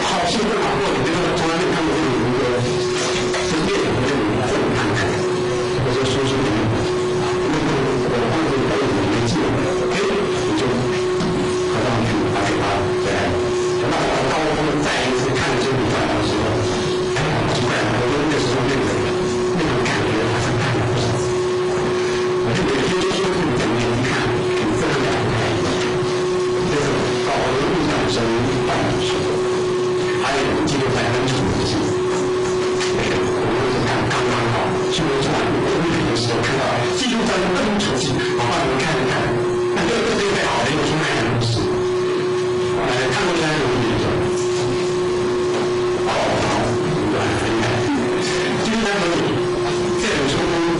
好兴奋好过，你这个从来没看过这种一个是烈火的这种震撼感，或者说是我放这个我没记了，哎，你就合上去拿给他，对。等到我高峰再一次看这部电影的时候，哎，好奇怪，我觉得那时候那种感觉好像看了不少次。我就每天就是整天一看，跟这两个不太一样。这是高峰的印象深半时候，还有我们记录在很久之前，那个我们是看刚刚好，新闻出来有公平的时候，看到记录在更熟悉，我帮你们看一看。那这个最好的有出来的故事。看过这样有一种，就是那个这本书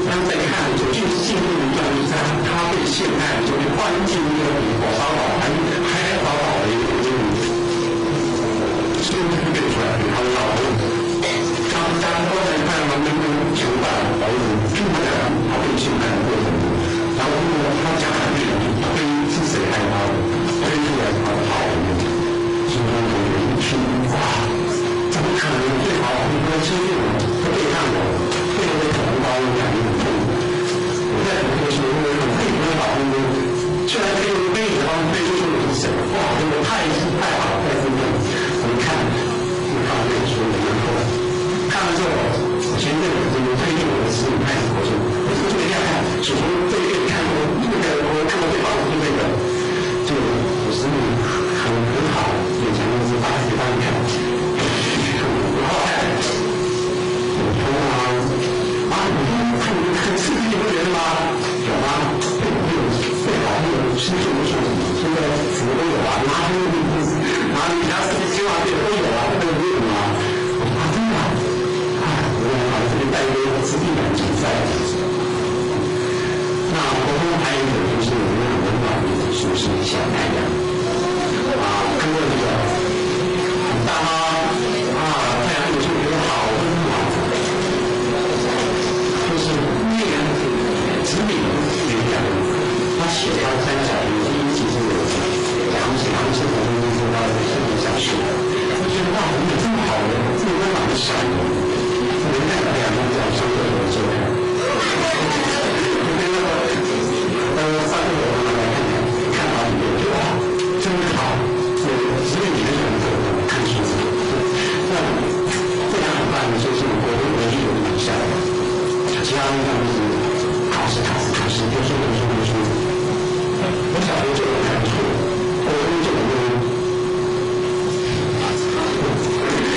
当在看的时候，就是进入一段，就是他被陷害，就被关进一个比火烧岛还要烧岛的一个书被出来，他们老他们家都在看嘛，那个囚犯儿子听不了他被陷害的过程，然后他讲的内容，他被是谁害他的，推出来他的好人。新疆同学一听，哇，怎么可能？最好你不能欺负我，他背叛我，背后被捅一刀，我感觉很痛。我在读的时候，我很佩服那老公公，居然可以用背着他们背出去是谁？哇，真的太好了，太兴奋了！我一看，就看这个书里面后来，看了之后，我前阵子就推荐我的子女开始国书，我说这个要看，首先这一遍看过，我看过最好的是那个，就我子女很好。眼前的是把给大家看，然后看，我说啊，你很刺激，你不觉得吗？有吗？最好的新旧的书，现在什么都有啊，哪里家新华店都有啊，这个没有吗？我说啊，真的啊，我把这里带一个资历感比赛。那国中还有一本就是我们很温暖的一本书是《小太阳》。看过那个大妈太阳有时候觉得好温暖，就是那个子女有两个，他写他的三小节，第一集是杨氏和那个他的生活小事，我觉得哇，怎么有这么好的这么温暖的小人，能带两个这样相对的周刊，上课我们来看到里面就哇，真好。因为你是很懂得看书，那这样很办的就是我们唯一有的比赛，其他地方就是考试，读书。我小时候就能看书，我就能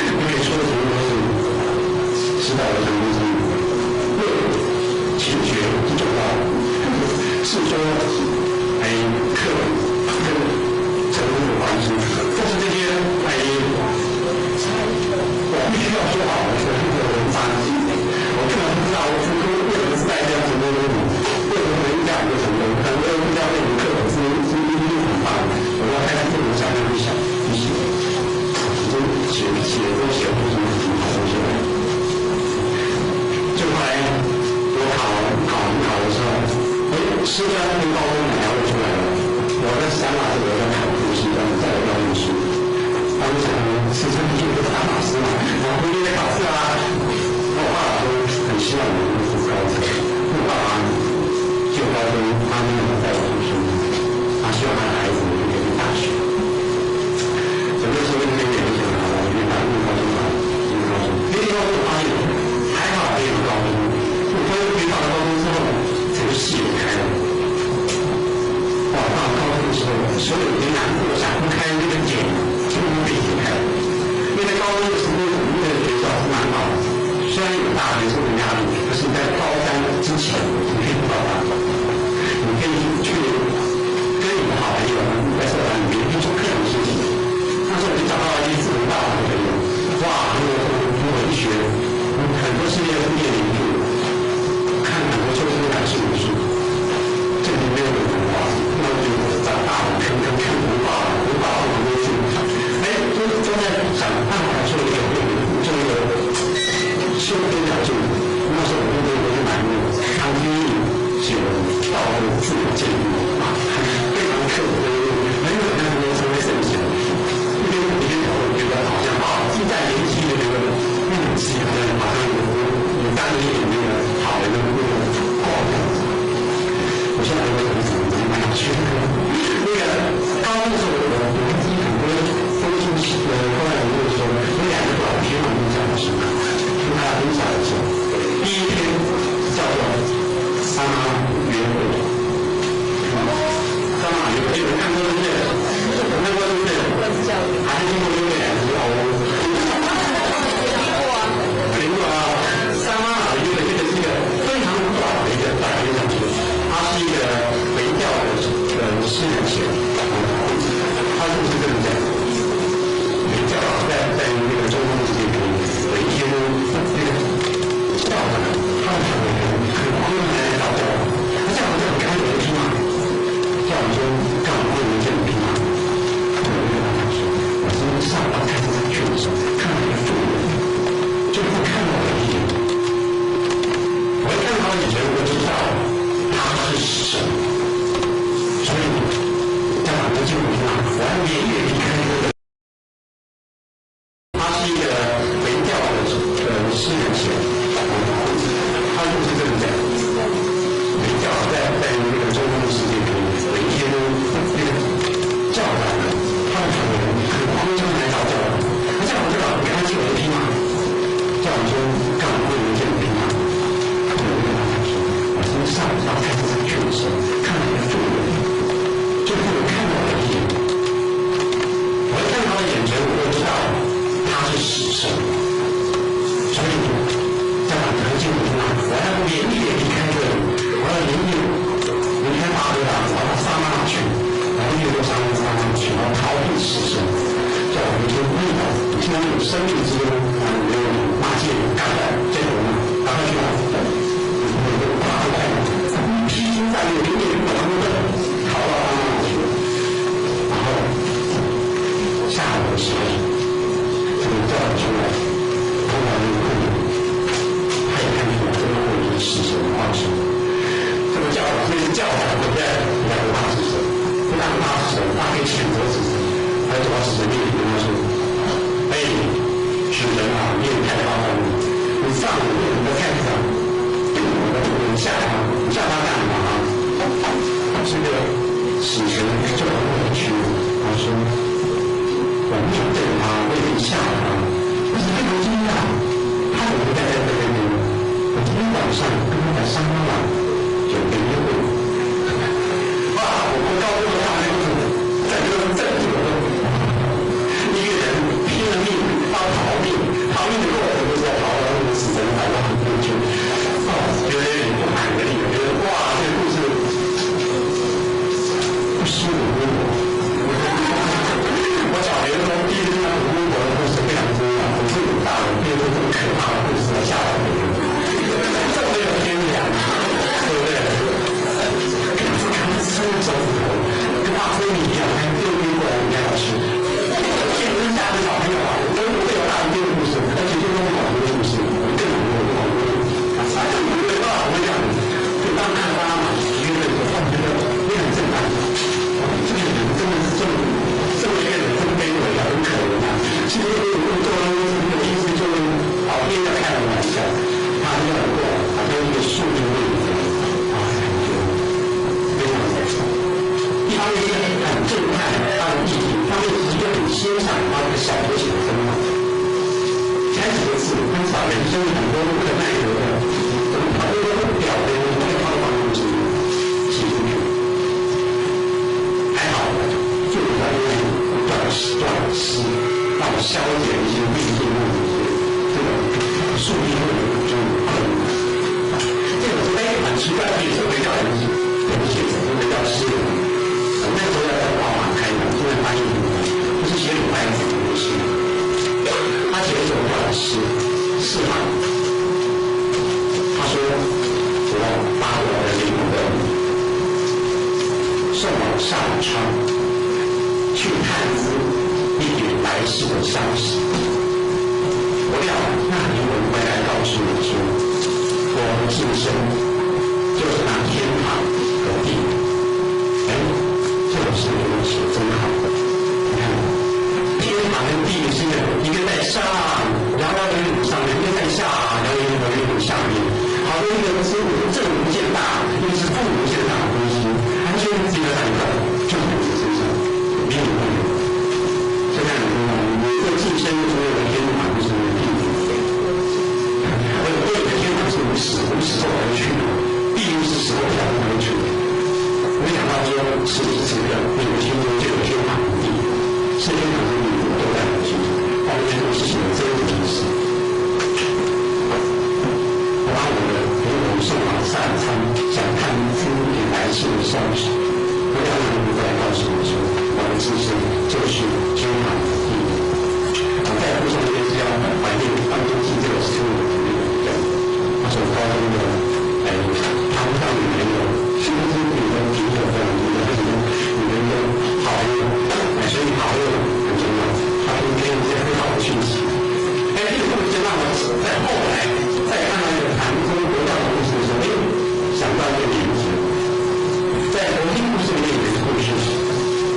因为说的什么东西，时代的什么东西，情学是重要的，是说课本跟成功有关系。但是这些我必须要说好的是这个文章，我根本不知道我为什么是带这样子的师专跟高中两条路出来了，我在三马这个在考复习，再来要念书。他们想师专毕竟是大法师嘛，然后回去得考试啊。那我爸爸说很希望我能读高中，我爸爸就高中他没有带我读书，他希望他的孩子能够读大学。整个社会这边也想好了，因为他入高中嘛，进高中，因为高中发现还好没有高中，我高中没到了高中之后，整个视野开了。哇，到高中的时候，所有的难过想不开那个茧全部被解开了。因为在高中的时候，我们的学校是蛮好的，虽然有大学生的压力，可是你在高三之前，你可以不到大，你可以去跟你的好朋友在社团里面去做各种事情。那时候我就找到了一些志同道合的朋友，哇，读文学，很多世界的电影剧，看很多秋生感兴趣的书，这里没有文化，那我就长大了，看文化了，文化到旁边去，哎，都在想办法做一个修边条件。那时候我对我就买那个康熙写的道德自我建立啊，非常刻苦的，很有那时候成为圣贤。一边讨论，觉得好像近在年轻的这个气氛，好像有带着一点那个好的那个光亮。我现在我怎么蛮想学那个高中的时候，我记很多风信后来我就说有两个老师让我印象很深刻，跟大家分享一下。第一篇叫做三妈约会。三妈约会，你们看过对不对？看过对不对？还是听过对不对？听过啊！三妈约会这个是一个非常古老的一个短篇小说，它是一个回调的诗人写的。他故事这么讲，回调在那个中东世界里面，有一天那个教长，他很荒谬来找教长，他教长就很开我的匹马，教长说干嘛不能见你匹马？我就跟他说，我今天上午开车去的时候，看到一个妇人，就会看到我的眼，我一看到他眼前，我就知道他是神，所以教长就进入匹马，我要连夜离开这个。他是一个回调的诗人写的，他故事这么讲，回调在那个中东的世界里面，有一天那个教长他的朋友很慌张来找教长，那教长就找给他借我的匹马，教长说干嘛不能借你匹马？我就跟他说，我今天上午到菜市场去的时候，看到一个妇人，这妇人看到我的眼，我一看他的眼神，我就知道他是死神，所以教长可能进入匹马，我要连夜离开这里，我要连夜离开巴格达，我要到撒马尔去，然后越过撒马尔去，然后逃避死神。教长就说：“你既然有生命之恩，没有马戒，赶快这种赶快去吧。”我就快快披荆斩棘，连夜往他们逃到撒马尔去，然后下午的时候，这个教长出来，碰到那个妇人，他也看出来这个妇人是死神的化身。这个教长对不对？不但不怕死神，不但不怕死神，他可以谴责死神。他就把死神面前跟他说：“哎，死神啊，你也太夸张了！你上午为什么在菜市场对我的妇人下他？你下他干嘛啊？”这个死神就很委屈，他说：“我面对他，我也吓他，但是非常惊讶，他怎么会在这边呢？我今天晚上跟他在沙发上有个约会。”哇！我们高中的大学生在这个政治一个人拼了命到逃命的过程就是要逃到那个死神来到很久，觉得有点不寒的力，觉得哇，这个故事不输我微博。我小学的时候第一次看微博的故事非常重要，总是有大人编出这么可怕的故事来吓唬别人，这么有天良。震撼他的议题，他会直接很欣赏他的小说写的很好。前几个字很少人生很多不可奈何的，怎么他都表的在他的方式写出去。还好就他因为短诗让我消解一些内心的这个树立论就这个很奇怪，比如说回教人写回教诗人，我那时候要在宝马开的，现在发现不是写鲁班子的诗，他写了一首短诗4行，他说我把我的灵魂送往上苍，去探知一点来世的消息。不料那灵魂回来告诉我说，我的自身就是那天堂和地狱。这种诗给我写真好。你看，天堂跟地狱是一个在上，遥遥远远上面，一个在下，遥遥远远下面。好多一个是正无限大，一个是负无限大的东西，完全是一个在就在你身上，没有问题。这样你这寄生所有的天堂就是地狱。我有的天堂是无时候而去的，地狱是时候才而去的。没想到说是不是这个没有听说就有天堂和地狱，是天堂和地狱都在我心中，但是这个事情真的挺事。我把我的灵魂送往上苍，想探知点来世的消息。不料那灵魂来告诉我说，我的自身就是天堂和地狱。我在附送这边是要怀念当中记这个书的那个人，他说高中的谈不上女朋友，是不是女的挺有的，女的好友，所以好友很重要。他说给我一些很好的讯息。这个故事让我在后来再看到这个谈中国教的故事的时候，想到一个名字，在佛经故事里面有一个故事，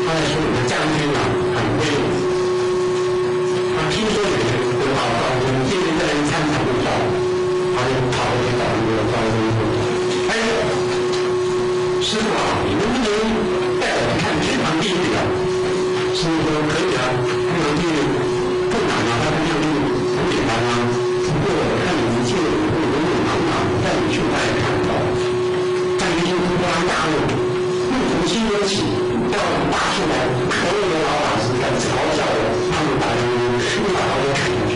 他在说有个将军啊很威武，他听说有一个得到高中，天天在那参禅悟道，他就跑过去找那个高中说：“哎，师傅啊，你能不能带我去看天堂地狱啊？”师傅说：“可以啊，天堂地狱不难啊，它天堂地狱很简单啊。不过我看你一切有茫茫，带你去我也看不到。”将军突然大怒，怒从心而起，要大出来，可恶的老法师在嘲笑我，他们大人你把我砍下去。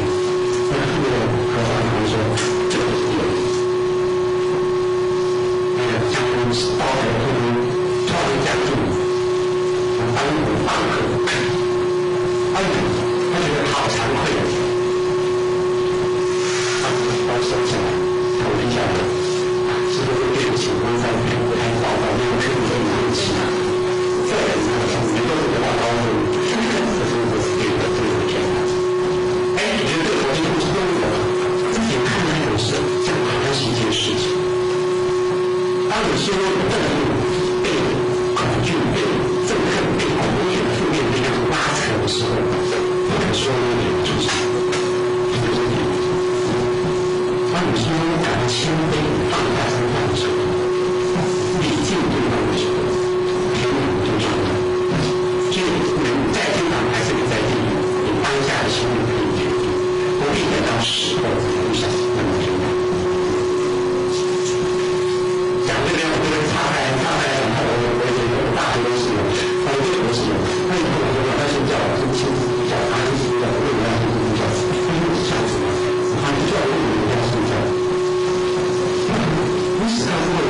那个和尚他们说：“这个是有。”那个将军刀头突然突然夹住，当头棒喝。哎呀，他觉得好惭愧。他把手下来，头低下来，师傅对不起，刚才还报告那个师傅对不起啊。这个人你都是得到高度，这是我给的这个天堂。你觉得这个逻辑不是对的吗？自己看那种事，这好像是一件事情。当你心中的愤怒、被恐惧、被憎恨、被恐惧的负面力量拉扯的时候，不能说你就是你。当你心中感到谦卑、放下身段的时候，礼敬对方的时候，天堂就出来了。所以你在天堂还是你在地狱，你当下的心里可以决定，不必等到时候才会想那么天堂。讲这边我这边岔开讲，我也有大学都是有，我这个不是有。那以后我说他信教，是亲自教，他是信教，为什么要信教？因为是孝子嘛，他是教育你要信教。你死了之后，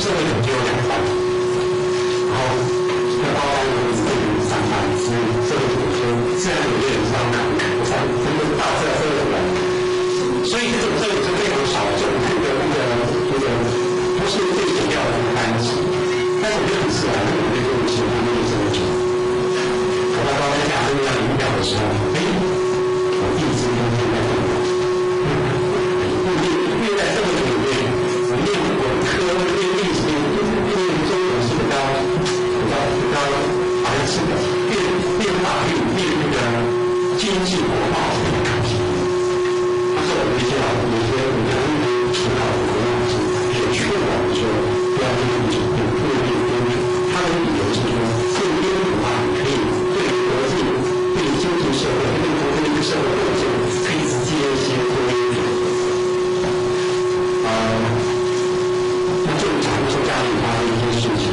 社会组就有2班，然后这个高班呢是3班，是社会组说自然组有3班，我才真的到这社会组来，所以这种社会组是非常少众，不是最主要的一个班级，但是我觉得很自然，因为我对这种情况没有这么久。我到高三下这个要领表的时候，我第一次跟现在动脑，因为在社会组里面，我练文科、练历史、练中文是比较好像是的，练法律、练那个经济国贸是比较可惜。但是我们一些老师，有些我们很好的国老师也劝我们说，不要练历史，他的理由是说，练编读啊，可以对国际、对经济社会、对国内的社会构建可以直接一些规律。那这种假如说家里发生一些事情，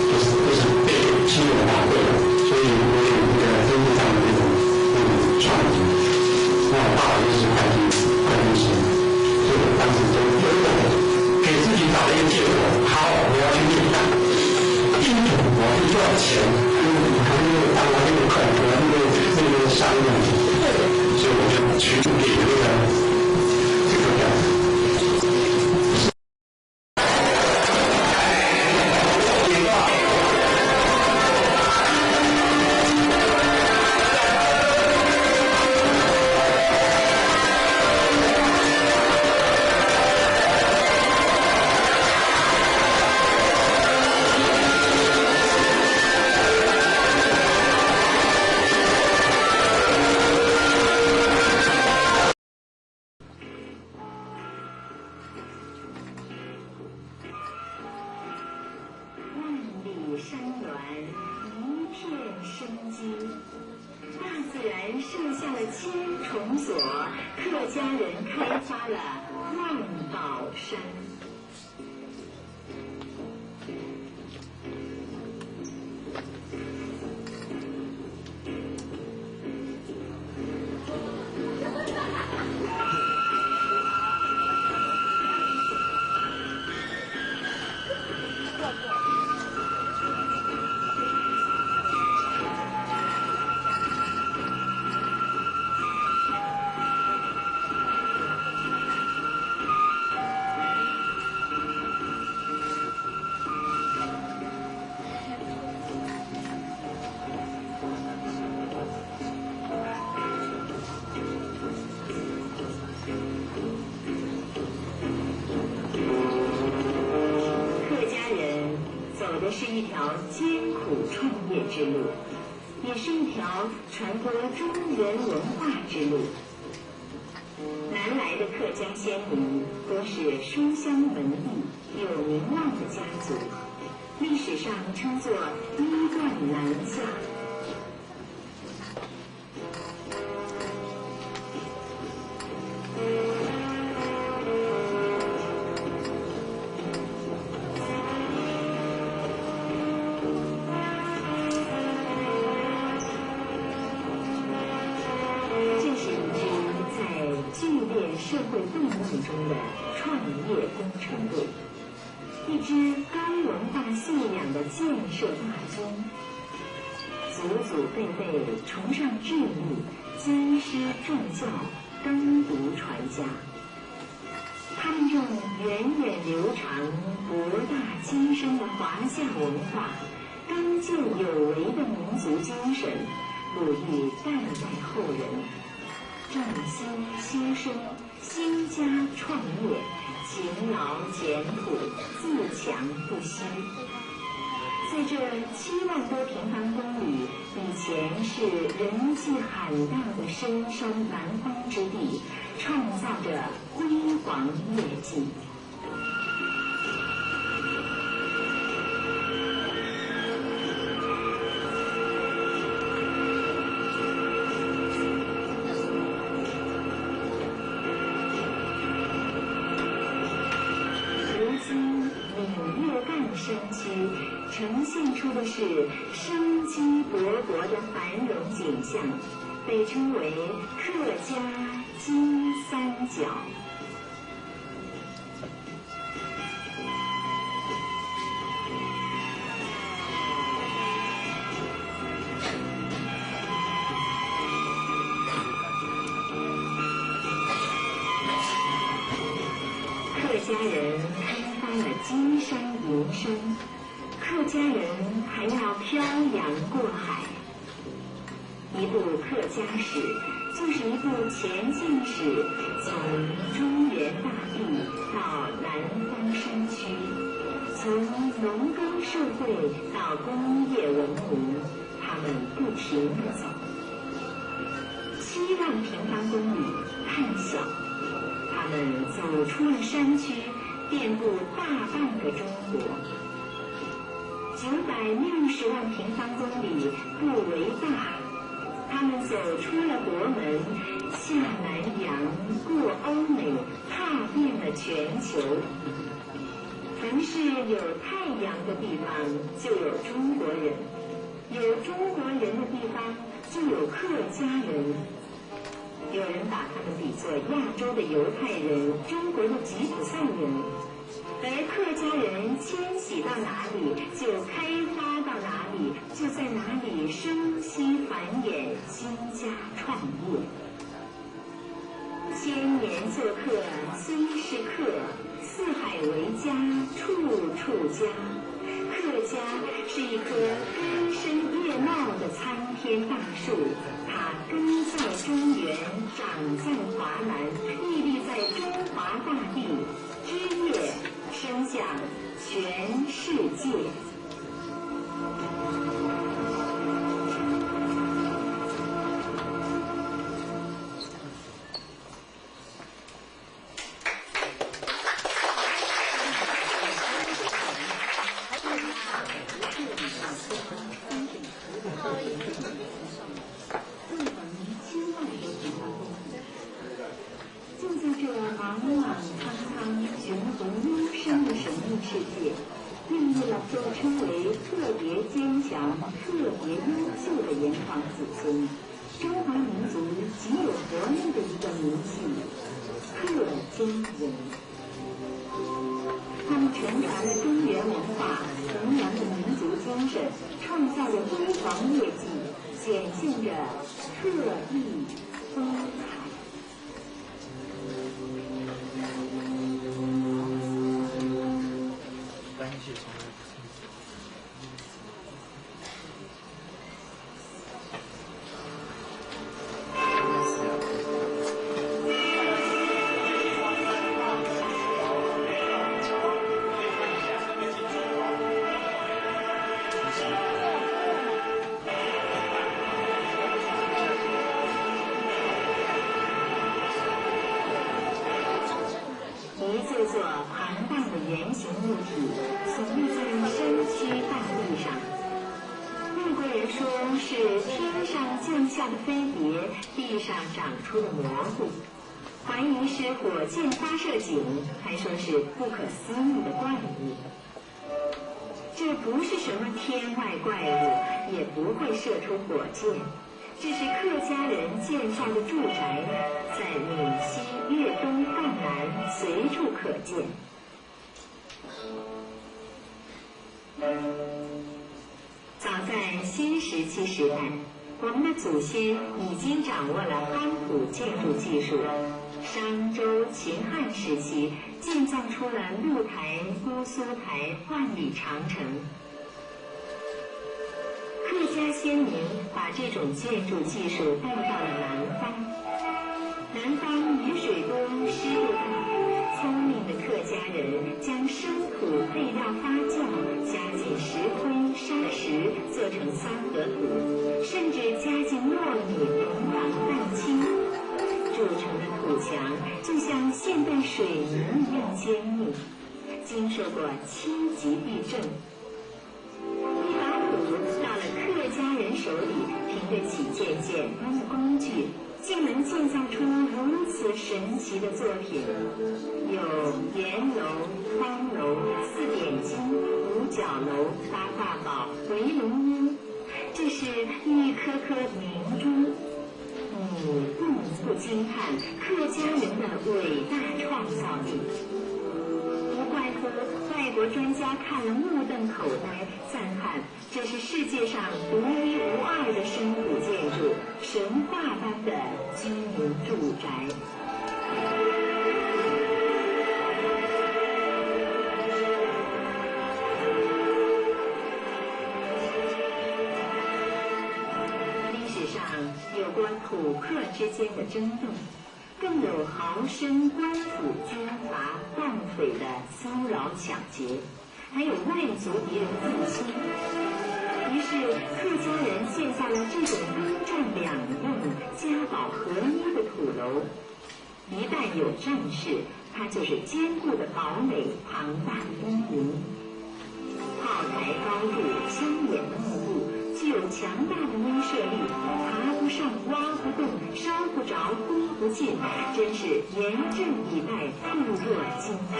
就是被亲友答对了，所以我有那个经济上的那种创意。那我爸爸就是会计师，所以我当时就有一种给自己找了一个借口，好，我要去念大，第一我是赚钱，还没有当我那个口和那个商人，所以我就去给那个这个表。是一条艰苦创业之路，也是一条传播中原文化之路。南来的客家先民多是书香门第、有名望的家族，历史上称作衣冠南下。社会动乱中的创业工程队，一支高文化信仰的建设大军，祖祖辈辈崇尚智力，尊师重教，耕读传家。他们用源远流长、博大精深的华夏文化，刚健有为的民族精神，哺育代代后人。振兴修身，兴家创业，勤劳俭朴，自强不息。在这7万多平方公里，以前是人迹罕到的深山蛮荒之地，创造着辉煌业绩。山区呈现出的是生机勃勃的繁荣景象，被称为客家金三角。家人开发了金山银山，客家人还要漂洋过海。一部客家史就是一部前进史，从中原大地到南方山区，从农耕社会到工业文明，他们不停地走。7万平方公里太小，他们走出了山区，遍布大半个中国。960万平方公里不为大，他们走出了国门，下南洋，过欧美，踏遍了全球。凡是有太阳的地方，就有中国人；有中国人的地方，就有客家人。有人把他们比作亚洲的犹太人，中国的吉普赛人。而客家人迁徙到哪里，就开发到哪里，就在哪里生息繁衍，兴家创业。千年做客虽是客，四海为家，处处家。客家是一棵根深叶茂的参天大树，它根在中原，长在华南，屹立在中华大地，枝叶伸向全世界。世界孕育了被称为特别坚强、特别优秀的炎黄子孙，中华民族极有活力的一个民系——客家人。他们承传了中原文化，弘扬着民族精神，创造着辉煌业绩，显现着特异风采。一座庞大的圆形物体耸立在山区大地上。外国人说是天上降下的飞碟，地上长出的蘑菇，怀疑是火箭发射井，还说是不可思议的怪物。这不是什么天外怪物，也不会射出火箭，这是客家人建造的住宅，在闽西、粤东、赣南随处可见。早在新石器时代，我们的祖先已经掌握了夯土建筑技术。商周、秦汉时期建造出了鹿台、姑苏台、万里长城。客家先民把这种建筑技术带到了南方。南方雨水多，湿度大，聪明的客家人将生土配料发酵，加进石灰、砂石，做成三合土，甚至加进糯米、红糖、蛋清，铸成的土墙就像现代水泥一样坚密，经受过7级地震。一把土到了客家人手里，凭得起简单的工具，竟能建造出如此神奇的作品，有檐楼、方楼、4点金、5角楼、八卦堡、围龙屋，这是一颗颗明珠。你不能不惊叹客家人的伟大创造力。不怪乎外国专家看了目瞪口呆，赞叹这是世界上独一无二的生土建筑，神话般的居民住宅。土客之间的争斗，更有豪绅官府军阀盗匪的骚扰抢劫，还有外族敌人入侵。于是客家人建下了这种兵占两用、家宝合一的土楼。一旦有战事，它就是坚固的堡垒、庞大的兵营。炮台高度、枪眼密布，具有强大的威慑力，爬不上、挖不动、烧不着、攻不进，真是严阵以待，固若金汤。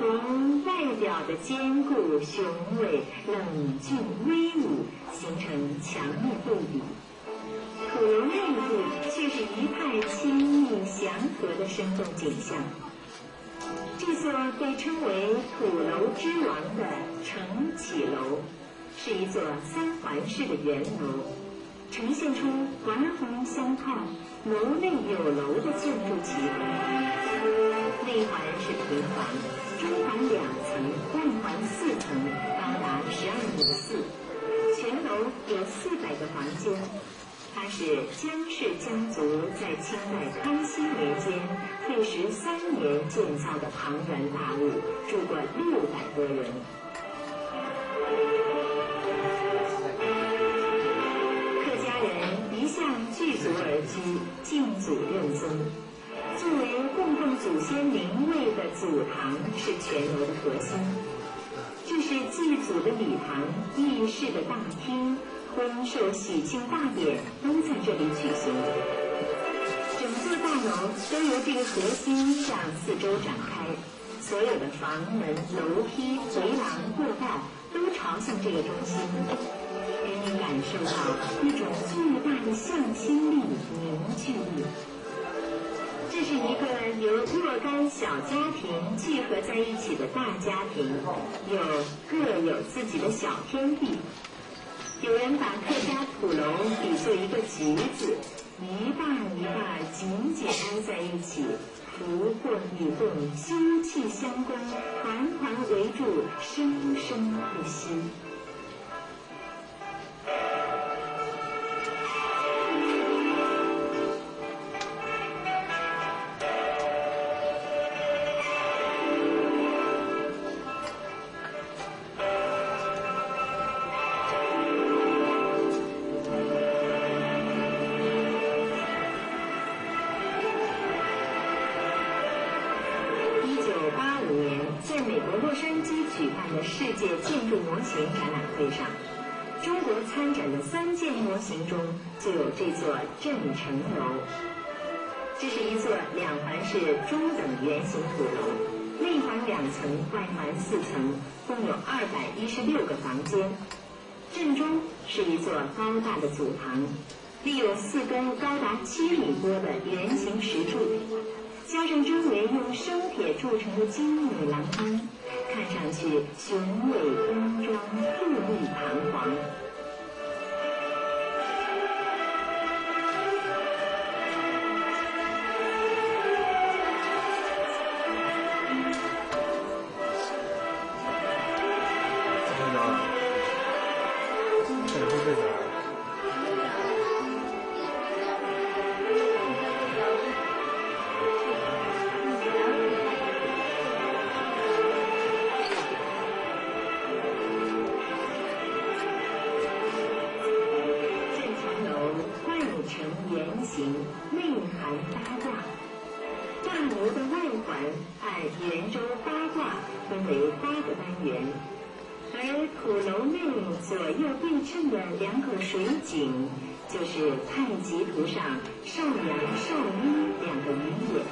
从外表的坚固雄伟、冷峻威武，形成强烈对比。土楼内部却是一派亲密祥和的生动景象。这座被称为土楼之王的承启楼，是一座三环式的圆楼，呈现出环环相靠、楼内有楼的建筑奇观。内环是平房，中环2层，外环4层，高达12米4，全楼有400个房间。它是姜氏家族在清代康熙年间费时3年建造的庞然大物，住过600多人。客家人一向聚族而居，敬祖认宗。作为供奉祖先灵位的祖堂是全楼的核心，这是祭祖的礼堂、议事的大厅。婚寿喜庆大典都在这里举行，整座大楼都由这个核心向四周展开，所有的房门、楼梯、回廊、过道都朝向这个中心，给你感受到一种巨大的向心力、凝聚力。这是一个由若干小家庭聚合在一起的大家庭，各有自己的小天地。有人把客家土楼比作一个橘子，一半一半紧紧挨在一起，福祸与共，休戚相关，团团围住，生生不息。在美国洛杉矶举办的世界建筑模型展览会上，中国参展的3件模型中就有这座镇城楼。这是一座2环式中等圆形土楼，内环2层，外环4层，共有216个房间。正中是一座高大的祖堂，立有4根高达7米多的圆形石柱，加上周围用生铁铸成的精美栏杆，看上去雄伟端庄、富丽堂皇。内含8卦，大楼的外环按圆周8卦分为8个单元，而土楼内左右对称的2口水井，就是太极图上少阳、少阴2个鱼眼。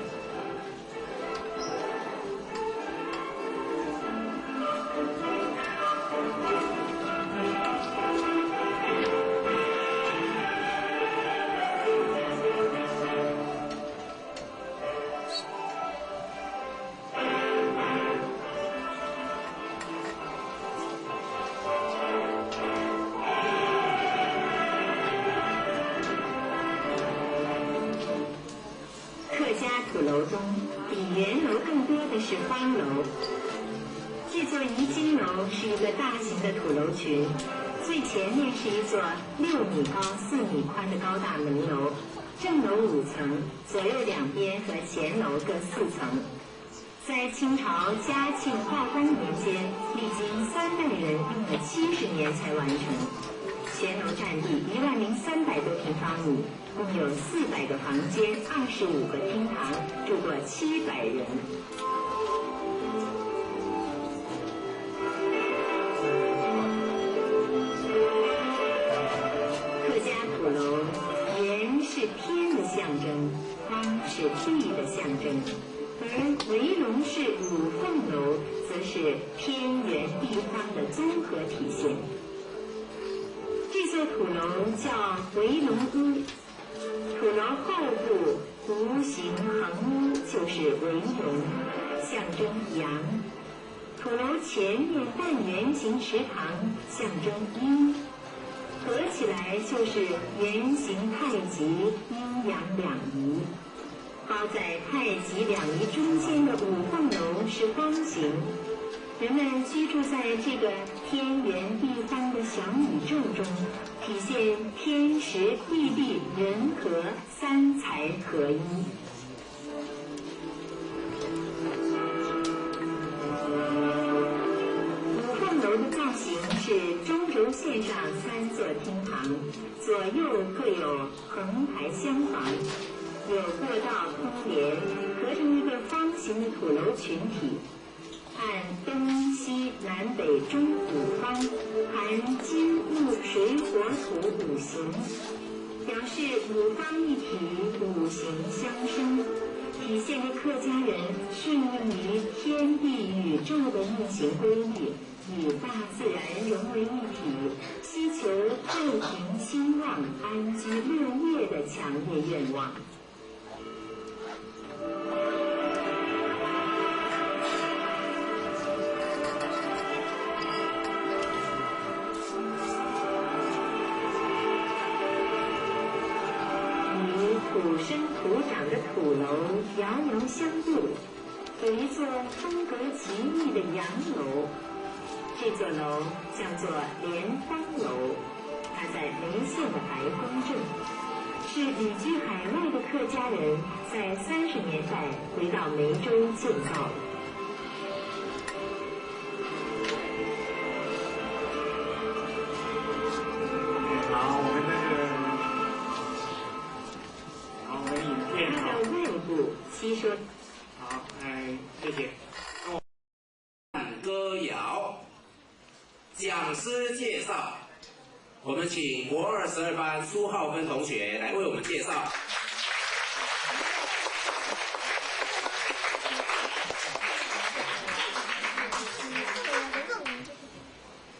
土楼中比圆楼更多的是花楼。这座遗金楼是一个大型的土楼群，最前面是一座6米高、4米宽的高大门楼，正楼5层，左右两边和前楼各4层。在清朝嘉庆、道光年间，历经3代人用了70年才完成。全楼占地10300多平方米，共有400个房间、25个厅堂，住过700人。客家土楼，圆是天的象征，方是地的象征。而围龙式五凤楼则是天圆地方的综合体现。这座土楼叫围龙屋，土楼后部弧形横屋就是围龙，象征阳；土楼前面半圆形池塘象征阴，合起来就是圆形太极，阴阳两仪。包在太极两仪中间的五凤楼是方形，人们居住在这个天圆地方的小宇宙中，体现天时地利人和三才合一。五凤楼的造型是中轴线上3座厅堂，左右各有横排厢房。有过道通连，合成一个方形的土楼群体，按东西南北中5方，含金木水火土5行，表示5方一体，5行相生，体现了客家人顺应于天地宇宙的运行规律，与大自然融为一体，希求太平兴旺、安居乐业的强烈愿望。土生土长的土楼遥遥相对，有一座风格奇异的洋楼，这座楼叫做莲芳楼，它在梅县的白峰镇，是旅居海外的客家人在30年代回到梅州建造的。吸收。好，谢谢。歌谣，讲师介绍，我们请国2 12班苏浩芬同学来为我们介绍。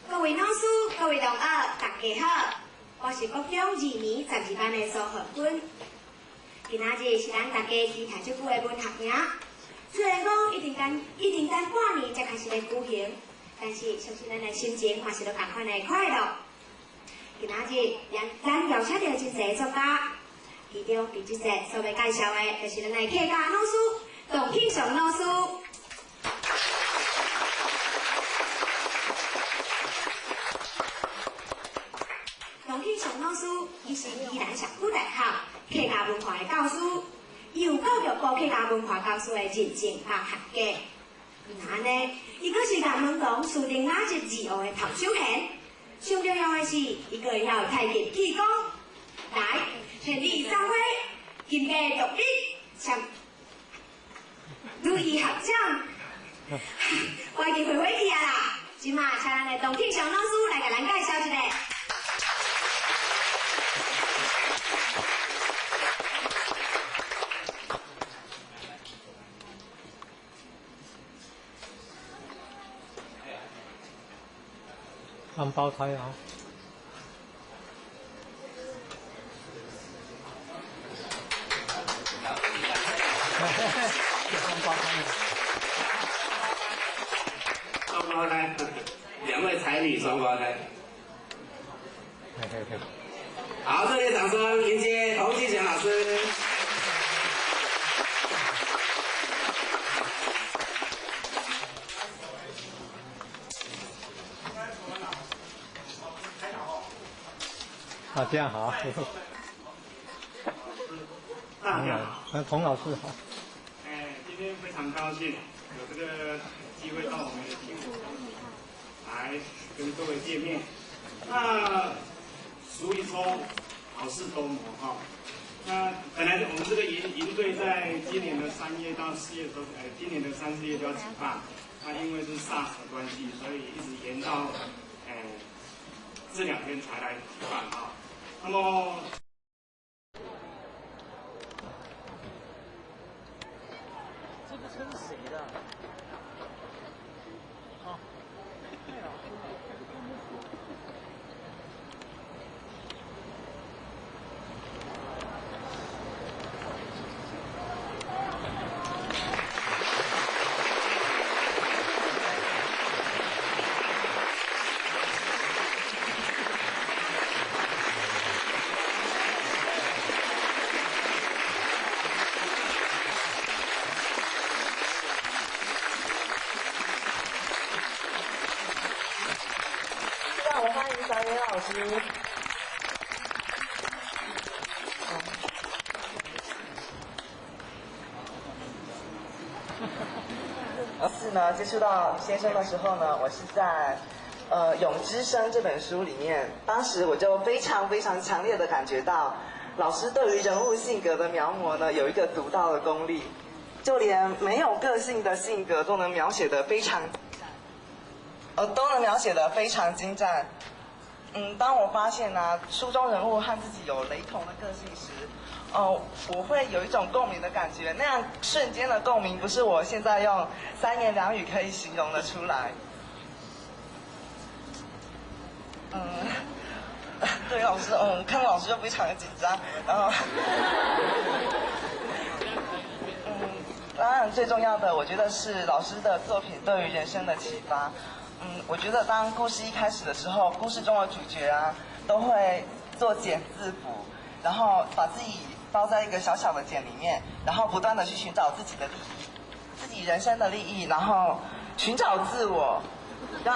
各位老师、各位同学，大家好，我是国中2年12班的苏浩芬。今仔日是咱大家期待足久的文学营，虽然讲一定等半年才开始来举行，但是相信咱的心情还是都同款的快乐。今仔日咱邀请到真侪作家，其中第一节所要介绍的就是咱的客家老师董庆祥老师。董庆祥老师，伊是宜兰社区大学客家文化的教师，伊有教育部客家文化教师的认证和合格。然呢，伊阁是南门港树林雅集2号的头手员。上重要的是，伊阁会晓太极气功。来，全力发挥，金家独立，向如意合掌。我已经回去啊啦，今嘛请咱的董庆祥老师来给咱介绍一下。按包胎啊！双胞胎，2位才女双胞胎。好，热烈掌声迎接童庆祥老师。啊，这样好。大家好，童老师好。今天非常高兴有这个机会到我们的节目来跟各位见面。那俗语说好事多磨哈。那本来我们这个营队在今年的3月到4月都，今年的3、4月就要举办。那因为是 SARS 的关系，所以一直延到这2天才来举办啊。那么。这是谁的？哦，太老师了。让我欢迎小野老师。是呢，接触到先生的时候呢，我是在《永之声》这本书里面，当时我就非常强烈的感觉到，老师对于人物性格的描摹呢，有一个独到的功力，就连没有个性的性格都能描写得非常精湛。当我发现呢，书中人物和自己有雷同的个性时，我会有一种共鸣的感觉。那样瞬间的共鸣，不是我现在用3言2语可以形容的出来。对老师，看老师就非常的紧张，然后，当然最重要的，我觉得是老师的作品对于人生的启发。我觉得当故事一开始的时候，故事中的主角啊，都会做茧自缚，然后把自己包在一个小小的茧里面，然后不断的去寻找自己的利益，自己人生的利益，然后寻找自我，然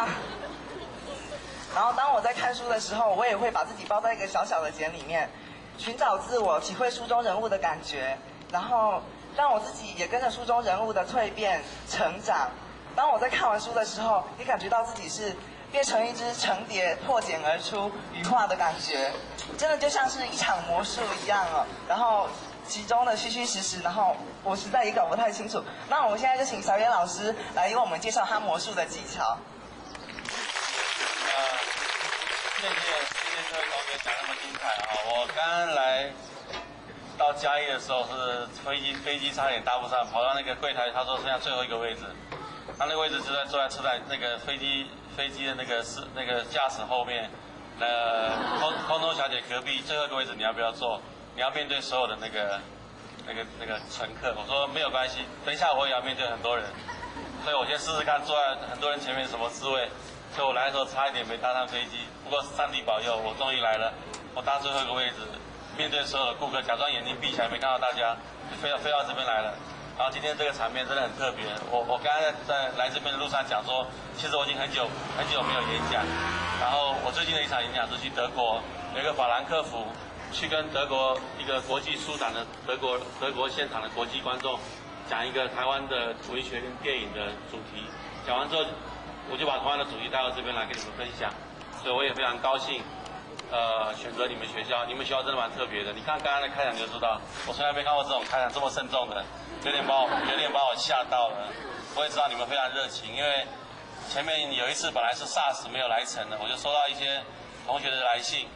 后当我在看书的时候，我也会把自己包在一个小小的茧里面，寻找自我，体会书中人物的感觉，然后让我自己也跟着书中人物的蜕变成长。当我在看完书的时候，也感觉到自己是变成一只成蝶破茧而出羽化的感觉，真的就像是一场魔术一样哦。然后其中的虚虚实实，然后我实在也搞不太清楚。那我们现在就请小野老师来为我们介绍他魔术的技巧。谢谢各位同学讲那么精彩啊！我刚刚来到嘉义的时候是飞机差点搭不上，跑到那个柜台，他说剩下最后一个位置。他那个位置就坐在那个飞机的那个驾驶后面，空中小姐隔壁最后一个位置你要不要坐？你要面对所有的那个乘客。我说没有关系，等一下我也要面对很多人，所以我先试试看坐在很多人前面什么滋味。所以我来的时候差一点没搭上飞机，不过上帝保佑，我终于来了。我搭最后一个位置，面对所有的顾客，假装眼睛闭起来没看到大家，飞到这边来了。然后今天这个场面真的很特别。我刚才在来这边的路上讲说，其实我已经很久没有演讲。然后我最近的一场演讲是去德国，有一个法兰克福，去跟德国一个国际书展的德国现场的国际观众讲一个台湾的文学跟电影的主题。讲完之后，我就把台湾的主题带到这边来跟你们分享。所以我也非常高兴。选择你们学校，你们学校真的蛮特别的。你看刚刚的开场就知道，我从来没看过这种开场这么慎重的，有点把我吓到了。我也知道你们非常热情，因为前面有一次本来是 SARS 没有来成的，我就收到一些同学的来信，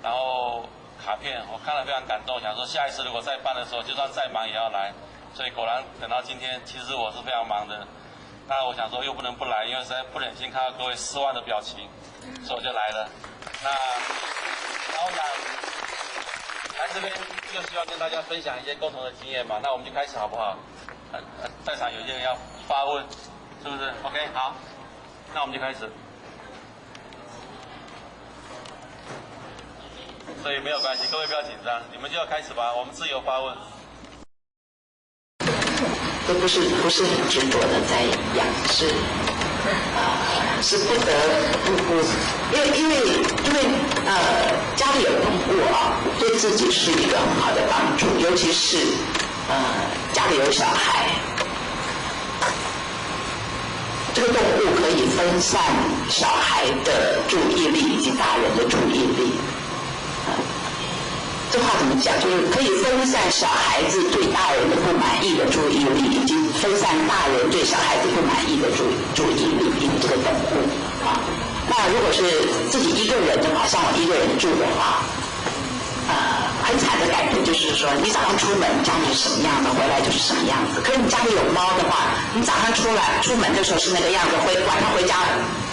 然后卡片，我看了非常感动，想说下一次如果再办的时候，就算再忙也要来。所以果然等到今天，其实我是非常忙的。那我想说又不能不来，因为实在不忍心看到各位失望的表情，所以我就来了。那我想来这边就希望跟大家分享一些共同的经验嘛。那我们就开始好不好？在场有些人要发问，是不是 ？OK， 好，那我们就开始。所以没有关系，各位不要紧张，你们就要开始吧，我们自由发问。都不是很执着的在仰视是不得不，因为家里有动物啊，对自己是一个很好的帮助，尤其是家里有小孩，这个动物可以分散小孩的注意力以及大人的注意力。这话怎么讲？就是可以分散小孩子对大人的不满意的注意力，以及分散大人对小孩子不满意的注意力，因为这个动物啊。那如果是自己一个人的话，像我一个人住的话，很惨的感觉就是说，你早上出门家里是什么样的，回来就是什么样子。可是你家里有猫的话，你早上出门的时候是那个样子，晚上回家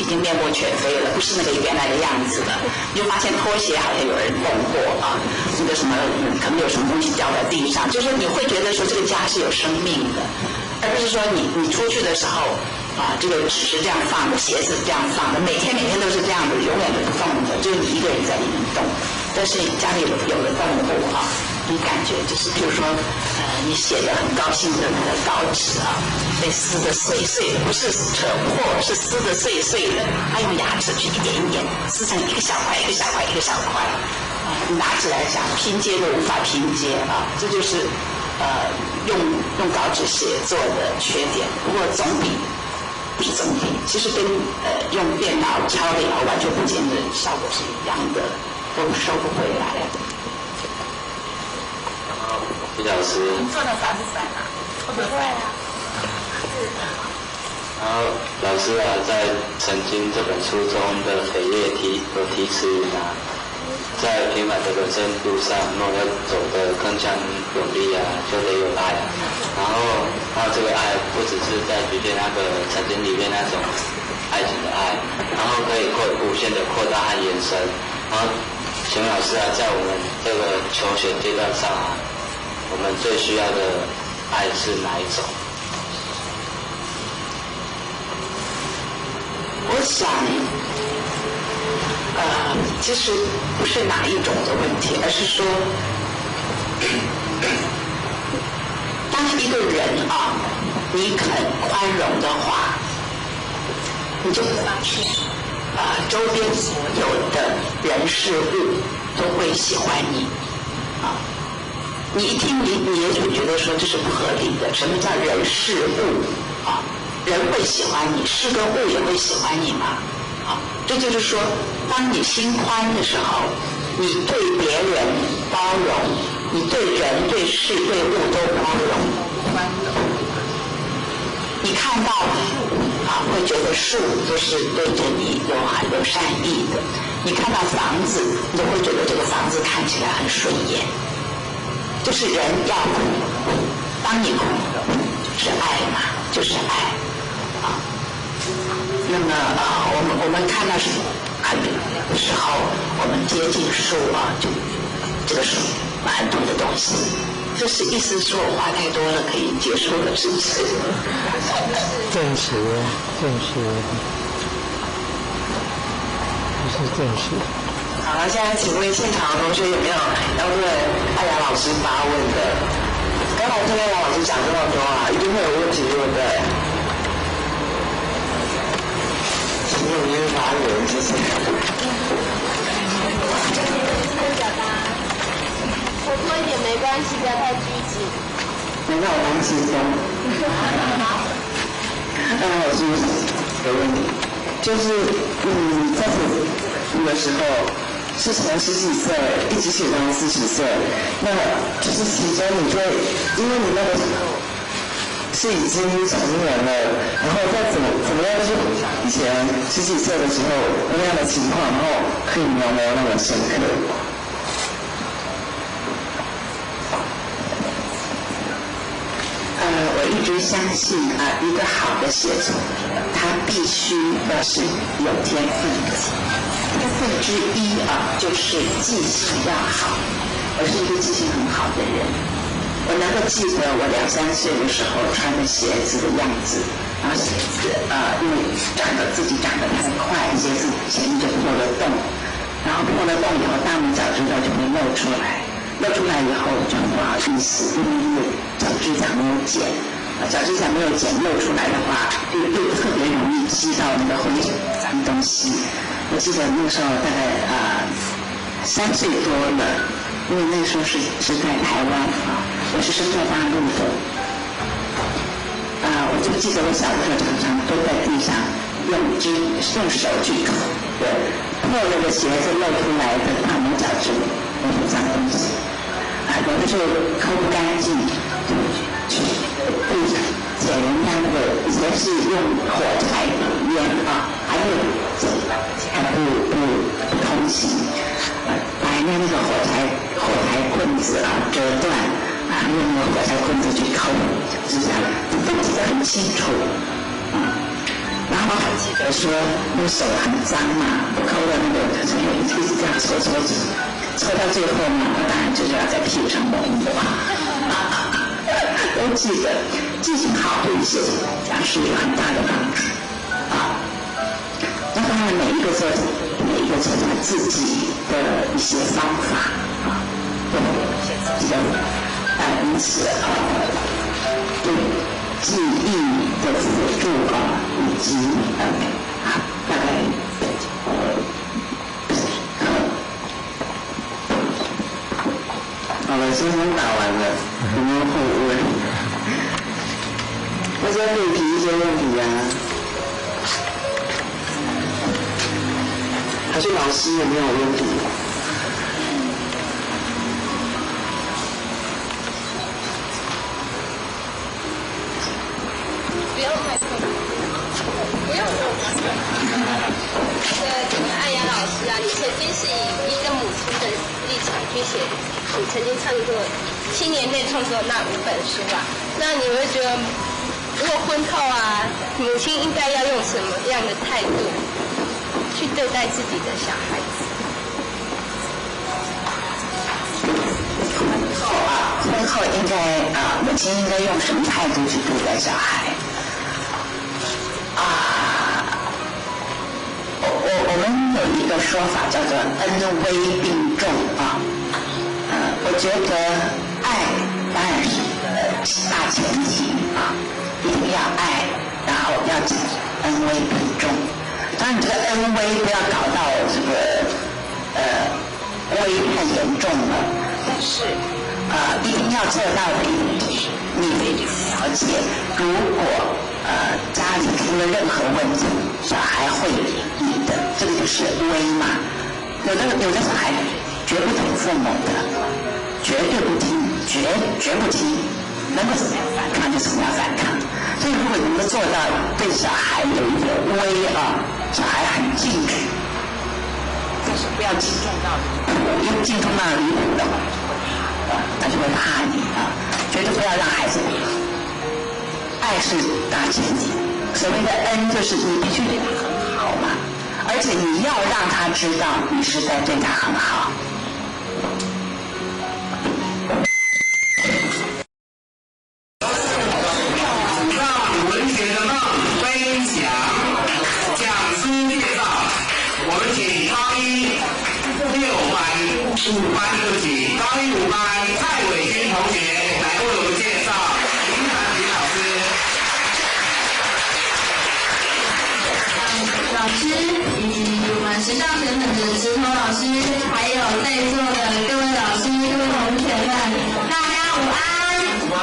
已经面目全非了，不是那个原来的样子了。你就发现拖鞋好像有人动过啊，那个什么可能有什么东西掉在地上，就是你会觉得说这个家是有生命的，而不是说你出去的时候这个纸是这样放的，鞋子这样放的，每天都是这样的，永远都不动的，就是你一个人在里面动。但是家里有了动物你感觉就是，比如说，你写的很高兴的那个稿纸被撕得碎碎的，不是扯破，是撕得碎碎的。他用牙齿去一点一点撕成一个小块、一个小块、一个小块，你拿起来想拼接都无法拼接这就是用稿纸写作的缺点。不过不是总比，其实跟用电脑抄了以后完全不见得效果是一样的。都收不回来了。李老师，你做的伞是伞啊？不会啊。然后老师在曾经这本书中的扉页有题词在平凡的人生路上，若要走得更加有力就得有爱然后这个爱不只是在局限那个曾经里面那种爱情的爱，然后可以无限的扩大和延伸。然后请问老师在我们这个求学阶段上我们最需要的爱是哪一种？我想，其实不是哪一种的问题，而是说，当一个人你肯宽容的话，你就会发现周边所有的人事物都会喜欢你你一听你也许觉得说这是不合理的。什么叫人事物人会喜欢你，事跟物也会喜欢你吗？这就是说，当你心宽的时候，你对别人包容，你对人、对事、对物都包容、宽容。你看到树会觉得树都是对着你有善意的。你看到房子，你就会觉得这个房子看起来很顺眼。就是人要苦，当你苦就是爱嘛，就是爱那么我们看到是很多的时候，我们接近树就这个树很多的东西。这是意思说我话太多了，可以结束了，是不是？证实，不是证实。好了，现在请问现场的同学有没有要问艾雅老师发问的？刚才听艾雅老师讲这么多一定会有问题，对不对？请踊跃发言，谢谢。活泼一点没关系，不要太拘谨。能让我当轻松。老师有问题，就是在读的时候是从10几岁一直写到40岁，那就是其中你会因为你那个时候是已经成年了，然后再怎么样去回想以前10几岁的时候那样的情况，然后可以描摹那么深刻。我一直相信一个好的写作，他必须要是有天分的。天分之一就是记性要好。我是一个记性很好的人，我能够记得我2、3岁的时候穿的鞋子的样子，然后鞋子因为自己长得太快，鞋子前面就破了洞，然后破了洞以后大拇脚趾头就会露出来。露出来以后就很不好意思，因为脚趾甲没有剪，脚指甲没有剪露出来的话，又特别容易吸到那个灰脏东西。我记得那个时候大概3岁多了，因为那个时候是在台湾啊，我是生在大陆的。我就记得我小的时候常常蹲在地上，用手去抠，破了的鞋子露出来的大拇脚趾那些脏东西。有的时候抠不干净，就去地上捡人家那个以前是用火柴烟啊，还不通行，把人家那个火柴棍子折断。用那个火柴棍子去抠指甲，都记得很清楚。然后还记得说，那个手很脏嘛，不抠的那个，一直这样搓到最后呢，当然就是要在屁股上抹一抹。都记得，记性好对一些讲是有很大的帮助啊。那当然，每一个作者自己的一些方法啊，都有一些自己的。因此对记忆的辅助以及大概好了，先生打完了，有没有后问？大家可以提一些问题啊。还是老师有没有问题？不用麦克风，不用。艾雅老师啊，你曾经是以一个母亲的立场去写，你曾经创作7年内创作那5本书啊。那你会觉得，如果婚后啊，母亲应该要用什么样的态度去对待自己的小孩子？婚后应该母亲应该用什么态度去对待小孩？我们有一个说法叫做恩威并重啊。我觉得爱当然是大前提啊，一定要爱，然后要讲恩威并重。当然，这个恩威不要搞到这个威太严重了，但是一定要做到的一点就是你非常了解，如果家里出了任何问题，小孩会理你的，这个就是威嘛。有的小孩绝不听父母的，绝对不听，绝不听，能够怎么样反抗就怎么样反抗。所以如果能够做到对小孩有一点威小孩很敬止，但是不要敬重到离谱，因为敬重到离谱的话他就会怕你绝对不要让孩子爱是大前提。所谓的恩就是你必须对他很好嘛，而且你要让他知道你是在对他很好。让文学的梦分享讲师介绍，我们请高一5班，对不起，高一5班蔡伟军同学来为我们介绍林凡平老师。老师以及我们时尚学本的石头老师，还有在座的各位老师、各位同学们，大家午安。午安。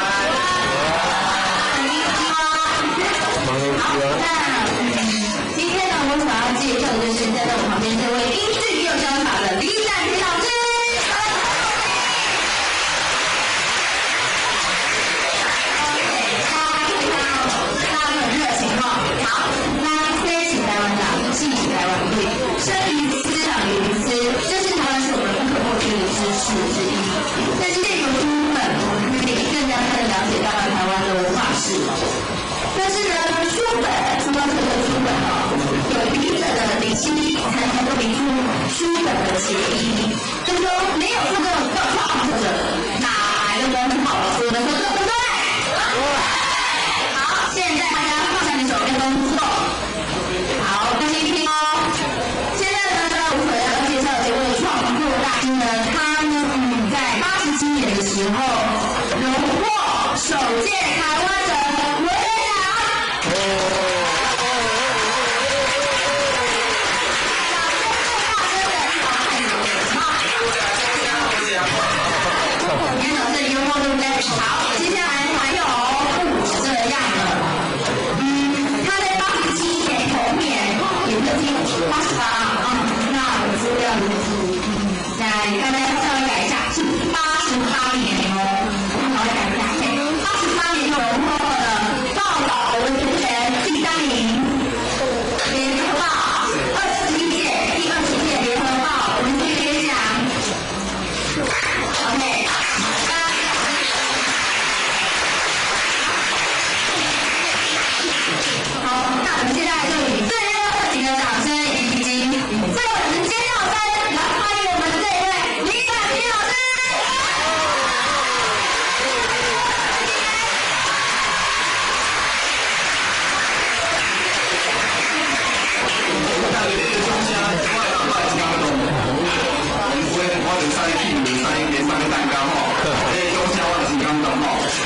好，那今天呢，我所要介绍的就是在我旁边这位英俊又潇洒的李展平老师。他很热情好，那非请台湾长，敬台湾贵，生于斯长于斯，这是台湾是我们不可或缺的知识之一。但是这个书本，我们可以更加的了解到台湾的文化史。但是呢，书本除了这个书本有笔者的理性才能够明出书本的协议。就说没有这个创作者，哪来的文好书的，对不对？好，现在大家放下你手边的工作，好，专心听哦。现在呢，我所要介绍的这位创作大师呢，他呢在87年的时候荣获首届台湾的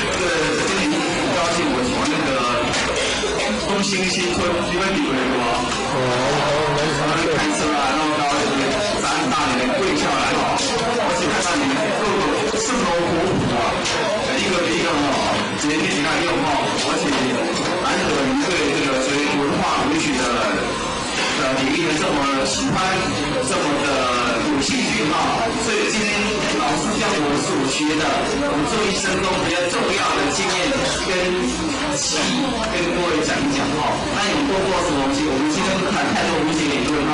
今天很高兴，我从那个东兴新村这边旅游开车啊，然后到咱大里面跪下来啊，我去看到你们各个生龙活虎啊，一个比一个好，今天几个用哈，而且难得你对这个所谓文化文学的领域这么喜欢，这么的有兴趣哈，所以今天老师教我所学的，我们这一生中比较重要的经验跟记忆，跟各位讲一讲哈。那有多过什么东西？我们今天不谈太多无形理论哈。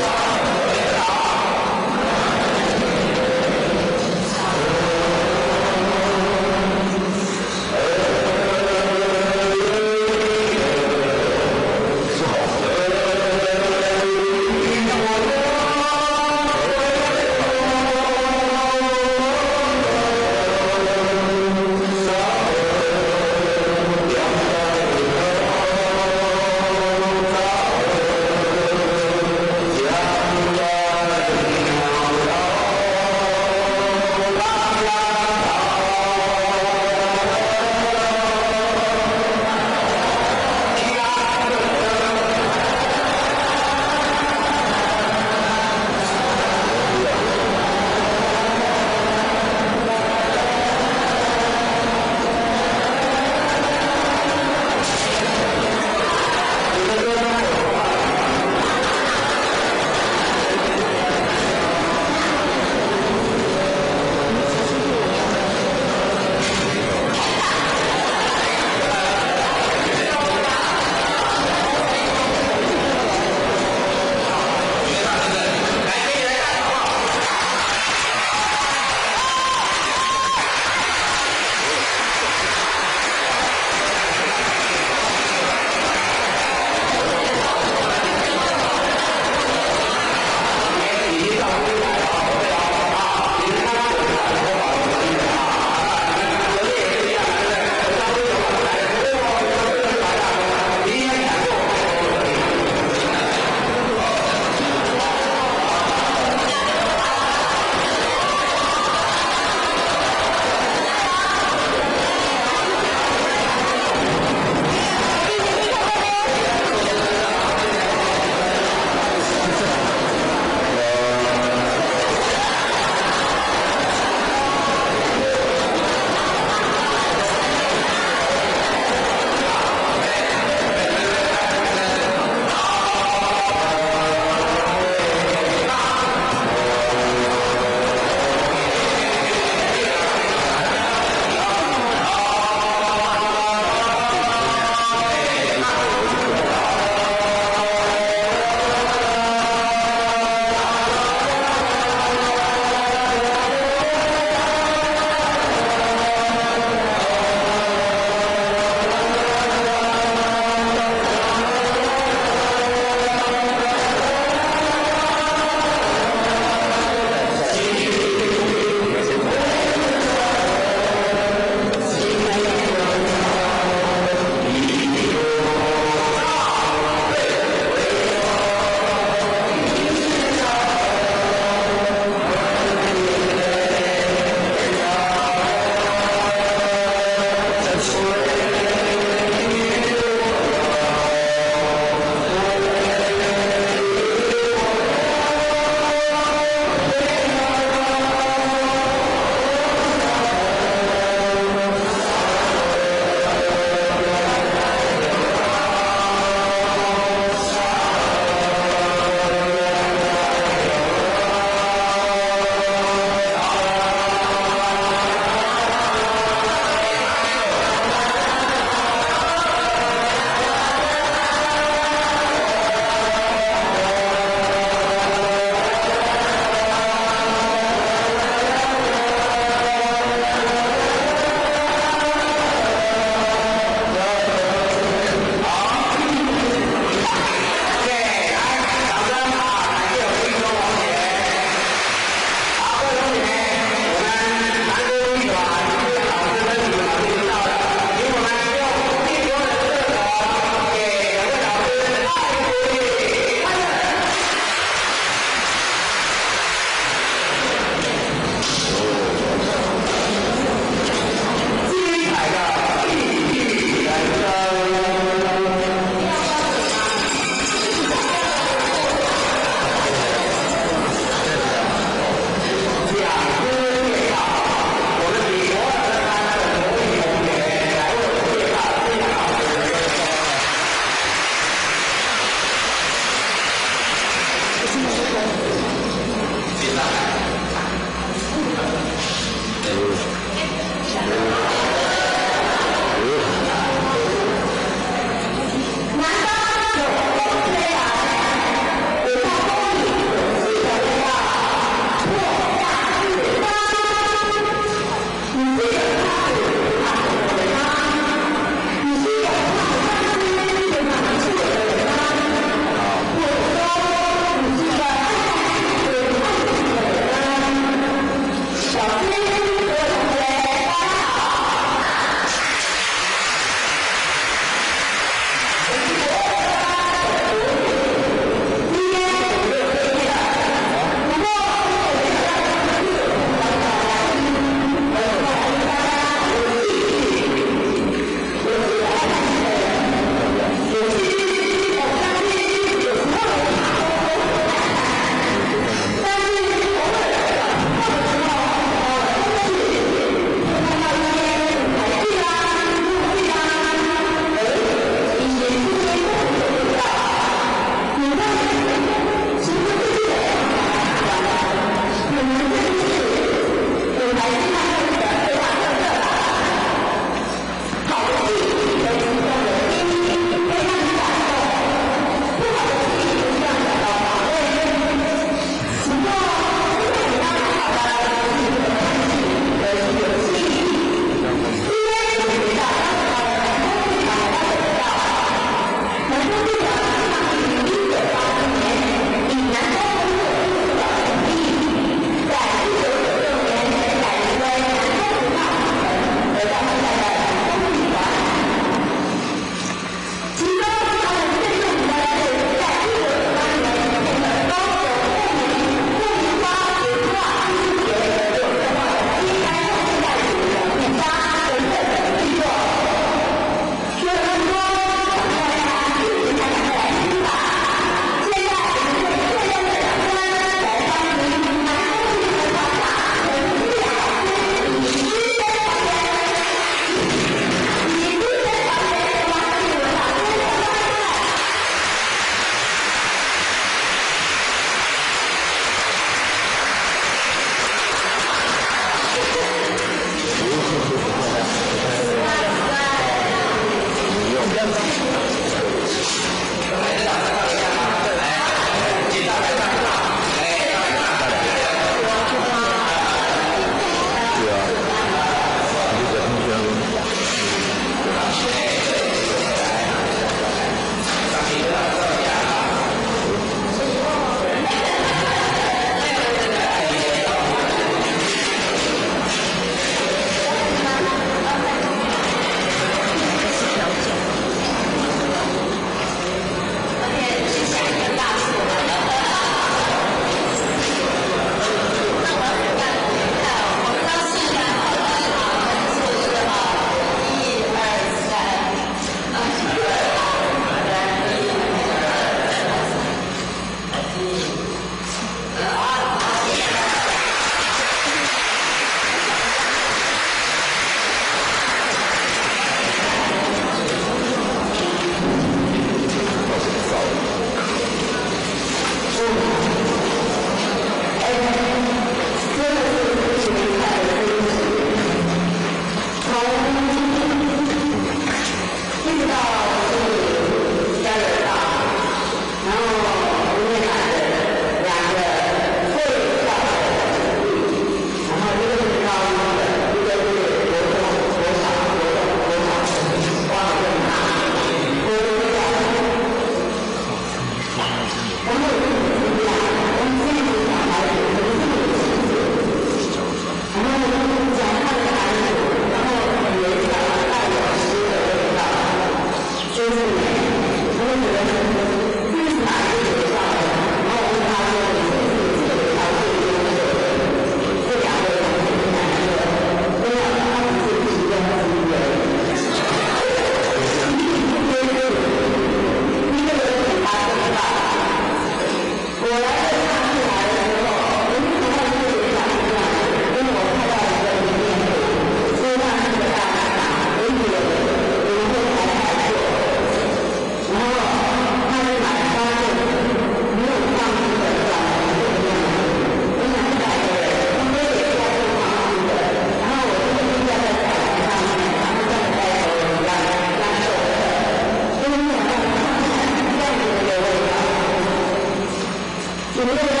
我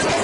这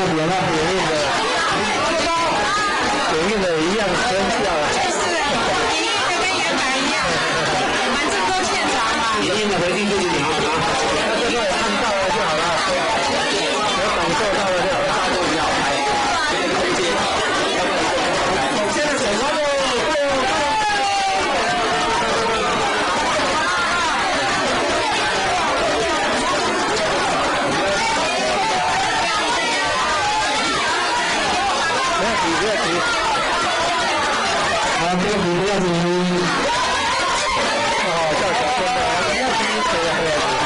有那有印的一样生效了。影印的跟原版一样，反正都现场嘛。影印的回去自己拿啊，这个看到了就好了，有感受到了就好了，大家比较开。现在手上不要急，好，不要急，不要急。哦，叫小声的，不要急，可以了，不要急。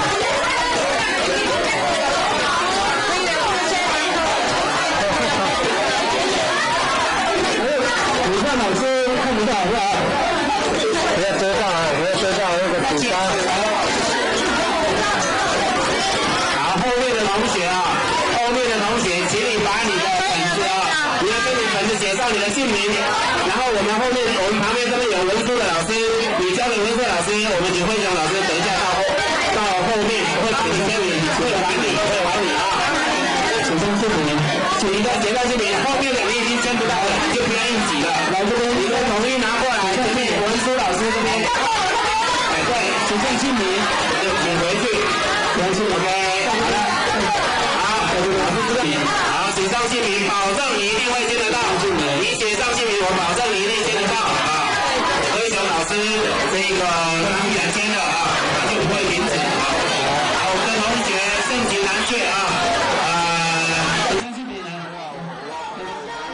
主唱老师看不到是吧？不要遮到啊，不要遮到那个主张。好，后面的同学啊，后面的同学，请你把你的本子啊，你要跟你本子写上你的姓名，然后我们旁边这边有文书的老师，你交给文书老师，我们请慧祥老师等一下到后面会请你会还你啊，写上姓名，请你的写上姓名，后面的你已经签不到了，就不要硬挤了，来这边你的统一拿过来，前面文书老师这边，对，写上姓名，就请回去，回去 OK， 好了，好，老师知道，好，写上姓名，保证你一定会签得到，你写上姓名，我保证你一定签得到啊。灰熊老师这个当然签的啊，他就不会停止啊。好，我们的同学盛情难却啊，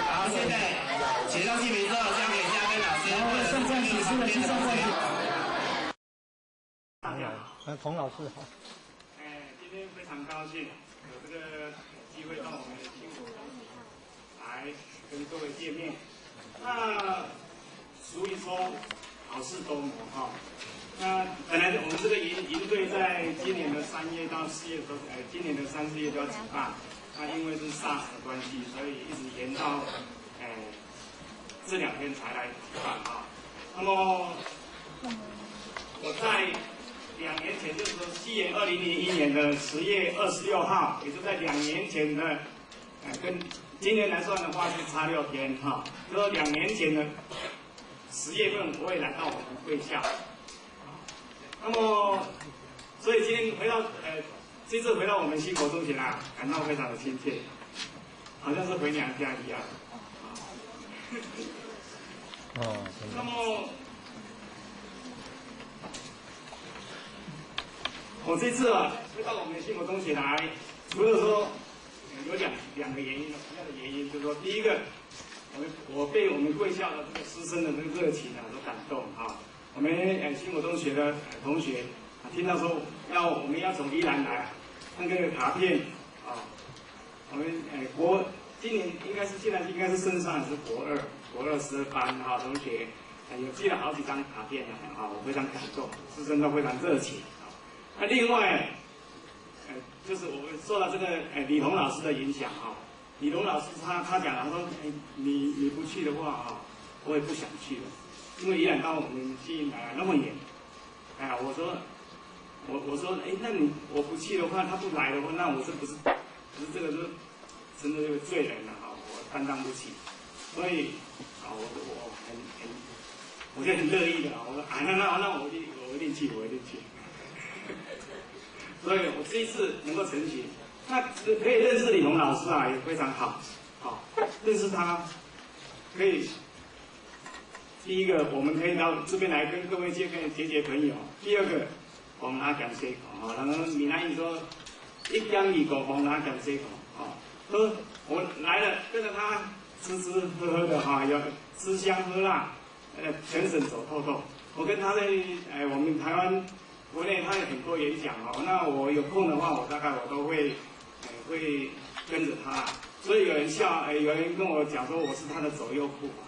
好，现在写上姓名之后，交给嘉宾老师，或者是这个旁边的同学。冯老师好。今天非常高兴有这个机会到我们的新国来跟各位见面。那俗语说好事多磨哈。那本来我们这个营队在今年的3月到4月都，今年的3、4月都要举办。那因为是 SARS 的关系，所以一直延到这2天才来举办啊。那么我在2年前，就是说西元2001年的10月26号，也就在2年前的，跟今年来算的话是差6天哈。就说2年前的10月份，我也来到我们贵校。那么，所以今天这次回到我们新国中学啊，感到非常的亲切，好像是回娘家一样。哦。那么。我这次会到我们新国中学来，除了说有两个原因，主要的原因就是说，第一个，我被我们贵校的这个师生的这个热情所感动啊。我们新国中学的同学听到说我们要从宜兰来，那个卡片啊，我们今年现在应该是升上是国二12班啊同学有寄了好几张卡片啊，我非常感动，师生都非常热情。那另外，就是我们受到这个李彤老师的影响啊。李彤老师他讲了，他说，你不去的话啊，我也不想去了，因为宜兰到我们新营来那么远，我说，那我不去的话，他不来的话，那我这不是这个是真的这个罪人了啊，我担当不起，所以啊，我就很乐意的啊，我说那我一定去。所以我这一次能够成行，那可以认识李彤老师啊，也非常好，认识他，可以，第一个我们可以到这边来跟各位结朋友；第二个，帮他讲西口，然后闽南语说1讲2个帮他讲西口，我来了，跟着他吃喝的哈，有吃香喝辣，全省走透透。我跟他在我们台湾。国内他有很多演讲哦，那我有空的话，我大概都会跟着他，所以有人跟我讲说我是他的左右护法，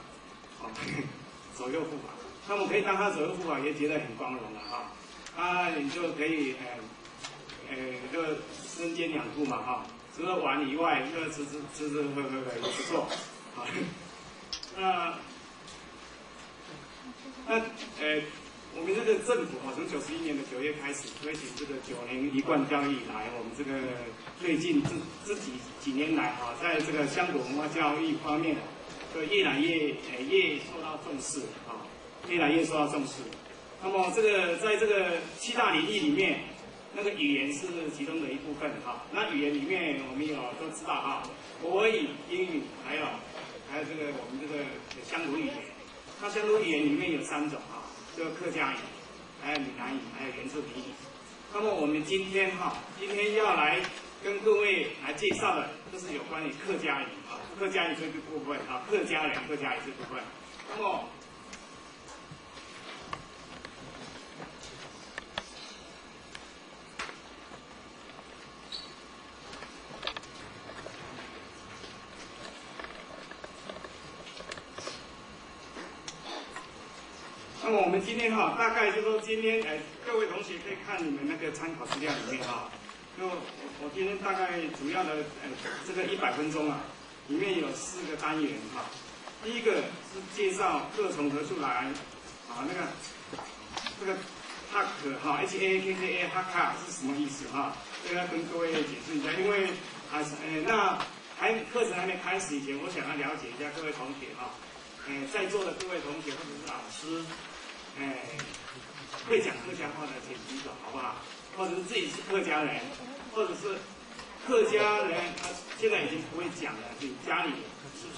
左右护法，那么可以当他左右护法也觉得很光荣了哈，你就可以就身兼2副嘛哈，除了玩以外，就吃喝的也不错，我们这个政府从91年的9月开始推行这个9年一贯教育以来，我们这个最近这几年来哈，在这个乡土文化教育方面，就越来越受到重视啊，越来越受到重视。那么这个在这个7大领域里面，那个语言是其中的一部分哈。那语言里面我们都知道哈，国语、英语，还有这个我们这个乡土语言。那乡土语言里面有3种哈，就客家语，还有闽南语，还有原住民语。那么我们今天要来跟各位来介绍的，就是有关于客家语啊，客家语这个部分啊，客家人客家语这部分。那么我们今天大概就说今天各位同学可以看你们那个参考资料里面就我今天大概主要的这个100分钟啊，里面有4个单元第一个是介绍各从何处来这个 hack HAKKA hack 是什么意思这个要跟各位解释一下，因为那课程还没开始以前，我想要了解一下各位同学在座的各位同学或者是老师。会讲客家话的请举手，好不好？或者是自己是客家人，或者是客家人，他现在已经不会讲了，你家里是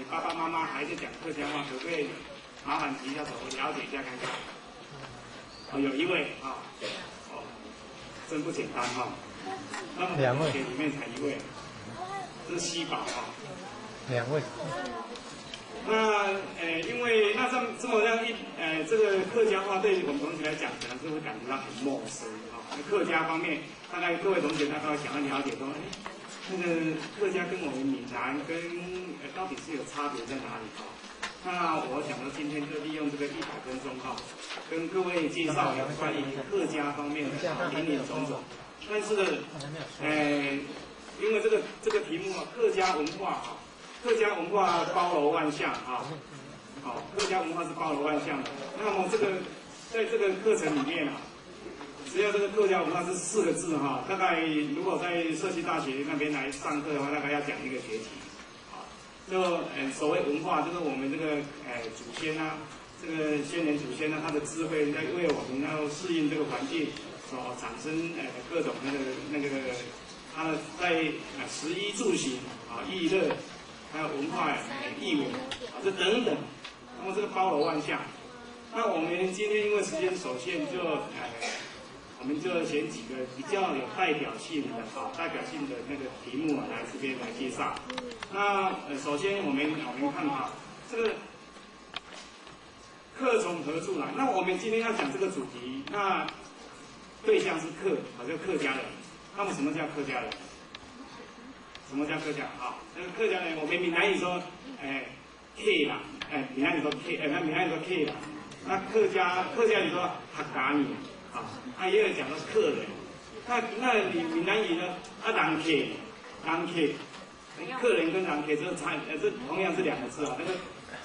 爸爸妈妈还在讲客家话，可不可以麻烦提一下手，我了解一下看看？有一位真不简单那么2位里面才1位，这是西宝2位。那因为那这么样这个客家话对于我们同学来讲，可能是会感觉到很陌生客家方面，大概各位同学大概想要了解说，那个客家跟我们闽南跟到底是有差别在哪里那我想说今天就利用这个100分钟跟各位介绍有关于客家方面的林林总总。但是因为这个题目客家文化客家文化包罗万象客家文化是包罗万象的。那么在这个课程里面只要这个客家文化是4个字大概如果在社区大学那边来上课的话，大概要讲1个学期就所谓文化，就是我们这个祖先这个先人祖先他的智慧在为我们要适应这个环境所产生各种那个他的在食衣住行娱乐。还有文化艺文这等等，那么这个包罗万象。那我们今天因为时间所限，我们就选几个比较有代表性的那个题目来这边来介绍。那首先我们看这个客从何处来？那我们今天要讲这个主题，那对象是就客家人。那么什么叫客家人？什么叫客家？那个客家人，我们闽南语说，K 啦，闽南语说 K， 闽南语说 K 啦。那客家语说客家人，也有讲到客人。那闽南语呢？人客，客人跟人客这同样是2个字那个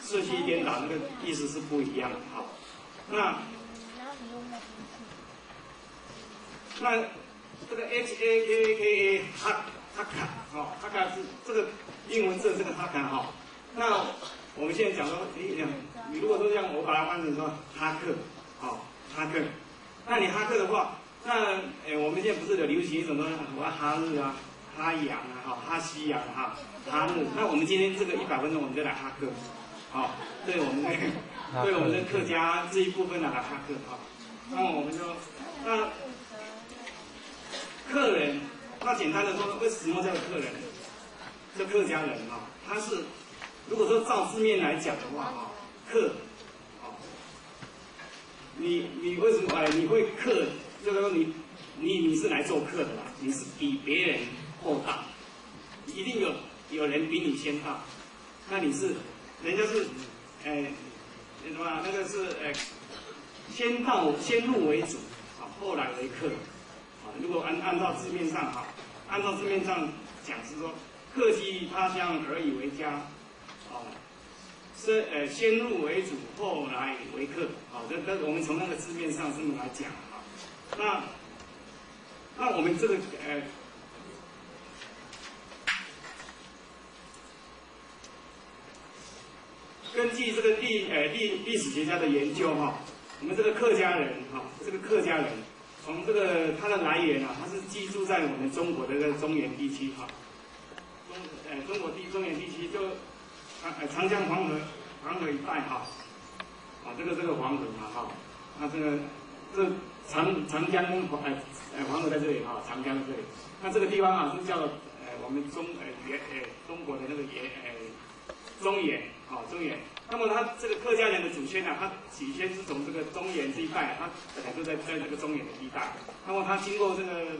顺序颠倒，那个意思是不一样的那这个 HAKKA 哈卡是这个英文字，这个哈卡那我们现在讲说，你如果说像我把它翻成说哈克，哈克，那你哈克的话，那我们现在不是有流行一种说我要哈日哈洋哈西洋哈日，那我们今天这个100分钟我们就来哈克，对我们的客家这一部分来哈克那我们就客人。那简单的说，为什么叫客人？这客家人他是如果说照字面来讲的话客你为什么你会客？就是说你是来做客的啦，你是比别人后到，一定有人比你先到，那你是人家是什么那个是先入为主后来为客。如果按照字面上讲是说，客居他乡而以为家，先入为主，后来为客，这我们从那个字面上这么来讲那我们这个根据这个历史学家的研究哈，我们这个客家人哈，这个客家人从这个它的来源啊，它是居住在我们中国的这个中原地区哈，中国中原地区就长江黄河一带哈，这个黄河嘛哈，那这长江跟黄河在这里哈，长江在这里，那这个地方啊是叫我们中国的那个中原啊中原。那么他这个客家人的祖先啊，他起先是从这个中原这一带，他本来就在这个中原的地带。那么他经过这个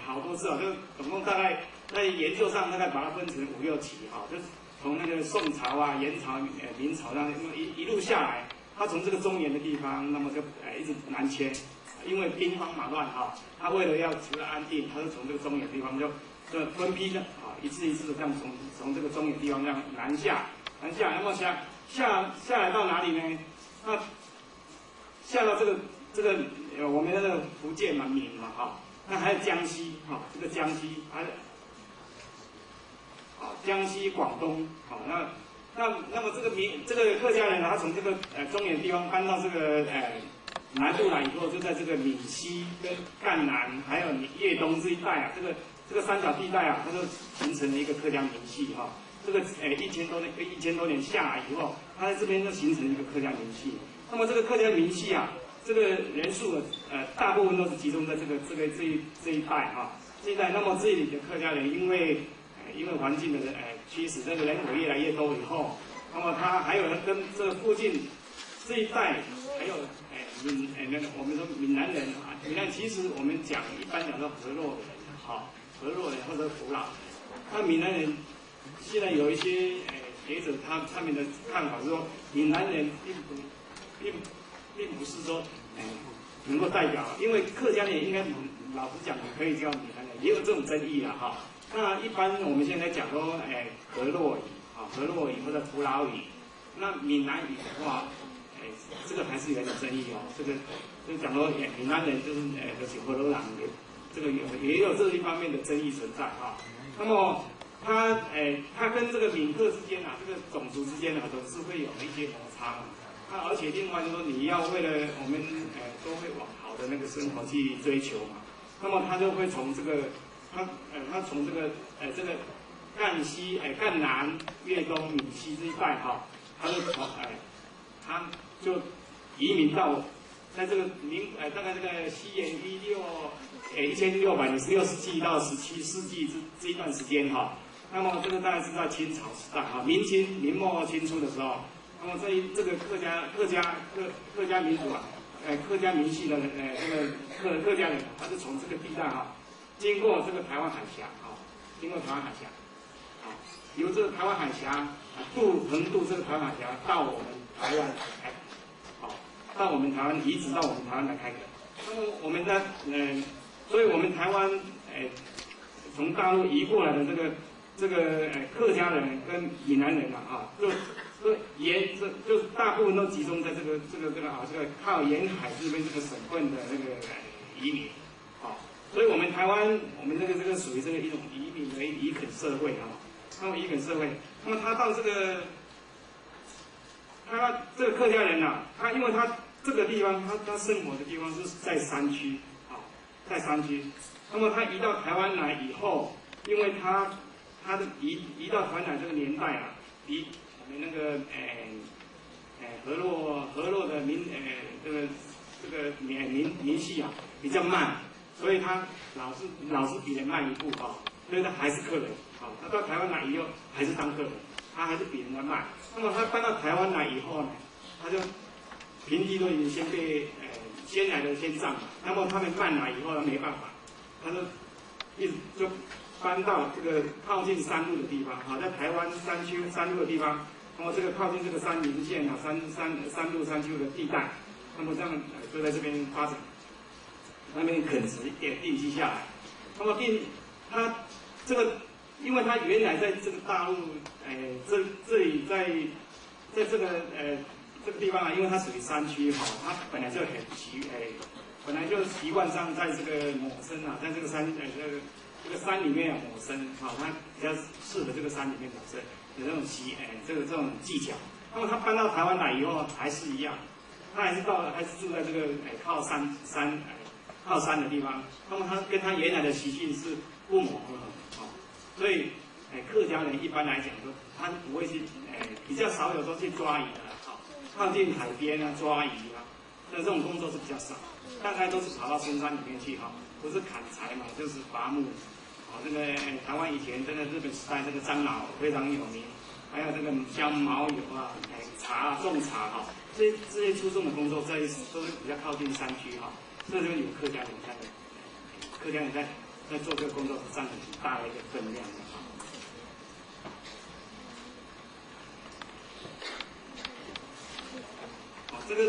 好多次啊，就总共大概在研究上大概把它分成5、6期哈，就是从那个宋朝啊、元朝、明朝那一路下来，他从这个中原的地方，那么就一直南迁，因为兵荒马乱哈，他为了要求安定，他就从这个中原地方就分批的啊，一次一次的这样从这个中原地方这样南下，那么下来到哪里呢？那下到这个我们那个福建嘛、闽嘛哈，那还有江西哈，这个江西还有江西、广东好，那么这个客家人呢，他从这个中原地方搬到这个南部来以后，就在这个闽西跟赣南还有粤东这一带啊，这个三角地带啊，它就形成了一个客家民系哈。这个1000多年下来以后，它在这边就形成一个客家民系。那么这个客家民系啊，这个人数大部分都是集中在这一带哈，这一带。那么这里的客家人因为环境的驱使，这个人口越来越多以后，那么他还有跟这个附近这一带还有我们说闽南人啊，闽南其实我们一般讲到河洛的人哈，河洛人或者福佬，那闽南人现在有一些学者他们的看法是说，闽南人并不是说能够代表，因为客家人应该老实讲可以叫闽南人，也有这种争议啦哈。那一般我们现在讲说河洛语啊，河洛语或者福佬语，那闽南语的话，这个还是有点争议哦。这个就讲说闽南人就是河洛人，这个也有这一方面的争议存在啊。那么他跟这个闽客之间啊，这个种族之间呢，总是会有一些摩擦嘛。那而且另外就是说，你要为了我们都会往好的那个生活去追求嘛，那么他就会从这个他从这个赣西、赣南、粤东、闽西这一带哈，他就移民到在这个大概这个西元1600年16世纪到17世纪这一段时间哈，那么这个大概是在清朝时代哈，明末清初的时候，那么这个客家民族啊，客家民系的这个客家人，他是从这个地带哈，经过这个台湾海峡啊，由这个台湾海峡横渡这个台湾海峡到我们台湾到我们台湾移植到我们台湾来开垦。那么我们的所以我们台湾从大陆移过来的这个客家人跟闽南人啊，就是大部分都集中在这个靠沿海这边这个省份的那个移民，所以我们台湾我们这个属于一种移民的移垦社会啊，那么移垦社会，那么他到这个客家人啊，因为他这个地方他生活的地方是在山区啊，在山区，那么他移到台湾来以后，因为他的移到台湾来这个年代啊，比我们那个河洛的民系啊比较慢，所以他老是比人慢一步啊，所以他还是客人啊，他到台湾来以后还是当客人，他还是比人家慢。那么他搬到台湾来以后呢，他就平地都已经先被先来的先占了，那么他们慢来以后呢，没办法，他就一直就搬到这个靠近山路的地方啊，在台湾山路的地方，那么这个靠近这个山林线啊、山路山丘的地带，那么这样就在这边发展，那边垦殖也定居下来。那么他这个，因为他原来在这个大陆，这里在这个地方啊，因为它属于山区哈，它本来就本来就习惯上在这个抹生啊，在这个山里面啊抹生啊，它比较适合这个山里面抹生。这种这种技巧。那么他搬到台湾来以后还是一样，他还是住在这个靠山的地方。那么他跟他原来的习性是不谋而合啊，所以客家人一般来讲说，他不会去比较少有说去抓鱼的啊，靠近海边啊抓鱼啊，那这种工作是比较少，大概都是跑到深山里面去哈，不是砍柴嘛，就是伐木。这个台湾以前这个日本时代这个樟脑非常有名，还有这个香茅油啊，茶种茶哈，这些出众的工作都是比较靠近山区哈，这就有客家人在做这个工作是占很大的一个分量的哈。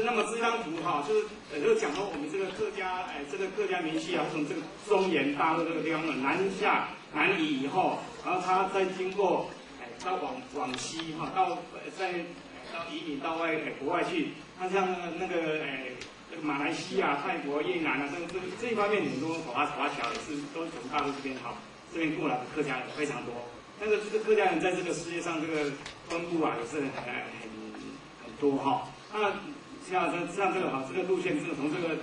那么这张图哈，就是讲说我们这个客家民系啊，从这个中原大陆这个地方南移以后，然后它再经过到往西哈，到移民到国外去，它像那个马来西亚、泰国、越南啊，这一方面很多华侨也是都从大陆这边哈这边过来的客家人非常多。但是这个客家人在这个世界上这个分布啊也是很多哈。那像这个哈，这个路线是从这个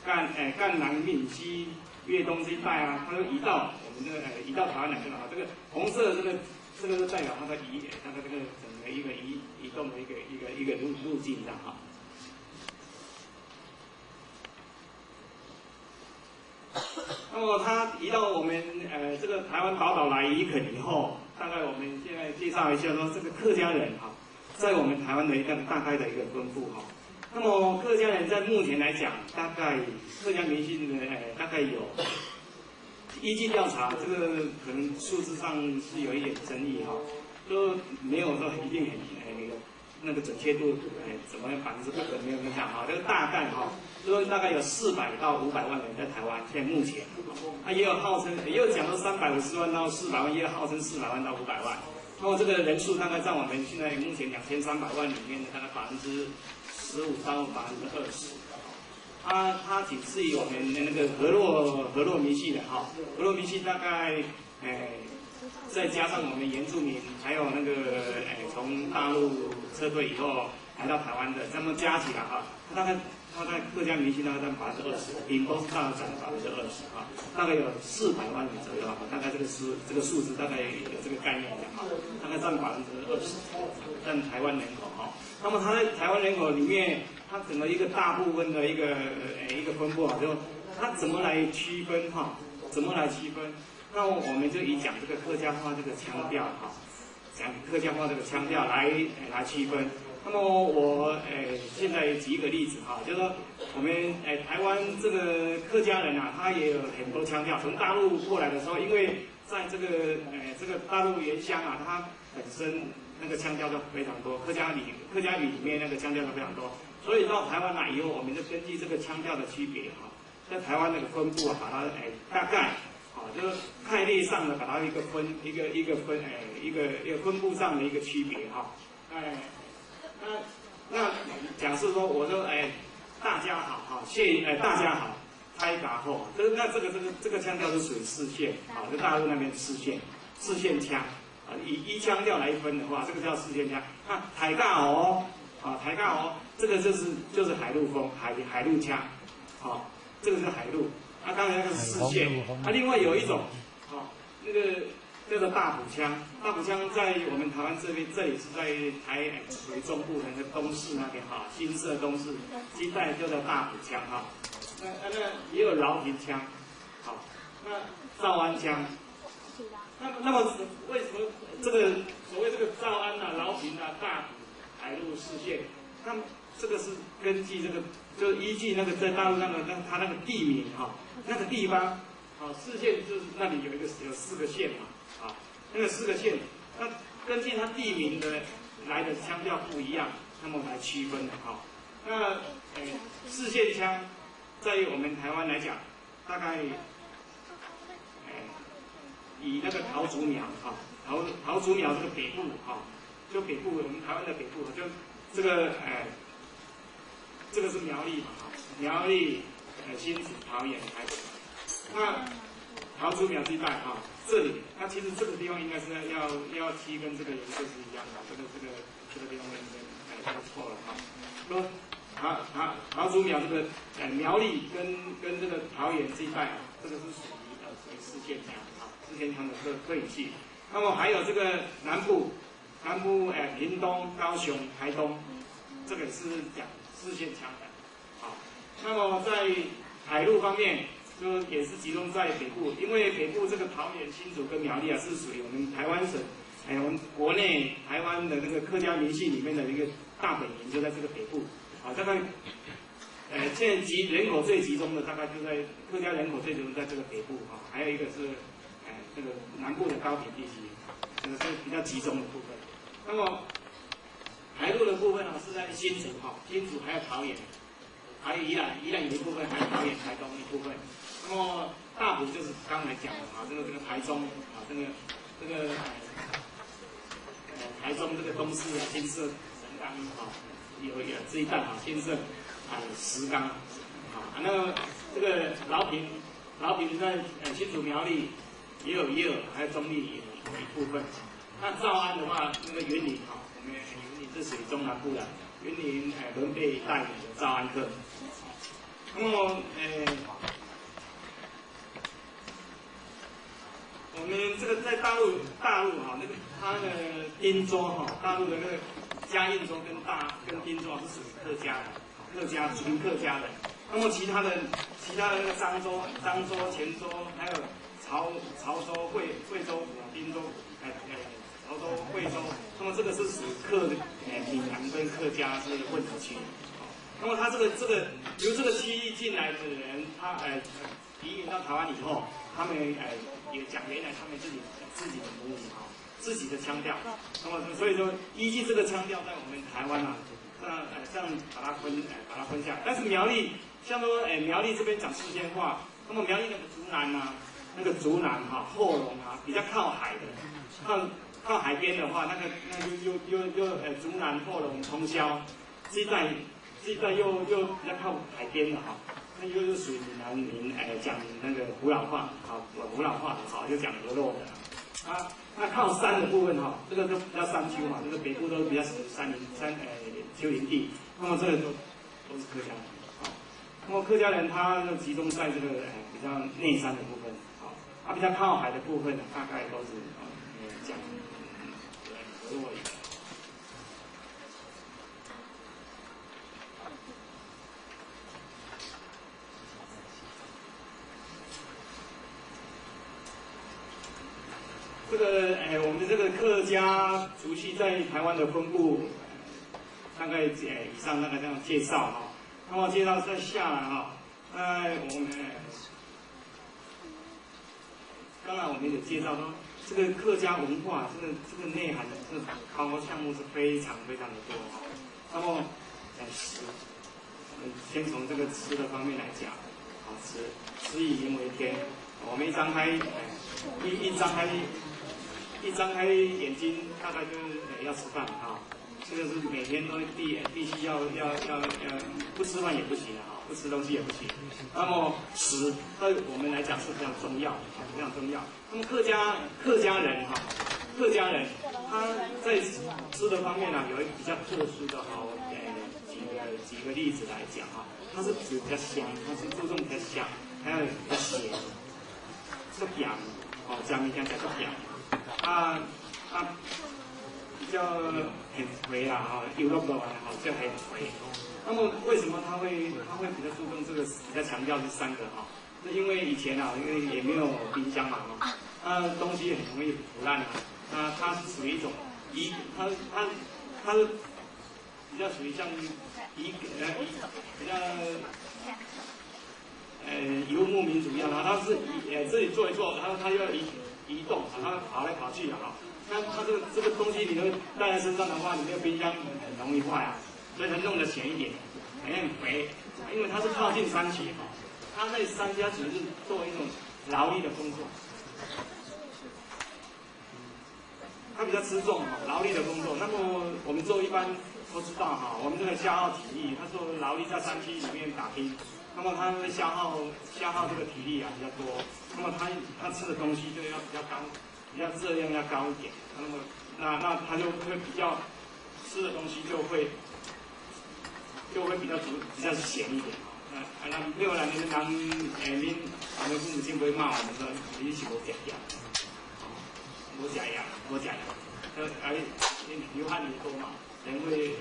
赣南闽西粤东这一带啊，它就移到我们移到台湾来这个哈，这个红色的这个就代表它的它的这个整个一个移动的一个路径的哈。那么它移到我们这个台湾宝岛来移垦以后，大概我们现在介绍一下说这个客家人哈。在我们台湾的一个大概的一个分布哈，那么客家人在目前来讲，大概客家民系的大概有，依据调查，这个可能数字上是有一点争议哈，就没有说一定很那个准确度怎么100%没有影响哈，这个大概哈，就说大概有400到500万人在台湾，现在目前，也有讲到350万到400万，也有号称400万到500万。那么这个人数大概占我们现在目前2300万里面的大概15%到20%。它仅次于我们那个河洛民系的哈，河洛民系大概再加上我们原住民，还有那个从大陆撤退以后来到台湾的，这么加起来哈，它在客家民系大概占20%，顶多是大概占20%哈，大概有400万人左右哈，大概这个数字大概有这个概念的哈，大概占20%，占台湾人口哈。那么它在台湾人口里面，它整个一个大部分的一个分布啊，就它怎么来区分哈？怎么来区分？那我们就以讲这个客家话这个腔调哈，讲客家话这个腔调来区分。那么我现在举一个例子哈，就是说我们台湾这个客家人啊，他也有很多腔调。从大陆过来的时候，因为在这个大陆原乡啊，它本身那个腔调就非常多，客家语里面那个腔调都非常多。所以到台湾来以后，我们就根据这个腔调的区别哈，在台湾那个分布啊，把它大概就是概率上的把它一个分布上的一个区别哈，那假设说我说大家好哈，大家好，开打后，这个腔调是属于四线啊，就大陆那边四线腔啊，以腔调来分的话，这个叫四线腔。那台大哦啊，台大哦，这个就是海陆风海陆腔，啊，这个是海陆。刚才那个是四线，另外有一种那个叫做大埔腔，大埔腔在我们台湾这里是在属于中部的那个东势那边哈，新社东势，这一带就叫大埔腔哈。那也有饶平腔，好，那诏安腔，那么为什么这个所谓这个诏安啊、饶平啊、大埔、海陆四线，那么这个是根据这个，就依据那个在大陆它那个地名哈，那个地方，四线就是那里有4个县嘛，那个4个县，那根据它地名的来的腔调不一样，那么来区分的哈。那四线腔，在我们台湾来讲，大概以那个桃竹苗哈，桃竹苗这个北部哈，就北部我们台湾的北部就这个这个是苗栗嘛哈，苗栗、新竹、桃园、台北。那桃竹苗这一带啊，这里，那其实这个地方应该是要漆跟这个颜色是一样的，这个地方那错了哈。说桃竹苗这个苗栗跟这个桃园这一带啊，这个是属于四县腔啊，四县腔的特语系。那么还有这个南部屏东、高雄、台东，这个是讲四县腔的啊。那么在海陆方面，就也是集中在北部，因为北部这个桃园、新竹跟苗栗啊，是属于我们台湾省，我们国内台湾的那个客家民系里面的一个大本营，就在这个北部啊。大概现在人口最集中的大概就在客家人口最集中在这个北部啊，还有一个是这个南部的高屏地区，这个是比较集中的部分。那么海陆的部分呢，是在新竹哈，新竹还有桃园。还有宜兰有一部分，还有桃园、台东一部分。那么大埔就是刚才讲的啊，这个台中啊，这个台中这个东势啊、新社、神冈啊，有这一带啊，新社石冈啊，那这个饶平在新竹苗栗也有，还有中立也有一部分。那诏安的话，那个云林啊，我们云林是属于中南部的。云林伦贝带领的诏安课，那么我们这个在大陆哈，那个它的汀州哈，大陆的那个嘉应州跟汀州是属于客家的，属于客家的。那么其他的那个漳州、泉州，还有潮州、贵州、汀州，潮州、贵州，那么这个是属于闽南跟客家是混合区。那么他这个由这个区域进来的人，他移民到台湾以后，他们也讲原来他们自己的母语啊，自己的腔调。那么所以说依据这个腔调，在我们台湾啊，这样把它分下来。但是苗栗，像说苗栗这边讲四县话，那么苗栗那个竹南哈、后龙啊，比较靠海的，靠海边的话，那又竹南、后龙、通霄这一带又比较靠海边的哈，那又是属于闽南民讲那个湖南话，好就讲鹅肉的。那靠山的部分哈，这个都比较山丘嘛，这个北部都比较属于丘陵地，那么这个都是客家人。那么客家人他就集中在这个比较内山的部分，比较靠海的部分呢，大概都是讲俄语。这个我们这个客家族系在台湾的分布，大概以上大概这样介绍哈。那么介绍再下来哈，我们刚才我们也介绍说，这个客家文化这个内涵的这个考核项目是非常非常的多哈。那么先从这个吃的方面来讲，吃以民为天，我们一张开眼睛，大概就是要吃饭啊。这个是每天都必须要不吃饭也不行啊，不吃东西也不行。那么食对我们来讲是非常重要，非常重要。那么客家人他在吃的方面呢，有一个比较特殊的哈，几个例子来讲哈，它是比较香，它是注重比较香，还有比较咸，这个饼江面讲叫饼，比较很肥啦哈，油肉的好像很肥。那么为什么他会比较注重这个，比较强调这三个哈？是因为以前因为也没有冰箱嘛东西很容易腐烂啊，它是属于一种它是比较属于像比较游牧民族一样啊，它是自己做一做，然后它要移动，它跑来跑去的哈。那它这个东西你都带在身上的话，你没有冰箱很容易坏啊，所以它弄得咸一点，很肥，因为它是靠近山区哈，它在山家只是做一种劳力的工作，它比较吃重劳力的工作。那么我们做一般都知道哈，我们这个消耗体力，他做劳力在山区里面打拼，那么它会消耗这个体力啊比较多，那么它吃的东西就要比较高，比较热量要高一点，那么那它就会比较吃的东西就会比较咸一点。那另外呢，恁父母亲不会骂我们说你是无食药，无食药，流汗也多嘛，人会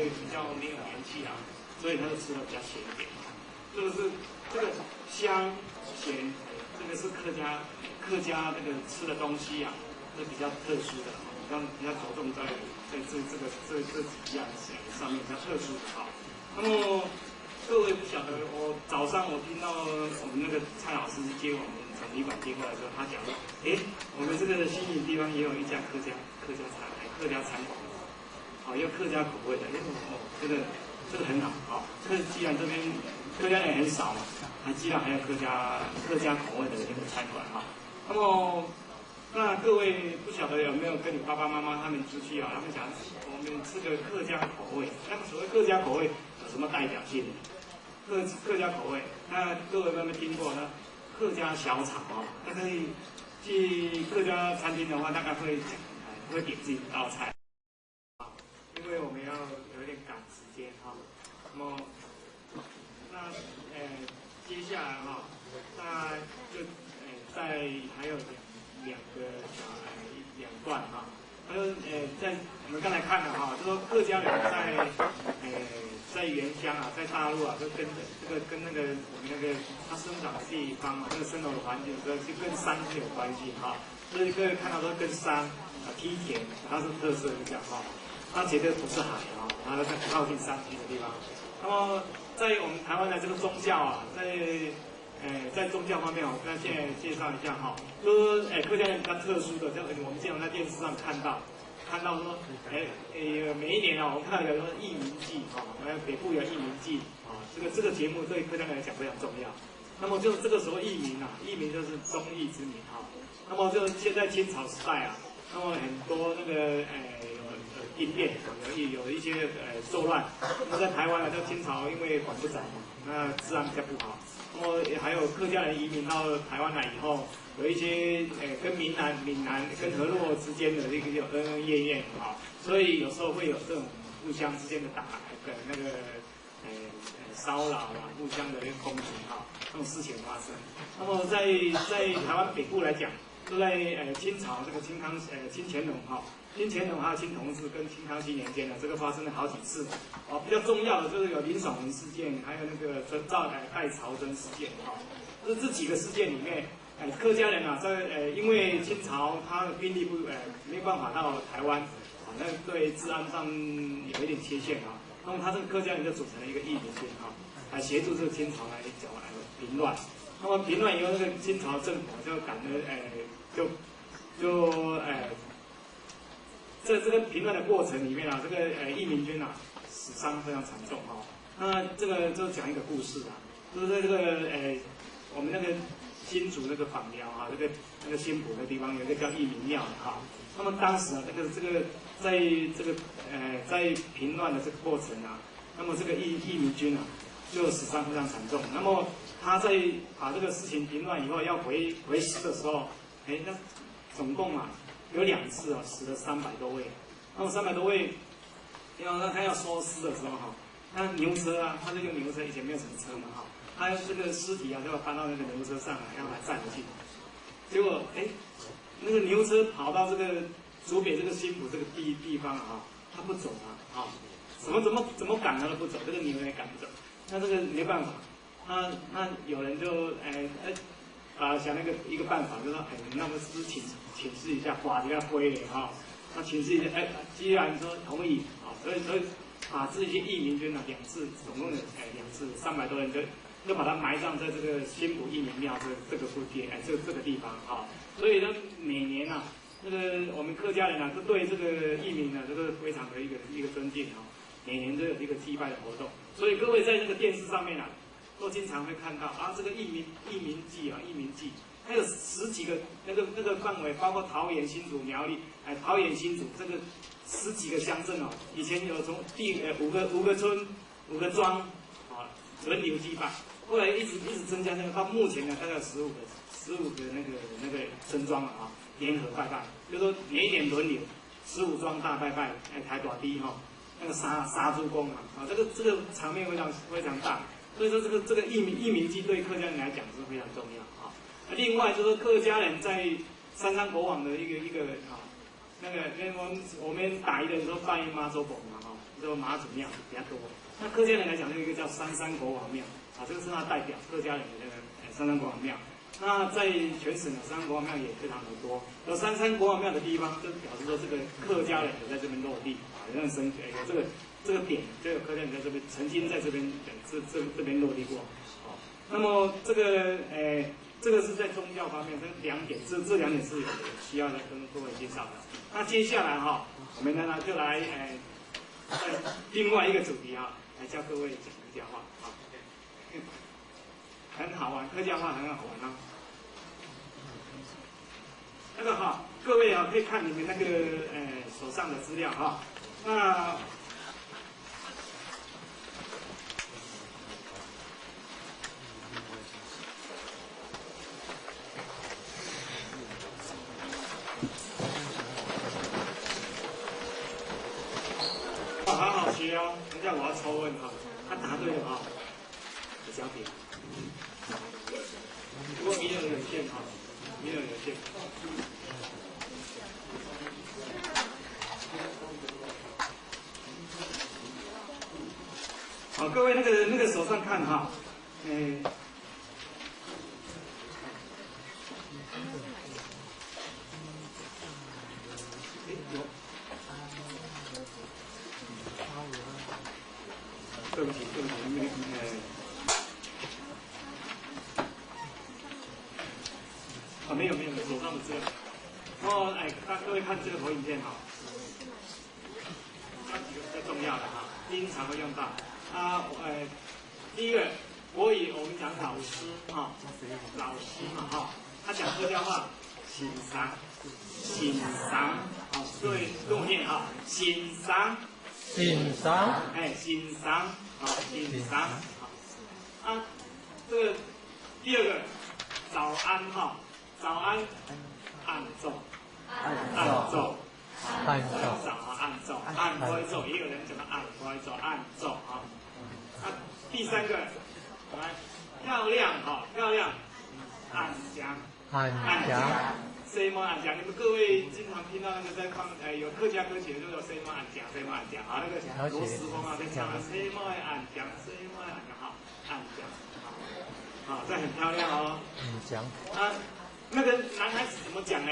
比较没有元气啊，所以他就吃的比较咸一点。这个香咸，这个是客家那个吃的东西啊，是比较特殊的，比较着重在这几样上面比较特殊的哈。那么各位不晓得，早上我听到我们那个蔡老师接我们从旅馆接过来的时候，他讲说，我们这个新营地方也有一家客家餐馆，好，有客家口味的，这个很好，好，既然这边客家人很少嘛，既然还有客家口味的这个餐馆哈，那各位不晓得有没有跟你爸爸妈妈他们出去啊？他们讲我们吃个客家口味，那么所谓客家口味有什么代表性？客家口味，那各位有没有听过呢？客家小炒啊，那可以去客家餐厅的话，大概会点这一道菜，因为我们要有点赶时间哈。那接下来哈，那就还有两段哈，在我们刚才看的哈，就说客家人在原乡啊，在大陆啊，就跟那个我们那个他生长的地方啊，这个生活的环境，就跟山是有关系哈。所以各位看到说跟山梯田，它是特色就讲哈，它绝对不是海啊，它在靠近山区的地方。那么在我们台湾的这个宗教啊，在宗教方面我跟现在介绍一下哈，就是客家人比较特殊的，我们经常在电视上看到说，每一年啊，我们看到有说义民祭啊，北部有义民祭啊，这个节目对客家人来讲非常重要。那么就是这个时候义民啊，义民就是忠义之民啊。那么就现在清朝时代啊，那么很多那个兵变，有一些作乱。那在台湾呢，在清朝因为管不着嘛，那治安比较不好。那么还有客家人移民到台湾来以后，有一些跟闽南跟河洛之间的这个有恩恩怨怨啊，所以有时候会有这种互相之间的那个骚扰啊，互相的攻击啊，这种事情发生。那么在台湾北部来讲，就在清朝这个清乾隆哈。清乾隆还有清同治跟清康熙年间呢，这个发生了好几次。比较重要的就是有林爽文事件，还有那个戴朝珍事件哈。这几个事件里面，客家人啊，因为清朝他的兵力没有办法到台湾，那对治安上有一点缺陷啊。那么他这个客家人就组成了一个义民军哈，来协助这个清朝来平乱。那么平乱以后，那个清朝政府就赶着这个平乱的过程里面啊，这个义民军啊死伤非常惨重哈。那这个就讲一个故事啊，就是在这个我们那个新竹那个枋寮啊，那个新埔的地方有一个叫义民庙的哈。那么当时啊，在平乱的这个过程啊，那么这个义民军啊就死伤非常惨重。那么他在把这个事情平乱以后要回师的时候，那总共啊。有2次啊，死了300多位。那么300多位，他要收尸的时候哈，那牛车啊，他就用牛车，以前没有什么车嘛哈，他这个尸体啊就要搬到那个牛车上来，让他载回去。结果那个牛车跑到这个竹北这个新埔这个地方啊，他不走啊，怎么赶他都不走，这个牛也赶不走。那这个没办法，那有人就想那个一个办法，就说那么是不是请示一下法家会哈？那请示一下，既然说同意啊，所以把这些义民军啊2次，总共有2次300多人就把它埋葬在这个新埔义民庙这个附近，这个地方啊。所以呢，每年啊，那个我们客家人啊，都对这个义民呢，这个非常的一个尊敬啊，每年都有一个祭拜的活动。所以各位在那个电视上面啊，都经常会看到啊，这个义民祭，它有10几个那个范围，包括桃园、新竹、苗栗，桃园、新竹这个10几个乡镇哦，以前有从5个村、5个庄啊轮流祭拜，后来一直增加那个，到目前呢大概15个那个村庄了啊，联合拜拜，就是说每一年轮流15庄大拜拜，抬大堤哈，那个杀猪公啊，这个场面非常大，所以说这个义民祭对客家人来讲是非常重要啊。另外就是客家人在三山国王的一个啊，那个我们打鱼的时候拜妈祖婆嘛哈，就妈祖庙比较多。那客家人来讲，有一个叫三山国王庙啊，这个是他代表客家人的那个三山国王庙。那在全省的三山国王庙也非常的多，有三山国王庙的地方，就表示说这个客家人有在这边落地啊，有生有这个点，就有客家人在这边曾经在这边这边落地过。好，那么这个是在宗教方面，这两点是有需要来跟各位介绍的。那接下来哈，我们呢就来在另外一个主题哈，来教各位讲客家话啊，很好玩，客家话很好玩啊。那个哈，各位啊可以看你们那个手上的资料哈，那。好好学哦，等一下我要抽问哈，他答对了哈，有奖品。不过名额有限哈，名额有限。好，各位那个手上看哈，对不起，没有，手上的资料。然后各位看这个投影片哈，那几个比较重要的哈，经常会用到啊，第一个国语我们讲老师哈，老师嘛哈，他讲客家话，欣赏，好，各位跟我念哈，欣赏。欣赏，欣赏，好，欣赏，好，啊，这个第二个早安哈，早安，按奏，早啊，按开奏，也有人讲到按开奏，按奏啊，啊，第三个，来，漂亮哈，漂亮，按响，谁么按讲？你们各位经常听到那个在放有客家歌曲，就叫谁么按讲，谁么按讲啊，那个罗时丰啊在唱啊，谁么按讲，谁么按讲，好，按讲，好，这很漂亮哦。讲啊，那个男孩子怎么讲呢？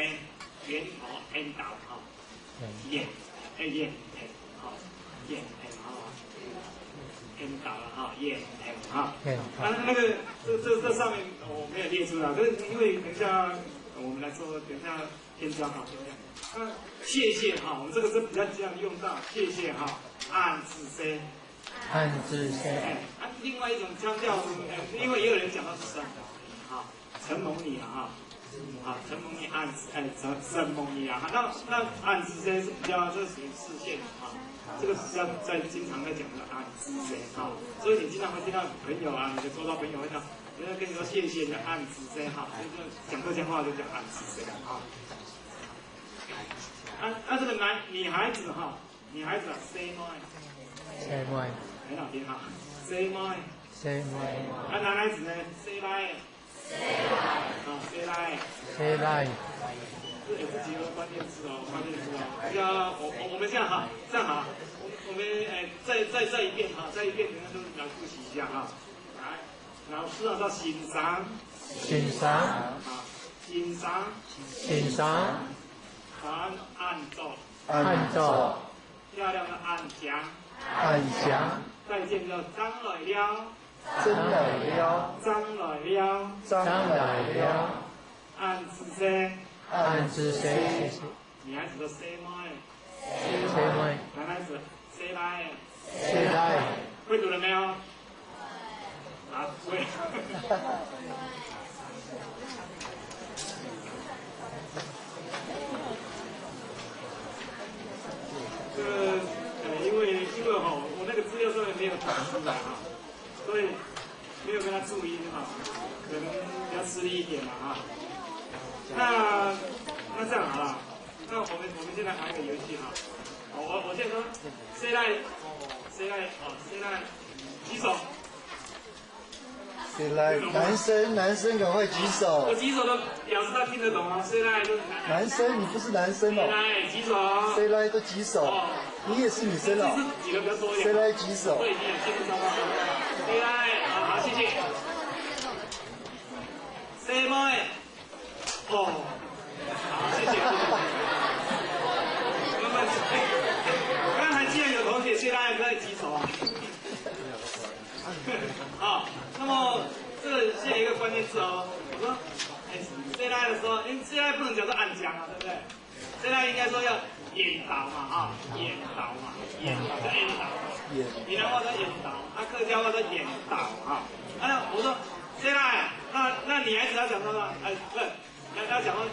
圆头 N 倒哈，眼好，眼好，N 倒了哈，眼哈，那个这上面我没有列出来，可是因为等一下。我们来说，等一下添加哈，谢谢哈，我们这个是比较这样用到，谢谢哈，按字 C， 另外一种腔调，因为也有人讲到是陈哈，陈蒙你啊哈，陈蒙你按陈蒙你啊，那按字 C 是比较，这是属于视线哈，这个比较经常在讲的按字 C 哈，所以你经常会听到朋友啊，你的周遭朋友会讲。人家跟你说谢谢，就按字 C 哈，所以就讲客家话就讲按字 C 啊。这个女孩子哈，女孩子 say my， 很好听哈 ，say my， 男孩子呢 say like， say like， 这有几个关键词哦，我们这样哈，我们再一遍哈，再一遍，等下都来复习一下哈，来。老师啊，叫欣赏，按奏，漂亮的按响，再见叫张来了，按字 C， 女孩子的 say my， 男孩子 say like， 会读了没有？啊，会。这个因为哈，我那个资料上面没有打出来哈，所以没有跟他注意那这样好了，那我们现在玩一个游戏哈。我先说，谁来举手。谁来？男生赶快举手。我举手都表示他听得懂啊。谁来都是男生，你不是男生哦。谁来举手？谁来都举手。你也是女生哦。举的比较多一点。谁来举手？我已经有进入状况了。谁来？好，谢谢。谁来？哦，好，谢谢。刚才既然有同学谁来可以举手啊。好，那么这个先有一个关键字哦。我说，谁来的时候，谁来不能讲做暗讲啊，对不对？谁来应该说要引导嘛，引导叫引导。闽南话叫引导，客家话叫引导啊。我说谁来？那女孩子要讲什么？不是，要讲说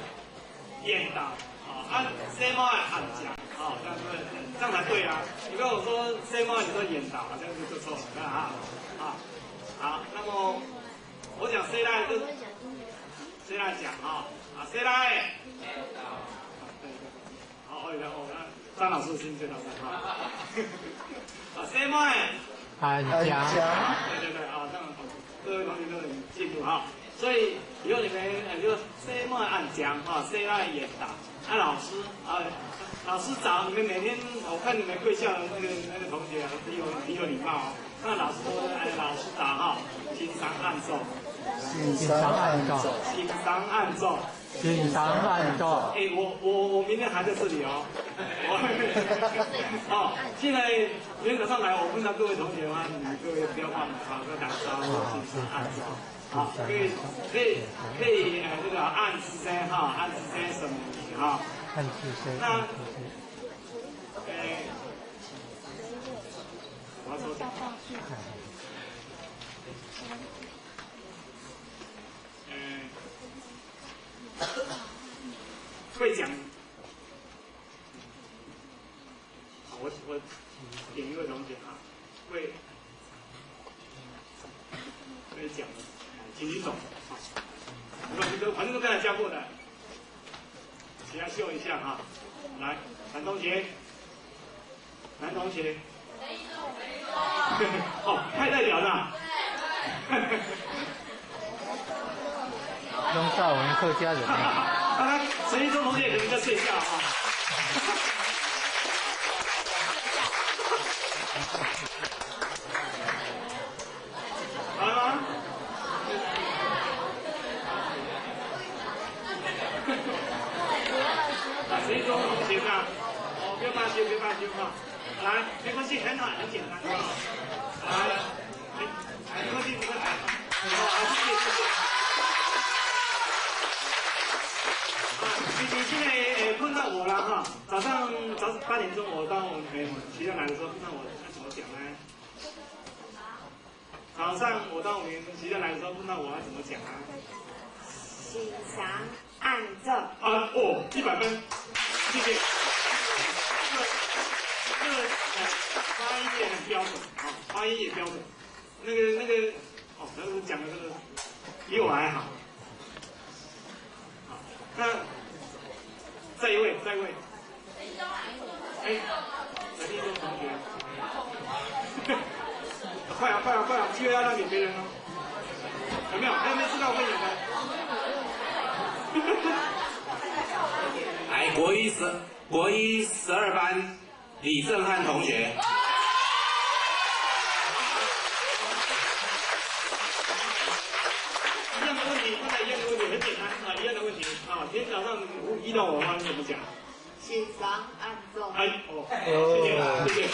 引导啊。谁妈暗讲啊？这样才对啊。你跟我说谁妈，你说引导，这样就错了啊。好，那么我讲谁来就谁来讲谁来？好，然后张老师先介绍谁嘛？暗讲。对，这样各位同学都很记住哈。所以以后你们就谁嘛暗讲谁来引导老师找你们每天，我看你们贵校的那个同学很有礼貌那老师说老师找欣赏暗奏。我明天还在这里哦。现在原则上来，我问到各位同学吗？各位不要忘了要打招呼，欣赏暗奏。好，可以这个暗之声暗之声什么暗之声。那我要说会讲，我点一位同学会讲的，请举手。反正都刚才教过的，请他秀一下来，男同学，派代表呢？中少文客家人。陈一中同学可能在睡觉好了吗？陈一中同学不要怕羞来，没关系，很简单来，没关系，谢谢。你现在碰到我了早上8点钟我到我们学校来的时候碰到我，那怎么讲呢？早上我到我们学校来的时候碰到我，那怎么讲啊？欣赏暗奏。100分，谢谢。这个发音也很标准发音也标准。那个讲的这个比我还好。那再一位，陈立中同学，快机会要让给别人哦。有没有？还有没有知道会有的？来，国一12班李正汉同学。一样的问题，很简单一样的问题今天早上遇到我的话，你怎么讲？欣赏暗奏。谢谢。